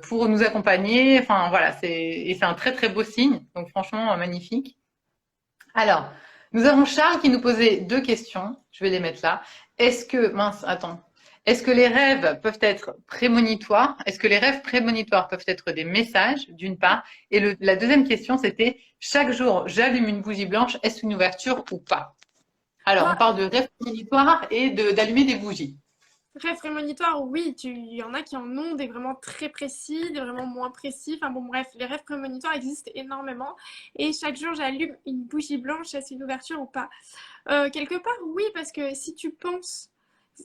pour nous accompagner. Enfin voilà, et c'est un très très beau signe. Donc franchement, magnifique. Alors, nous avons Charles qui nous posait deux questions. Je vais les mettre là. Mince, attends. Est-ce que les rêves peuvent être prémonitoires? Est-ce que les rêves prémonitoires peuvent être des messages, d'une part? Et la deuxième question, c'était chaque jour, j'allume une bougie blanche. Est-ce une ouverture ou pas? Alors, on Moi, parle de rêves prémonitoires et d'allumer des bougies. rêve prémonitoire, oui, il y en a qui en ont des vraiment très précis, des vraiment moins précis. Enfin bon, bref, les rêves prémonitoires existent énormément. Et chaque jour, j'allume une bougie blanche, est-ce une ouverture ou pas? Quelque part, oui, parce que si tu penses,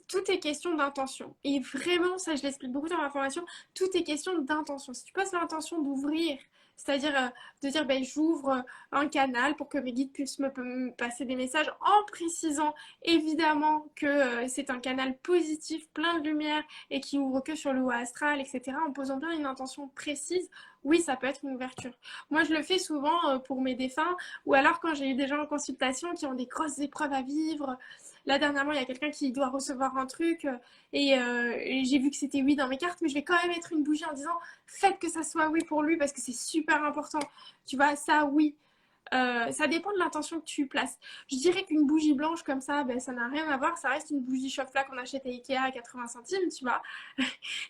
tout est question d'intention. Et vraiment, ça, je l'explique beaucoup dans ma formation, tout est question d'intention. Si tu poses l'intention d'ouvrir, c'est-à-dire de dire, ben, j'ouvre un canal pour que mes guides puissent me passer des messages en précisant évidemment que c'est un canal positif, plein de lumière et qui ouvre que sur le haut astral, etc. En posant bien une intention précise, oui, ça peut être une ouverture. Moi, je le fais souvent pour mes défunts ou alors quand j'ai eu des gens en consultation qui ont des grosses épreuves à vivre. Là, dernièrement, il y a quelqu'un qui doit recevoir un truc et j'ai vu que c'était oui dans mes cartes, mais je vais quand même mettre une bougie en disant faites que ça soit oui pour lui parce que c'est super important. Tu vois, ça, oui. Ça dépend de l'intention que tu places. Je dirais qu'une bougie blanche comme ça, ben, ça n'a rien à voir. Ça reste une bougie chauffe-plat qu'on achète à Ikea à 80 centimes, tu vois.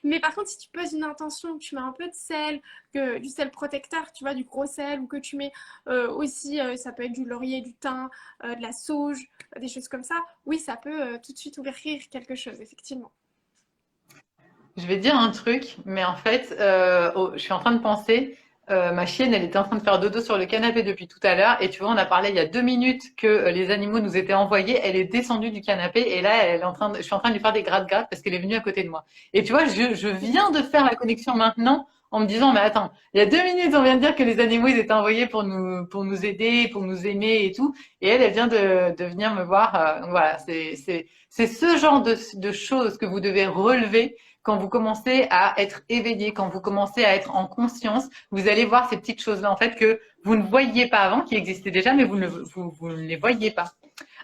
Mais par contre, si tu poses une intention, que tu mets un peu de sel, du sel protecteur, tu vois, du gros sel, ou que tu mets aussi, ça peut être du laurier, du thym, de la sauge, des choses comme ça, oui, ça peut tout de suite ouvrir quelque chose, effectivement. Je vais dire un truc, mais en fait, je suis en train de penser. Ma chienne, elle était en train de faire dodo sur le canapé depuis tout à l'heure. Et tu vois, on a parlé il y a 2 minutes que les animaux nous étaient envoyés. Elle est descendue du canapé et là, je suis en train de lui faire des gratte-gratte parce qu'elle est venue à côté de moi. Et tu vois, je viens de faire la connexion maintenant en me disant, mais attends, il y a 2 minutes, on vient de dire que les animaux, ils étaient envoyés pour nous aider, pour nous aimer et tout. Et elle vient de venir me voir. Donc voilà, c'est ce genre de choses que vous devez relever quand vous commencez à être éveillé, quand vous commencez à être en conscience, vous allez voir ces petites choses-là, en fait, que vous ne voyiez pas avant, qui existaient déjà, mais vous ne les voyiez pas.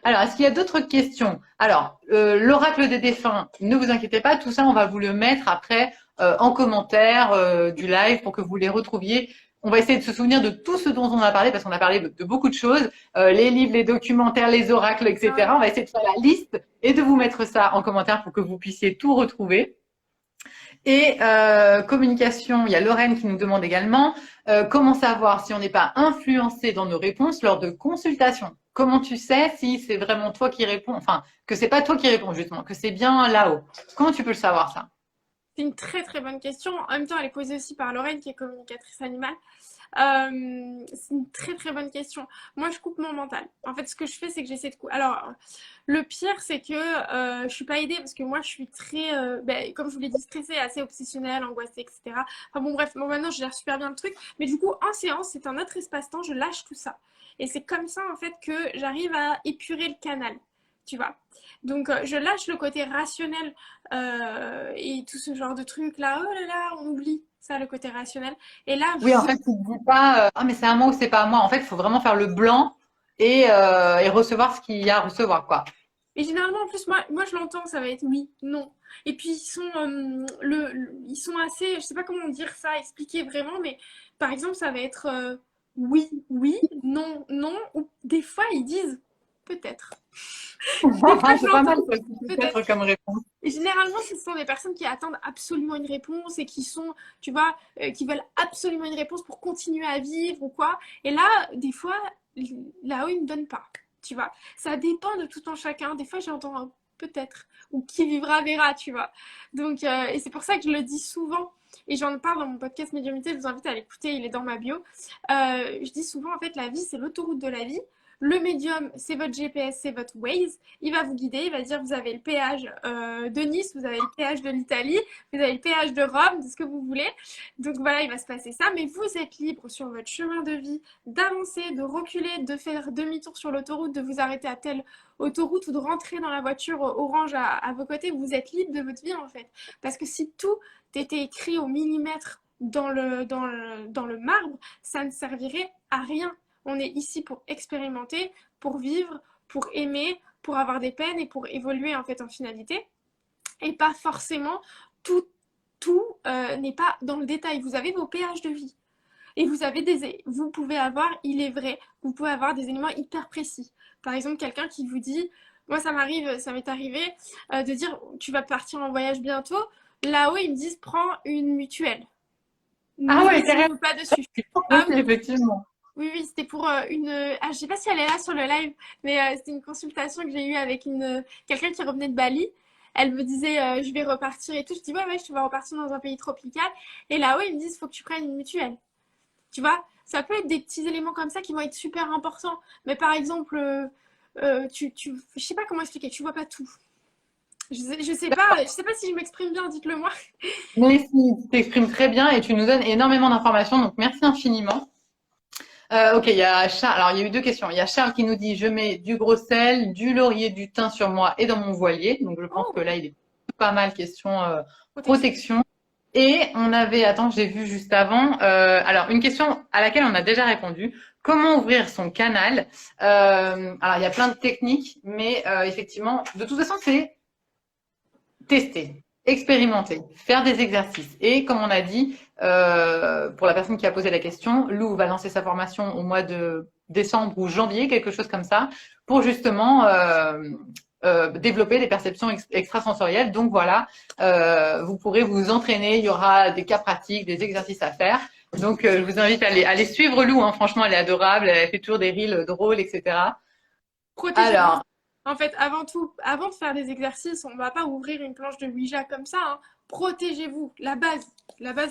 Alors, est-ce qu'il y a d'autres questions? Alors, l'oracle des défunts, ne vous inquiétez pas, tout ça, on va vous le mettre après en commentaire du live pour que vous les retrouviez. On va essayer de se souvenir de tout ce dont on a parlé, parce qu'on a parlé de beaucoup de choses, les livres, les documentaires, les oracles, etc. On va essayer de faire la liste et de vous mettre ça en commentaire pour que vous puissiez tout retrouver. Et communication, il y a Lorraine qui nous demande également comment savoir si on n'est pas influencé dans nos réponses lors de consultations. Comment tu sais si c'est vraiment toi qui réponds, enfin que c'est pas toi qui réponds justement, que c'est bien là-haut. Comment tu peux le savoir ça? C'est une très très bonne question. En même temps, elle est posée aussi par Lorraine, qui est communicatrice animale. C'est une très très bonne question. Moi, je coupe mon mental. En fait, ce que je fais, c'est que j'essaie de couper. Alors, le pire, c'est que je suis pas aidée parce que moi, je suis très, ben, comme je vous l'ai dit, stressée, assez obsessionnelle, angoissée, etc. Enfin bon, bref, bon, maintenant, je gère super bien le truc. Mais du coup, en séance, c'est un autre espace-temps, je lâche tout ça. Et c'est comme ça, en fait, que j'arrive à épurer le canal. Tu vois. Donc, je lâche le côté rationnel et tout ce genre de trucs là. Oh là là, on oublie ça, le côté rationnel. Et là, Oui, en fait, tu ne dis pas ah mais c'est à moi ou c'est pas à moi. En fait, il faut vraiment faire le blanc et recevoir ce qu'il y a à recevoir, quoi. et généralement, en plus, moi je l'entends, ça va être oui, non. Et puis, ils sont, ils sont assez, je sais pas comment dire ça, expliquer vraiment, mais par exemple, ça va être oui, oui, non, non, ou des fois, ils disent peut-être. C'est pas mal, ça, Peut-être. peut-être comme réponse. Et généralement, ce sont des personnes qui attendent absolument une réponse et qui sont, tu vois, qui veulent absolument une réponse pour continuer à vivre ou quoi. Et là, des fois, là-haut, ils ne donnent pas, tu vois. Ça dépend de tout en chacun. Des fois, j'entends un peut-être ou qui vivra verra, tu vois. Donc, et c'est pour ça que je le dis souvent. Et j'en parle dans mon podcast Médiumnité, je vous invite à l'écouter, il est dans ma bio. Je dis souvent, en fait, la vie, c'est l'autoroute de la vie. Le médium, c'est votre GPS, c'est votre Waze. Il va vous guider, il va dire vous avez le péage de Nice, vous avez le péage de l'Italie, vous avez le péage de Rome, de ce que vous voulez. Donc voilà, il va se passer ça. Mais vous êtes libre sur votre chemin de vie d'avancer, de reculer, de faire demi-tour sur l'autoroute, de vous arrêter à telle autoroute ou de rentrer dans la voiture orange à vos côtés. Vous êtes libre de votre vie en fait. Parce que si tout était écrit au millimètre dans le marbre, ça ne servirait à rien. On est ici pour expérimenter, pour vivre, pour aimer, pour avoir des peines et pour évoluer en fait en finalité. Et pas forcément tout n'est pas dans le détail. Vous avez vos péages de vie. Et vous pouvez avoir, il est vrai, vous pouvez avoir des éléments hyper précis. Par exemple, quelqu'un qui vous dit, moi ça m'est arrivé de dire, tu vas partir en voyage bientôt. Là-haut, ils me disent, prends une mutuelle. Ah Ne ouais, signe pas dessus. Ah aussi, oui, effectivement. oui, oui, c'était pour une. Ah, je sais pas si elle est là sur le live, mais c'était une consultation que j'ai eue avec quelqu'un qui revenait de Bali. Elle me disait, je vais repartir et tout. Je dis, ouais, ouais, je vais repartir dans un pays tropical. Et là-haut, ils me disent, faut que tu prennes une mutuelle. Tu vois, ça peut être des petits éléments comme ça qui vont être super importants. Mais par exemple, je sais pas comment expliquer, tu vois pas tout. Je sais pas si je m'exprime bien, dites-le moi. Mais si, tu t'exprimes très bien et tu nous donnes énormément d'informations, donc merci infiniment. Ok, il y a Charles. Alors, il y a eu deux questions. Il y a Charles qui nous dit, je mets du gros sel, du laurier, du thym sur moi et dans mon voilier. Donc, je pense que Oh, là, il est pas mal question protection. protection. Et on avait, attends, j'ai vu juste avant. Alors, une question à laquelle on a déjà répondu. Comment ouvrir son canal? Alors, il y a plein de techniques, mais effectivement, de toute façon, c'est tester, expérimenter, faire des exercices. Et comme on a dit, pour la personne qui a posé la question, Lou va lancer sa formation au mois de décembre ou janvier, quelque chose comme ça, pour justement développer des perceptions extrasensorielles. Donc voilà, vous pourrez vous entraîner, il y aura des cas pratiques, des exercices à faire. Donc je vous invite à aller suivre Lou, hein. Franchement, elle est adorable, elle fait toujours des reels drôles, etc. Protégez-vous. Alors, En fait, avant tout, avant de faire des exercices, on ne va pas ouvrir une planche de Ouija comme ça, hein. Protégez-vous. La base,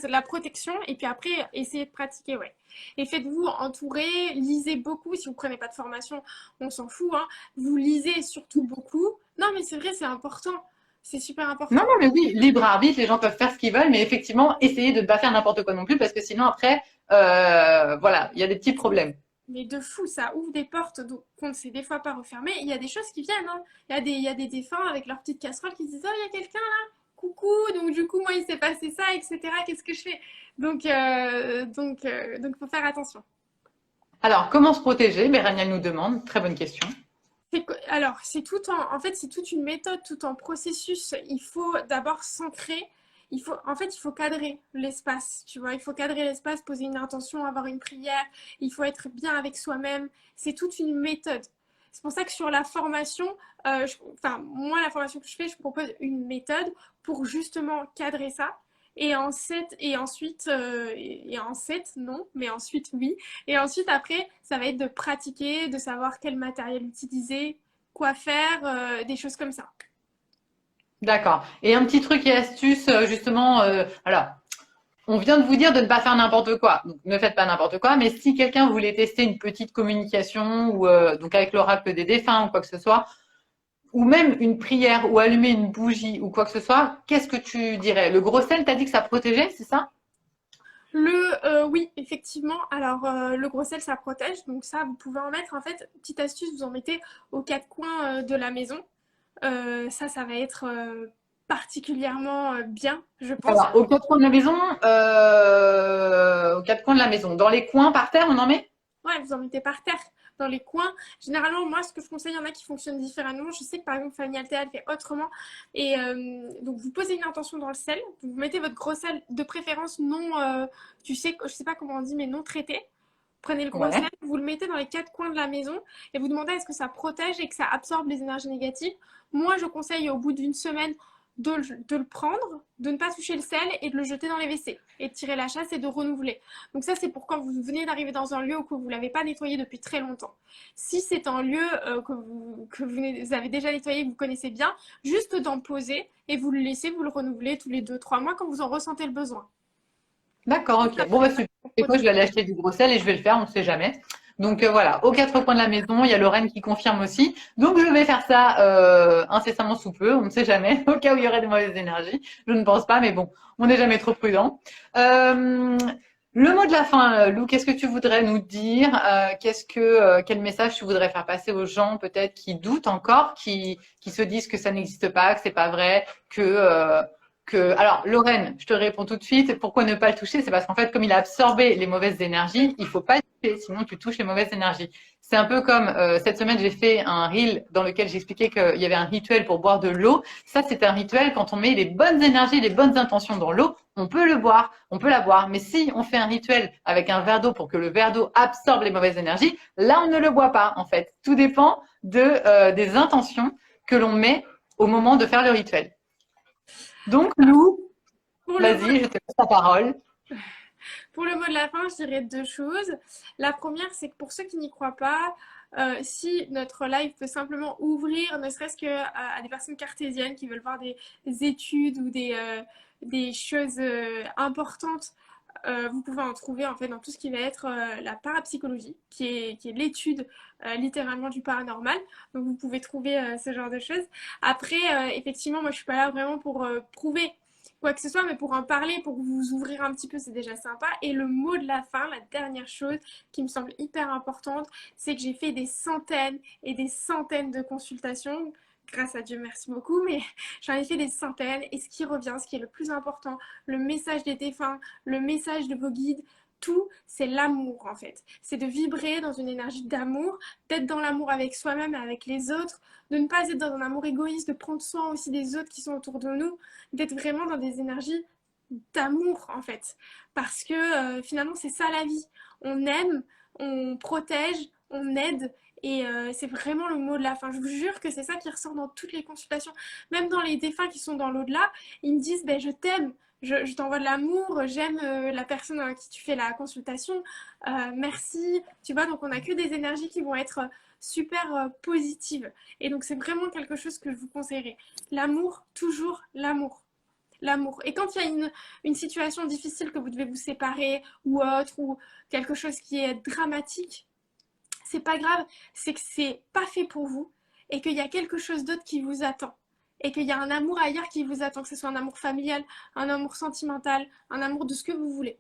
la protection. Et puis après, essayez de pratiquer, ouais. Et faites-vous entourer, lisez beaucoup. Si vous ne prenez pas de formation, on s'en fout, hein. Vous lisez surtout beaucoup. Non, mais c'est vrai, c'est important. C'est super non, important. non, mais oui, libre arbitre, les gens peuvent faire ce qu'ils veulent, mais effectivement, essayez de ne pas faire n'importe quoi non plus, parce que sinon, après, voilà, il y a des petits problèmes. Mais de fou, ça ouvre des portes qu'on ne sait des fois pas refermer. Il y a des choses qui viennent, hein. Il y a des défunts avec leur petite casserole qui disent, oh, il y a quelqu'un là, coucou, donc du coup, moi, il s'est passé ça, etc. Qu'est-ce que je fais? Donc, faut faire attention. Alors, comment se protéger? Raniel nous demande, très bonne question. Alors, en fait, c'est toute une méthode, tout un processus. Il faut d'abord s'ancrer. En fait, il faut cadrer l'espace, tu vois. Il faut cadrer l'espace, poser une intention, avoir une prière. Il faut être bien avec soi-même. C'est toute une méthode. C'est pour ça que sur la formation, enfin, moi, la formation que je fais, je propose une méthode pour justement cadrer ça. Et en 7, non, mais ensuite, oui. Et ensuite, après, ça va être de pratiquer, de savoir quel matériel utiliser, quoi faire, des choses comme ça. D'accord. Et un petit truc et astuce, justement, alors, on vient de vous dire de ne pas faire n'importe quoi. Donc, ne faites pas n'importe quoi, mais si quelqu'un voulait tester une petite communication, ou donc avec l'oracle des défunts ou quoi que ce soit, ou même une prière, ou allumer une bougie, ou quoi que ce soit, qu'est-ce que tu dirais? Le gros sel, t'as dit que ça protégeait, c'est ça? Oui, effectivement. Alors, le gros sel, ça protège. Donc ça, vous pouvez en mettre, en fait, petite astuce, vous en mettez aux quatre coins de la maison. Ça va être particulièrement bien, je pense. Alors, aux quatre coins de la maison, aux quatre coins de la maison, dans les coins, par terre, on en met? Ouais, vous en mettez par terre, dans les coins. Généralement, moi, ce que je conseille, il y en a qui fonctionnent différemment. Je sais que par exemple, Famille Altea, elle fait autrement. Et donc, vous posez une intention dans le sel. Vous mettez votre gros sel, de préférence non, tu sais, je sais pas comment on dit, mais non traité. prenez le gros Ouais. sel, vous le mettez dans les quatre coins de la maison et vous demandez est-ce que ça protège et que ça absorbe les énergies négatives. Moi, je conseille au bout d'une semaine de le prendre, de ne pas toucher le sel et de le jeter dans les WC et de tirer la chasse et de renouveler. Donc ça, c'est pour quand vous venez d'arriver dans un lieu où que vous ne l'avez pas nettoyé depuis très longtemps. Si c'est un lieu que vous avez déjà nettoyé, que vous connaissez bien, juste d'en poser et vous le laissez, vous le renouvelez tous les 2-3 mois quand vous en ressentez le besoin. D'accord, Ça ok. Bon, bah, fait super. pour Et quoi, je protéger. vais aller acheter du gros sel et je vais le faire, on ne sait jamais. Donc voilà, aux quatre coins de la maison, il y a Lorraine qui confirme aussi. Donc je vais faire ça incessamment sous peu, on ne sait jamais, au cas où il y aurait de mauvaises énergies. Je ne pense pas, mais bon, on n'est jamais trop prudent. Euh, le mot de la fin, Lou, qu'est-ce que tu voudrais nous dire? Quel message tu voudrais faire passer aux gens peut-être qui doutent encore, qui se disent que ça n'existe pas, que c'est pas vrai, alors, Lorraine, je te réponds tout de suite. Pourquoi ne pas le toucher? C'est parce qu'en fait, comme il a absorbé les mauvaises énergies, il faut pas le toucher, sinon tu touches les mauvaises énergies. C'est un peu comme cette semaine, j'ai fait un reel dans lequel j'expliquais qu'il y avait un rituel pour boire de l'eau. Ça, c'est un rituel quand on met les bonnes énergies, les bonnes intentions dans l'eau, on peut le boire, on peut la boire. Mais si on fait un rituel avec un verre d'eau pour que le verre d'eau absorbe les mauvaises énergies, là, on ne le boit pas. En fait, tout dépend des intentions que l'on met au moment de faire le rituel. Donc, Lou, Pour le vas-y, je te laisse la parole. Pour le mot de la fin, je dirais deux choses. La première, c'est que pour ceux qui n'y croient pas, si notre live peut simplement ouvrir, ne serait-ce qu'à des personnes cartésiennes qui veulent voir des études ou des choses importantes, vous pouvez en trouver en fait dans tout ce qui va être la parapsychologie, qui est l'étude littéralement du paranormal. Donc vous pouvez trouver ce genre de choses. Après, effectivement, moi je suis pas là vraiment pour prouver quoi que ce soit, mais pour en parler, pour vous ouvrir un petit peu, c'est déjà sympa. Et le mot de la fin, la dernière chose qui me semble hyper importante, c'est que j'ai fait des centaines et des centaines de consultations. Grâce à Dieu, merci beaucoup, mais j'en ai fait des centaines. Et ce qui revient, ce qui est le plus important, le message des défunts, le message de vos guides, tout, c'est l'amour en fait. C'est de vibrer dans une énergie d'amour, d'être dans l'amour avec soi-même et avec les autres, de ne pas être dans un amour égoïste, de prendre soin aussi des autres qui sont autour de nous, d'être vraiment dans des énergies d'amour en fait. Parce que finalement c'est ça la vie. On aime, on protège, on aide. Et c'est vraiment le mot de la fin. Je vous jure que c'est ça qui ressort dans toutes les consultations. Même dans les défunts qui sont dans l'au-delà, ils me disent ben, je t'aime, je t'envoie de l'amour, j'aime la personne à qui tu fais la consultation, merci. Tu vois, donc on n'a que des énergies qui vont être super positives. Et donc c'est vraiment quelque chose que je vous conseillerais. L'amour, toujours l'amour. L'amour. Et quand il y a une situation difficile que vous devez vous séparer ou autre, ou quelque chose qui est dramatique, c'est pas grave, c'est que c'est pas fait pour vous et qu'il y a quelque chose d'autre qui vous attend. Et qu'il y a un amour ailleurs qui vous attend, que ce soit un amour familial, un amour sentimental, un amour de ce que vous voulez.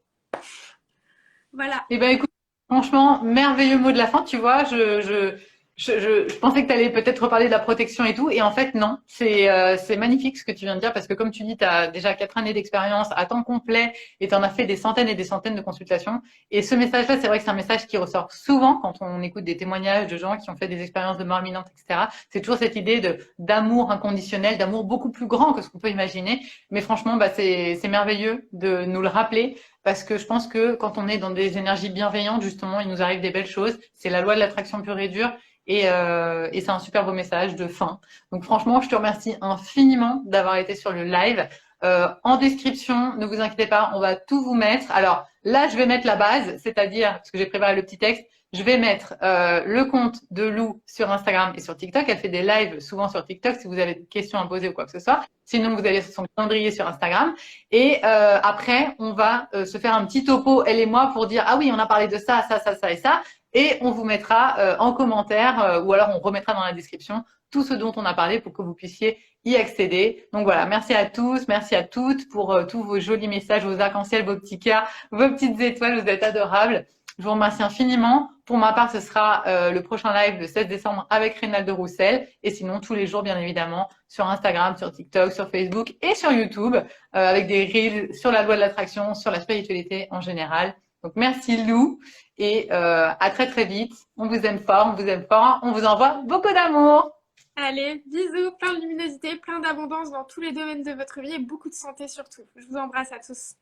Voilà. Eh ben, écoute, franchement, merveilleux mot de la fin. Tu vois, je pensais que tu allais peut-être reparler de la protection et tout. Et en fait, non. C'est magnifique ce que tu viens de dire parce que comme tu dis, tu as déjà 4 années d'expérience à temps complet et tu en as fait des centaines et des centaines de consultations. Et ce message-là, c'est vrai que c'est un message qui ressort souvent quand on écoute des témoignages de gens qui ont fait des expériences de mort imminente, etc. C'est toujours cette idée d'amour inconditionnel, d'amour beaucoup plus grand que ce qu'on peut imaginer. Mais franchement, bah, c'est merveilleux de nous le rappeler. Parce que je pense que quand on est dans des énergies bienveillantes, justement, il nous arrive des belles choses. C'est la loi de l'attraction pure et dure. Et c'est un super beau message de fin. Donc franchement, je te remercie infiniment d'avoir été sur le live. En description, ne vous inquiétez pas, on va tout vous mettre. Alors là, je vais mettre la base, c'est-à-dire, parce que j'ai préparé le petit texte, je vais mettre le compte de Lou sur Instagram et sur TikTok. Elle fait des lives souvent sur TikTok si vous avez des questions à poser ou quoi que ce soit. Sinon, vous allez sur son calendrier sur Instagram. Et après, on va se faire un petit topo, elle et moi, pour dire, ah oui, on a parlé de ça, ça, ça, ça et ça. Et on vous mettra en commentaire ou alors on remettra dans la description tout ce dont on a parlé pour que vous puissiez y accéder. Donc voilà, merci à tous, merci à toutes pour tous vos jolis messages, vos arcs-en-ciel, vos petits cœurs, vos petites étoiles, vous êtes adorables. Je vous remercie infiniment. Pour ma part, ce sera le prochain live le 16 décembre avec Reynald Roussel. Et sinon, tous les jours, bien évidemment, sur Instagram, sur TikTok, sur Facebook et sur YouTube, avec des reels sur la loi de l'attraction, sur la spiritualité en général. Donc, merci Lou. Et à très très vite. On vous aime fort, on vous aime fort. On vous envoie beaucoup d'amour. Allez, bisous, plein de luminosité, plein d'abondance dans tous les domaines de votre vie et beaucoup de santé surtout. Je vous embrasse à tous.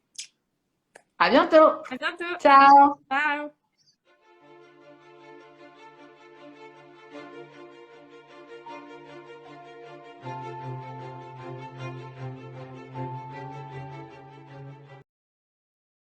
À bientôt. À bientôt. Ciao. Ciao.